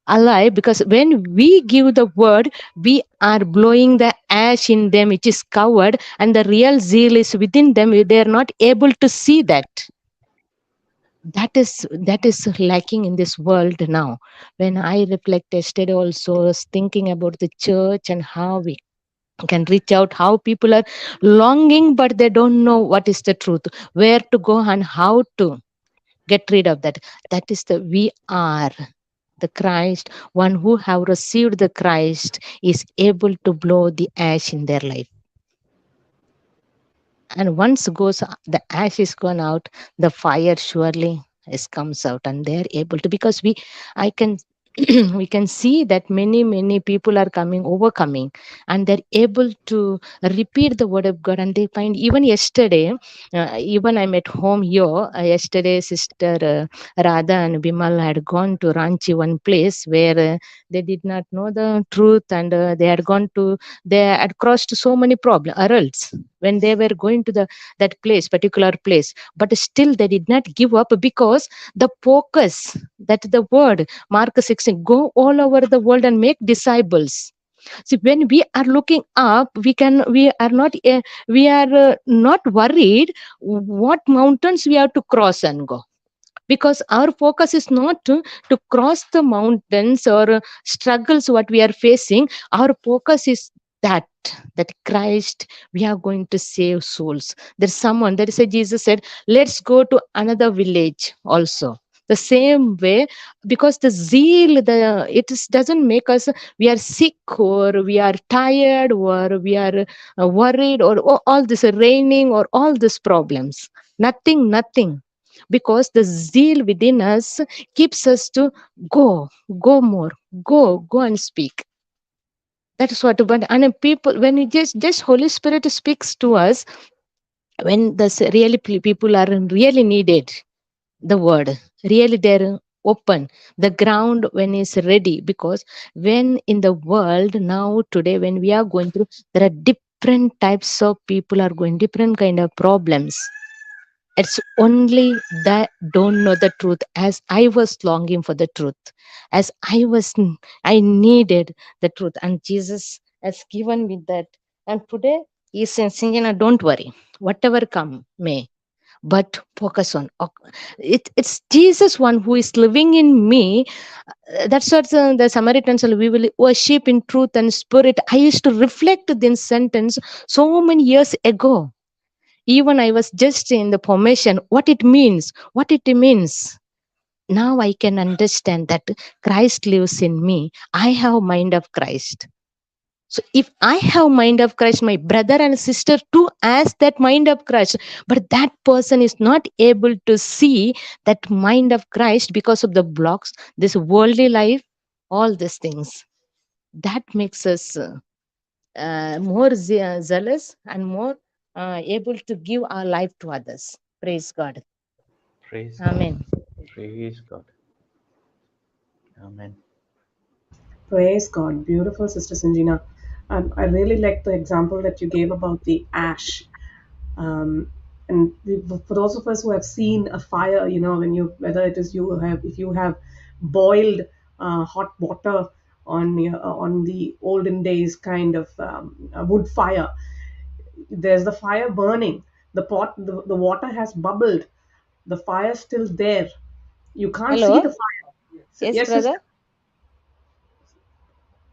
alive, because when we give the word, we are blowing the ash in them which is covered, and the real zeal is within them. They are not able to see that. That is lacking in this world now. When I reflect yesterday also, I was thinking about the church and how we can reach out, how people are longing but they don't know what is the truth, where to go and how to get rid of that. That is the we are the Christ. One who have received the Christ is able to blow the ash in their life. And once goes the ash is gone out, the fire surely is comes out, and they're able to, because I can we can see that many people are coming, overcoming, and they're able to repeat the word of God. And they find, even yesterday, even I'm at home here, yesterday sister Radha and Bimal had gone to Ranchi, one place where they did not know the truth, and they had crossed so many problem hurdles when they were going to that particular place, but still they did not give up, because the focus that the word Mark 16, go all over the world and make disciples. See, when we are looking up, we are not worried what mountains we have to cross and go. because our focus is not to cross the mountains or struggles what we are facing. Our focus is that Christ, we are going to save souls. There's someone, there is a Jesus said, let's go to another village also. The same way, because the zeal, doesn't make us, we are sick or we are tired or we are worried or all this raining or all these problems. Nothing. Because the zeal within us keeps us to go more, go and speak. That is what. But and people, when it just Holy Spirit speaks to us, when really people are really needed, the word really they're open, the ground when is ready. Because when in the world now today, when we are going through, there are different types of people are going different kind of problems. It's only that don't know the truth, as I was longing for the truth, as I needed the truth, and Jesus has given me that. And today he's saying, don't worry, whatever come may, but focus on it's Jesus one who is living in me. That's what the Samaritans say, we will worship in truth and spirit. I used to reflect this sentence so many years ago. Even I was just in the formation, what it means. Now I can understand that Christ lives in me. I have mind of Christ. So if I have mind of Christ, my brother and sister too has that mind of Christ. But that person is not able to see that mind of Christ because of the blocks, this worldly life, all these things. That makes us more zealous and more able to give our life to others. Praise God. Praise Amen. God. Praise God. Amen. Praise God. Beautiful, Sister Sanjina. I really like the example that you gave about the ash. And for those of us who have seen a fire, when whether it is if you have boiled hot water on the olden days kind of a wood fire, there's the fire burning. The water has bubbled. The fire's still there. You can't see Hello. the fire. Yes, Yes, sister. brother.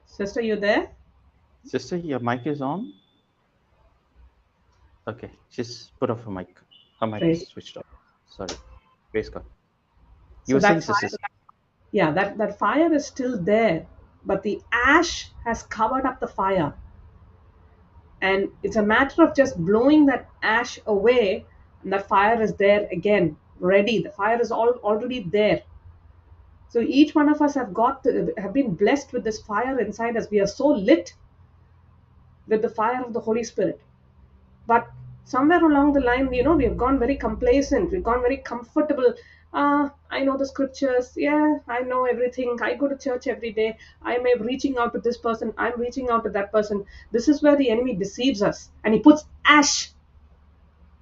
Sister, you there? Sister, your mic is on. Okay, just put off her mic. Her mic is Praise. switched off. Sorry. Praise God. You So were saying, that sister? fire, yeah, that fire is still there, but the ash has covered up the fire. And it's a matter of just blowing that ash away, and that fire is there again, ready. The fire is already there. So each one of us have been blessed with this fire inside us. We are so lit with the fire of the Holy Spirit. But somewhere along the line, we have gone very complacent. We've gone very comfortable. I know the scriptures. Yeah, I know everything. I go to church every day. I'm reaching out to this person. I'm reaching out to that person. This is where the enemy deceives us. And he puts ash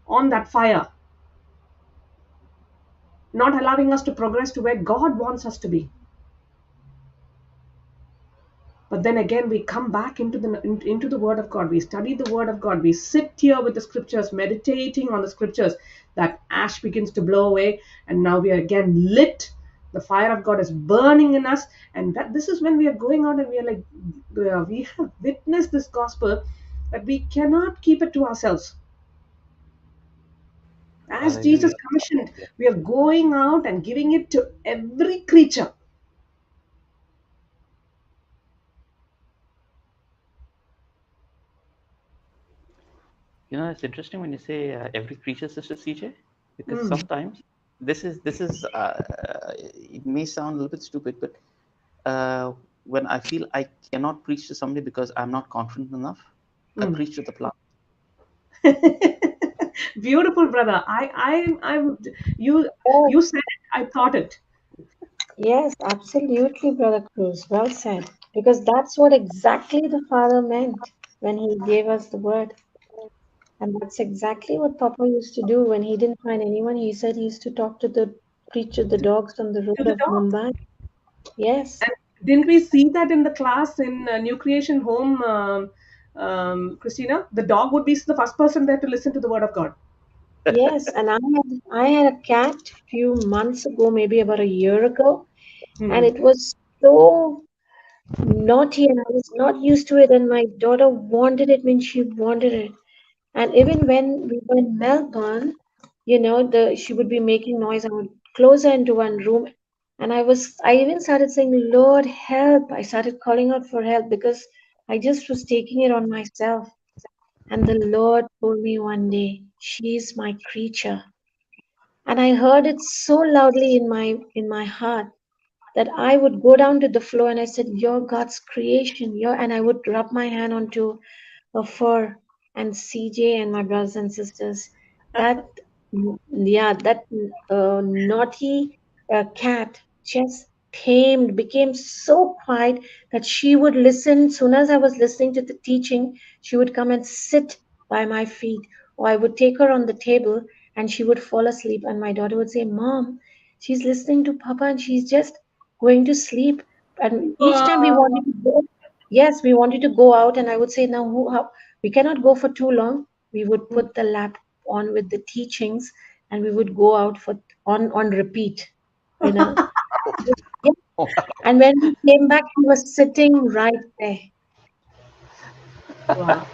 on that fire, not allowing us to progress to where God wants us to be. But then again, we come back into the Word of God. We study the Word of God. We sit here with the scriptures, meditating on the scriptures. That ash begins to blow away, and now we are again lit. The fire of God is burning in us, and this is when we are going out and we are like, we have witnessed this gospel that we cannot keep it to ourselves. As Jesus Hallelujah. commissioned, we are going out and giving it to every creature. It's interesting when you say every creature, Sister CJ, because sometimes this is it may sound a little bit stupid, but when I feel I cannot preach to somebody because I'm not confident enough, I preach to the plant. Beautiful, brother. You said it, I thought it. Yes, absolutely, Brother Cruz. Well said. Because that's what exactly the Father meant when He gave us the word. And that's exactly what Papa used to do when he didn't find anyone. He said he used to preach to the dogs on the To road the of dog. Mumbai. Yes. And didn't we see that in the class in New Creation Home, Christina? The dog would be the first person there to listen to the word of God. Yes, and I had a cat few months ago, maybe about a year ago, and Hmm. it was so naughty, and I was not used to it. And my daughter wanted it when she wanted it. And even when we were in Melbourne, she would be making noise. I would close her into one room, and I even started saying, "Lord, help!" I started calling out for help because I just was taking it on myself. And the Lord told me one day, "She's my creature." And I heard it so loudly in my heart that I would go down to the floor and I said, "You're God's creation." And I would rub my hand onto her fur. And CJ and my brothers and sisters, that yeah, that naughty cat just became so quiet that she would listen. Soon as I was listening to the teaching, she would come and sit by my feet, or I would take her on the table and she would fall asleep. And my daughter would say, "Mom, she's listening to Papa and she's just going to sleep." And each time we Wow. wanted to go, yes, we wanted to go out, and I would say, "Now, we cannot go for too long." We would Hmm. put the laptop on with the teachings, and we would go out for on repeat, you know. Yeah. And when we came back, he was sitting right there. Wow.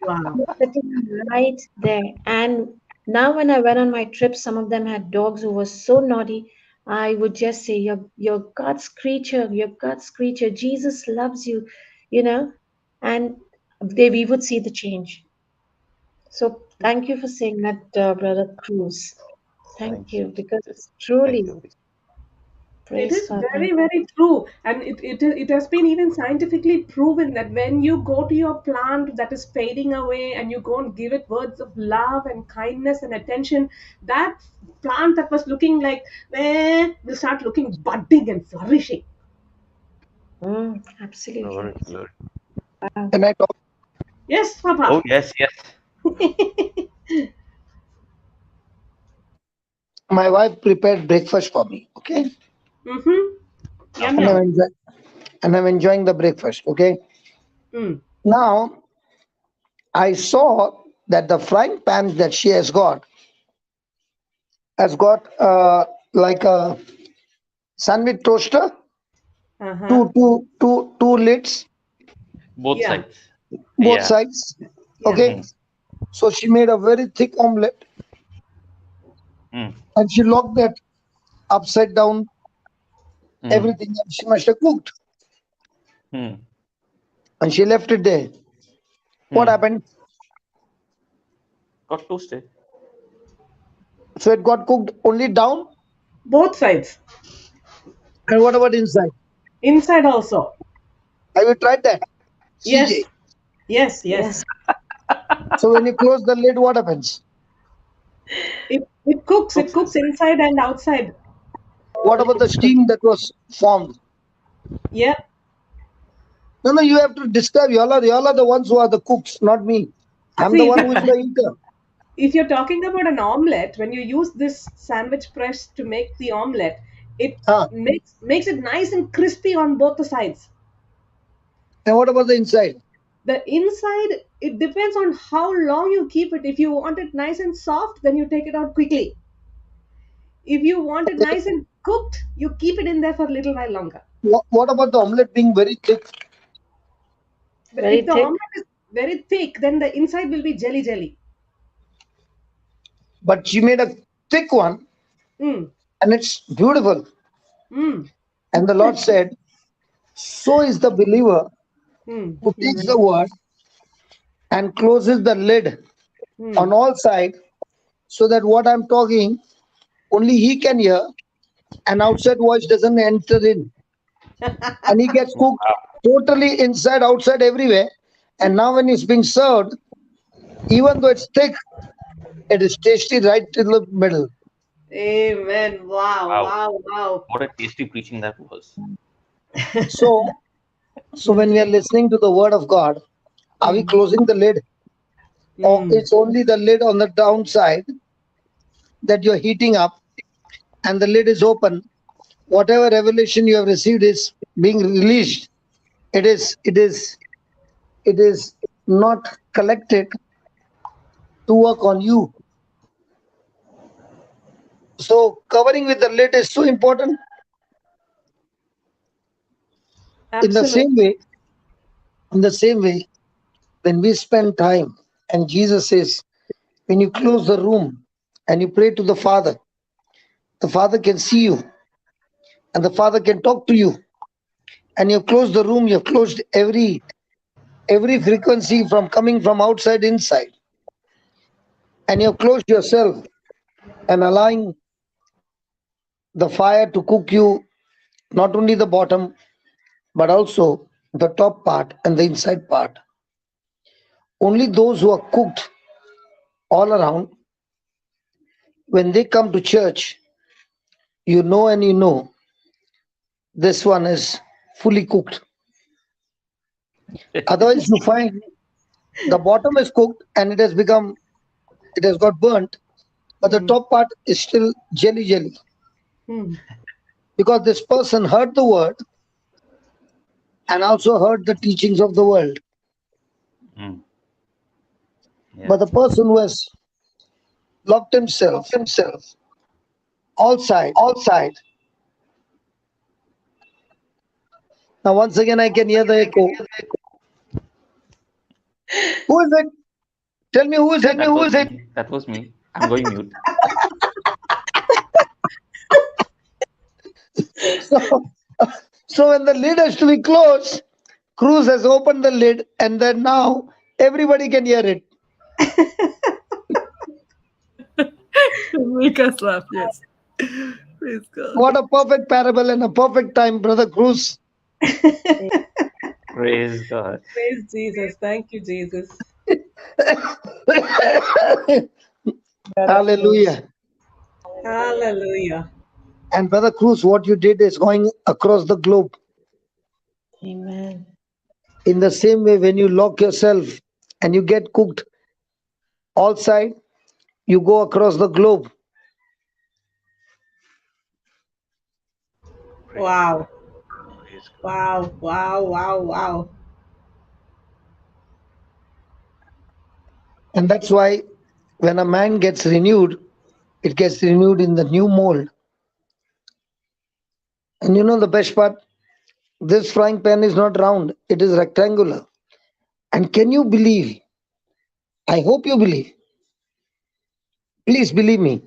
Wow. Sitting right there. And now when I went on my trips, some of them had dogs who were so naughty. I would just say, "You're God's creature. You're God's creature. Jesus loves you," you know. And we would see the change. So thank you for saying that, Brother Cruz. Thank Thank you. you, because it's Thank truly, you. It praise is God. very, very true. And it has been even scientifically proven that when you go to your plant that is fading away and you go and give it words of love and kindness and attention, that plant that was looking like, will start looking budding and flourishing. Absolutely. Glory, glory. Wow. Can I talk? Yes, Oh, Papa. yes, yes. My wife prepared breakfast for me. Okay, Mm-hmm. Yum and Okay. I'm yum. enjoying the breakfast. Okay. Mm. Now I saw that the frying pan that she has got like a sandwich toaster, Uh-huh. two lids, Both Yeah. sides. both Yeah. sides. Yeah. Okay, Mm-hmm. so she made a very thick omelette Mm. and she locked that upside down Mm. everything that she must have cooked Mm. and she left it there. What Mm. happened? Got toasted. So it got cooked only down, Both sides. and what about inside? Inside also. Have you tried that, CJ? Yes. Yes. Yes. Yes. So when you close the lid, what happens? It cooks. It Cooks cooks inside. inside and outside. What about the steam that was formed? Yeah. No, no, you have to describe. You all are the ones who are the cooks, not me. I'm the See, one who is the eater. if you're talking about an omelette, when you use this sandwich press to make the omelette, it Huh. makes it nice and crispy on both the sides. And what about the inside? The inside, it depends on how long you keep it. If you want it nice and soft, then you take it out quickly. If you want it Okay. nice and cooked, you keep it in there for a little while longer. What about the omelette being very thick? But if Very the thick. omelette is very thick, then the inside will be jelly jelly. But she made a thick one, Mm, and it's beautiful. mm, And the Lord said, "So is the believer mm. who takes the Amen. word and closes the lid Hmm. on all sides, so that what I'm talking only he can hear, and outside voice doesn't enter in, and he gets cooked totally inside, outside, everywhere. And now when it's being served, even though it's thick, it is tasty right in the middle. Amen. Wow, Wow. wow, wow. What a tasty preaching that was. So, so when we are listening to the word of God, are we Mm, closing the lid, or mm. it's only the lid on the downside that you're heating up, and the lid is open? Whatever revelation you have received is being released. It is not collected to work on you. So covering with the lid is so important. In the Absolutely. same way, when we spend time, and Jesus says, when you close the room and you pray to the Father can see you and the Father can talk to you. And you close the room, you've closed every frequency from coming from outside inside. And you've closed yourself and allowing the fire to cook you, not only the bottom, but also the top part and the inside part. Only those who are cooked all around, when they come to church, you know this one is fully cooked. Otherwise, you find the bottom is cooked and it has got burnt, but the top part is still jelly. Hmm. Because this person heard the word and also heard the teachings of the world. Mm. But Yeah. the person who has locked himself all side. Now, once again, I can hear the echo. Who is it? Tell me, who is it? That was me. That was me. I'm going mute. So, so when the lid has to be closed, Cruz has opened the lid, and then now everybody can hear it. Make us laugh, yes. Praise God. What a perfect parable and a perfect time, Brother Cruz. Praise God. Praise Jesus. Thank you, Jesus. Hallelujah. Hallelujah. And Brother Cruz, what you did is going across the globe. Amen. In the same way, when you lock yourself and you get cooked all side, you go across the globe. Praise Wow. God. Praise God. Wow. Wow. Wow. Wow. And that's why when a man gets renewed, it gets renewed in the new mold. And you know the best part? This frying pan is not round, it is rectangular. And can you believe? I hope you believe. Please believe me.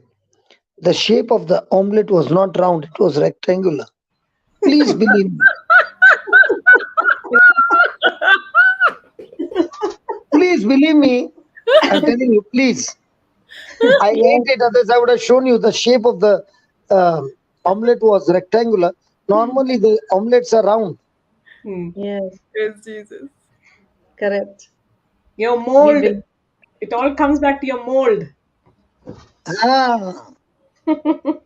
The shape of the omelette was not round, it was rectangular. Please believe me. Please believe me. I'm telling you, please. I ate it, others I would have shown you the shape of the omelette was rectangular. Normally, the omelettes are round. Hmm. Yes, Praise Jesus. correct. Your We mold. will. It all comes back to your mold. Ah, so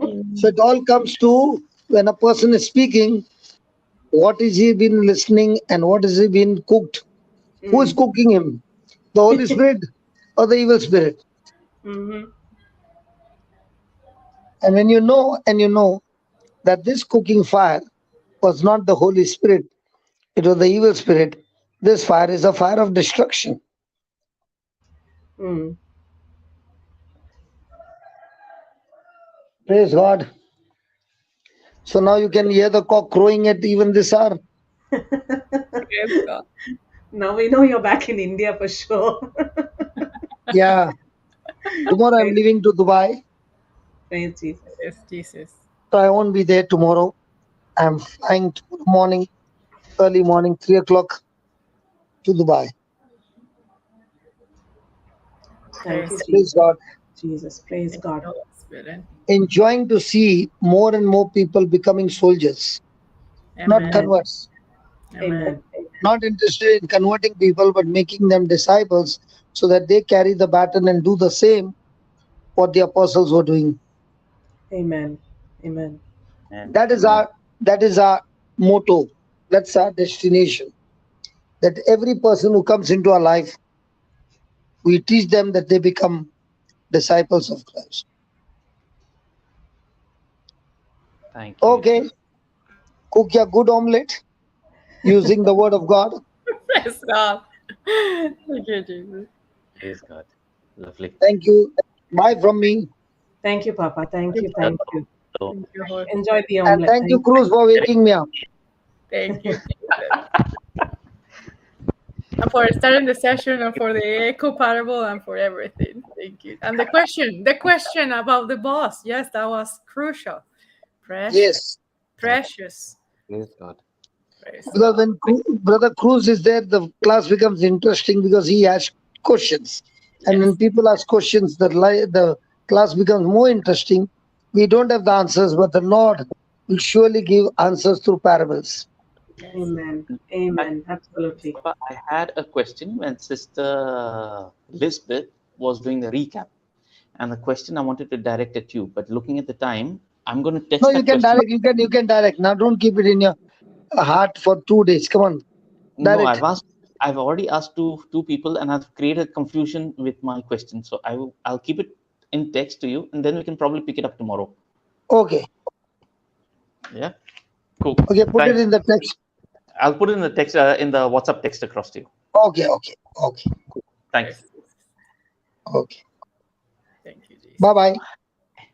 Amen. it all comes to when a person is speaking, what is he been listening and what is he been cooked? Who is Mm. cooking him? The Holy Spirit or the evil spirit? Mm-hmm. And when you know that this cooking fire was not the Holy Spirit, it was the evil spirit. This fire is a fire of destruction. Mm. Praise God. So now you can hear the cock crowing at even this hour. Praise God. Now we know you're back in India for sure. Yeah. Tomorrow I'm Praise, leaving to Dubai. praise Jesus. Yes, Jesus. So I won't be there tomorrow. I'm flying tomorrow morning, early morning, 3 o'clock to Dubai. Thank you, Praise Praise Jesus. God. Jesus. Praise the God. Holy Spirit. Enjoying to see more and more people becoming soldiers, not Amen. Amen. converts. Amen. Amen. Not interested in converting people, but making them disciples so that they carry the baton and do the same what the apostles were doing. Amen. Amen. Amen. That is Amen. our motto. That's our destination. That every person who comes into our life, we teach them that they become disciples of Christ. Thank you, Okay, Jesus. cook your good omelette using the word of God. Praise God. Thank you, Jesus. Praise God. Lovely. Thank you. Bye from me. Thank you, Papa. Thank you. Thank you. So, Thank you, Lord. Enjoy the And omelette. thank you, Cruz, for waking me up. Thank you, Jesus. And for starting the session and for the echo parable and for everything. Thank you. And the question about the boss. Yes, that was crucial. Precious. Yes. Precious. praise God. Praise Because God. when Brother Cruz is there, the class becomes interesting because he asks questions. And Yes. when people ask questions, the class becomes more interesting. We don't have the answers, but the Lord will surely give answers through parables. Amen. Amen. Absolutely. Papa, I had a question when Sister Lisbeth was doing the recap. And the question I wanted to direct at you, but looking at the time, I'm going to text No, that you can question. direct. You can direct. Now don't keep it in your heart for 2 days. Come on. No, Direct. I've already asked two people, and I've created confusion with my question. So I'll keep it in text to you, and then we can probably pick it up tomorrow. Okay. Yeah, cool. Okay, put Thanks. it in the text. I'll put it in the text in the WhatsApp text across to you. Okay. Thanks. Okay. Thank you, Jesus. Bye-bye.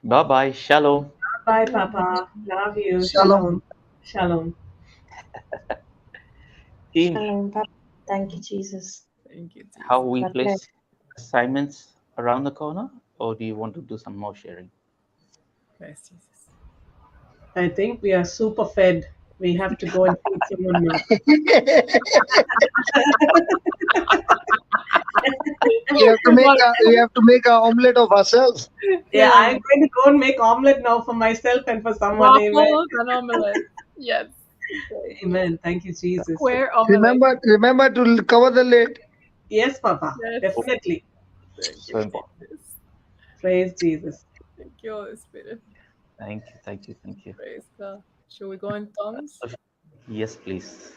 Bye bye. Shalom. Bye, Papa. Love you. Shalom. Shalom. Team, Shalom. Thank you, Jesus. Thank you, Jesus. how we God bless. place assignments around the corner, or do you want to do some more sharing? Bless Jesus. I think we are super fed. We have to go and feed someone now. we have to make a omelet of ourselves. Yeah, I'm going to go and make omelette now for myself and for someone. Amen. Waffles and omelette. Yes. Amen. Thank you, Jesus. Square omelette. Remember to cover the lid. Yes, Papa. Yes. Definitely. Thank you, So important. Jesus. Praise Jesus. Thank you, Holy Spirit. Thank you, thank you, thank you. Praise God. Should we go in tongues? Yes, please.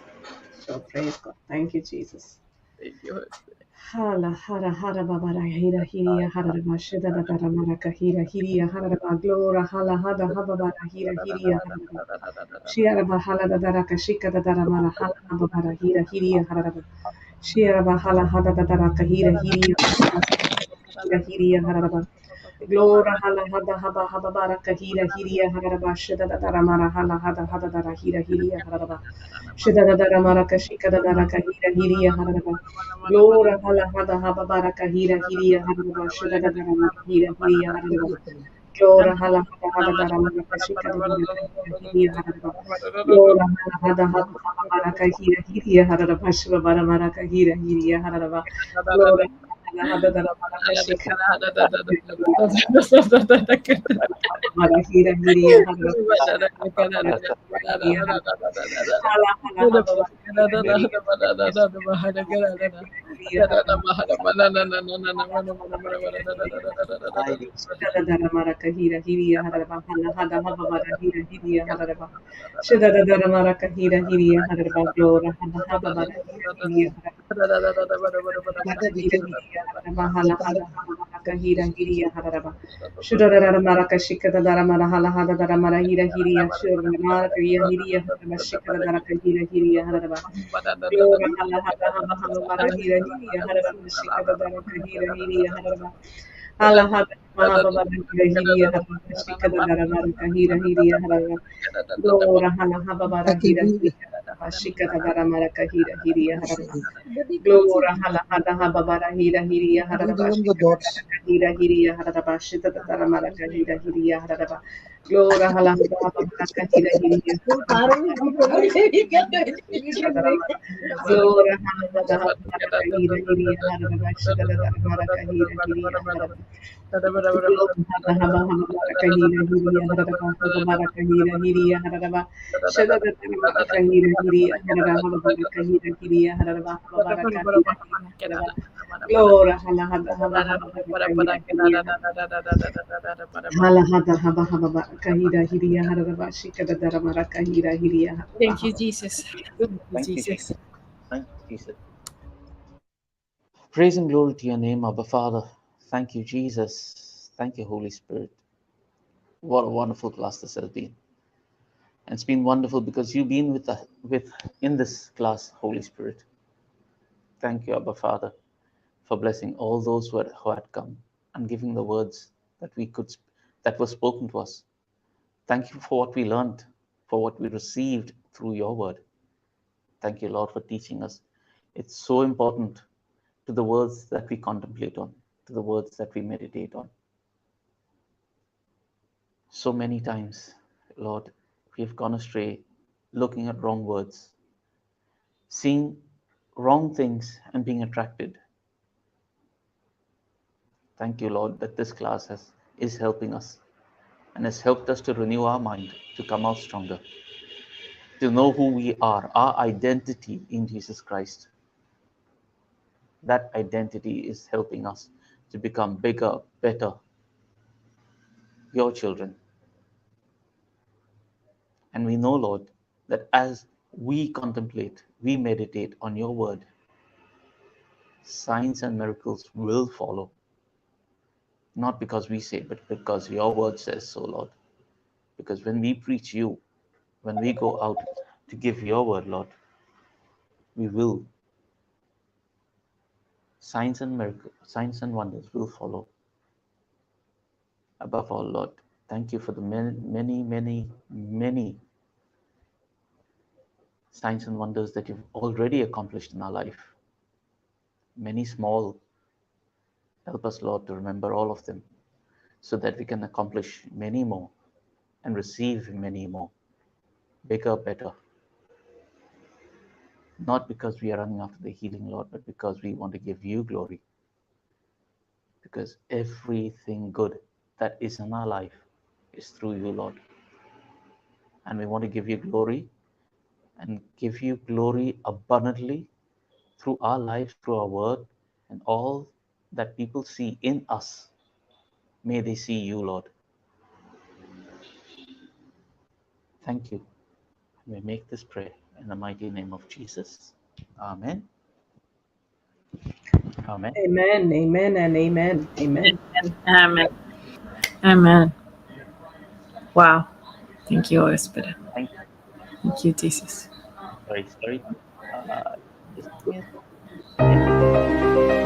So praise God. Thank you, Jesus. Thank you, Holy Spirit. Hala hara hara babara hira hiria hara bashida da da maraka hira hiria hara glora hala hada hababara hira hiria hara Shia bahala da daraka shika da dara mara hala hababara hira hiria hara Shia bahala hada da daraka hira hiria hira hiria hara Glora hala hada haba haba baraka hira hiria hara bashida da dara mara hala hada hada dara hira hiria hara Shida da dara mara kashika da dara kahira hiria hara Glora hala hada haba baraka hira hiria hara shida da dara mara hira hiria hara Glora hala hada hada dara mara kashika da dara kahira hiria hara Glora hala hada haba haba baraka hira hiria hara bashwa bara mara kahira hiria hara Glora hala hada dara mara kashika mara hira hiria hara hala haba Shidadadara maraka hira hiria hararaba hala hada haba bara hira hiria hararaba Shidadadara maraka hira hiria hararaba glora hala haba bara hira hiria maraka hira hiria hararaba hala hada haba maraka hira hiria hararaba Shidadadara maraka shikadadara mara hala hada dara mara hira hiria shidadadara maraka hira hiria hararaba shikadadara hira hiria hararaba Glora hala hada haba haba bara hira hiria hararaba shikadadara hira hiria hararaba Hala hada mahaba bara hiriya hara shika da dara bara kahira hiriya hara Glora hala haba bara hira hiriya shika da dara mara kahira hiriya hara Glora hala hada haba bara hira hiriya hara shika da dara kahira hiriya hara shika da dara mara kahira hiriya hara Glora hala hada haba bara kahira hiriya Glora hala hada haba bara kahira hiriya hara shika da dara mara kahira hiriya hara Haba haba haba baraka hira hiriya haraba haba baraka hira hiriya haraba shada da baraka hira hiriya haraba haba baraka hira hiriya haraba haba baraka hira haraba Glora hala hada haba haba baraka hira hiriya hala hada haba haba baraka hira hiriya haraba shika da dara baraka hira hiriya haraba Thank you, Jesus. Thank you, Jesus. Jesus. Thank you, Jesus. Praise and glory to your name, Abba Father. Thank you, Jesus. Thank you, Holy Spirit. What a wonderful class this has been. And it's been wonderful because you've been with in this class, Holy Spirit. Thank you, Abba Father, for blessing all those who had come and giving the words that we could that was spoken to us. Thank you for what we learned, for what we received through your word. Thank you, Lord, for teaching us. It's so important to the words that we contemplate on, to the words that we meditate on. So many times, Lord, we've gone astray, looking at wrong words, seeing wrong things and being attracted. Thank you, Lord, that this class is helping us and has helped us to renew our mind, to come out stronger, to know who we are, our identity in Jesus Christ. That identity is helping us to become bigger, better, your children. And we know, Lord, that as we contemplate, we meditate on your word, signs and miracles will follow. Not because we say, but because your word says so, Lord. Because when we preach you, when we go out to give your word, Lord, we will. Signs and miracles, signs and wonders will follow. Above all, Lord, thank you for the many signs and wonders that you've already accomplished in our life. Many small. Help us, Lord, to remember all of them so that we can accomplish many more and receive many more. Bigger, better. Not because we are running after the healing, Lord, but because we want to give you glory. Because everything good that is in our life is through you, Lord. And we want to give you glory and give you glory abundantly through our lives, through our word, and all that people see in us. May they see you, Lord. Thank you. We make this prayer in the mighty name of Jesus. Amen. Amen. Amen, amen, and amen. Amen. Amen. Amen. Wow. Thank you, Holy Spirit. Thank Thank you, Jesus. you. Very sorry. Just give me a second. Yeah.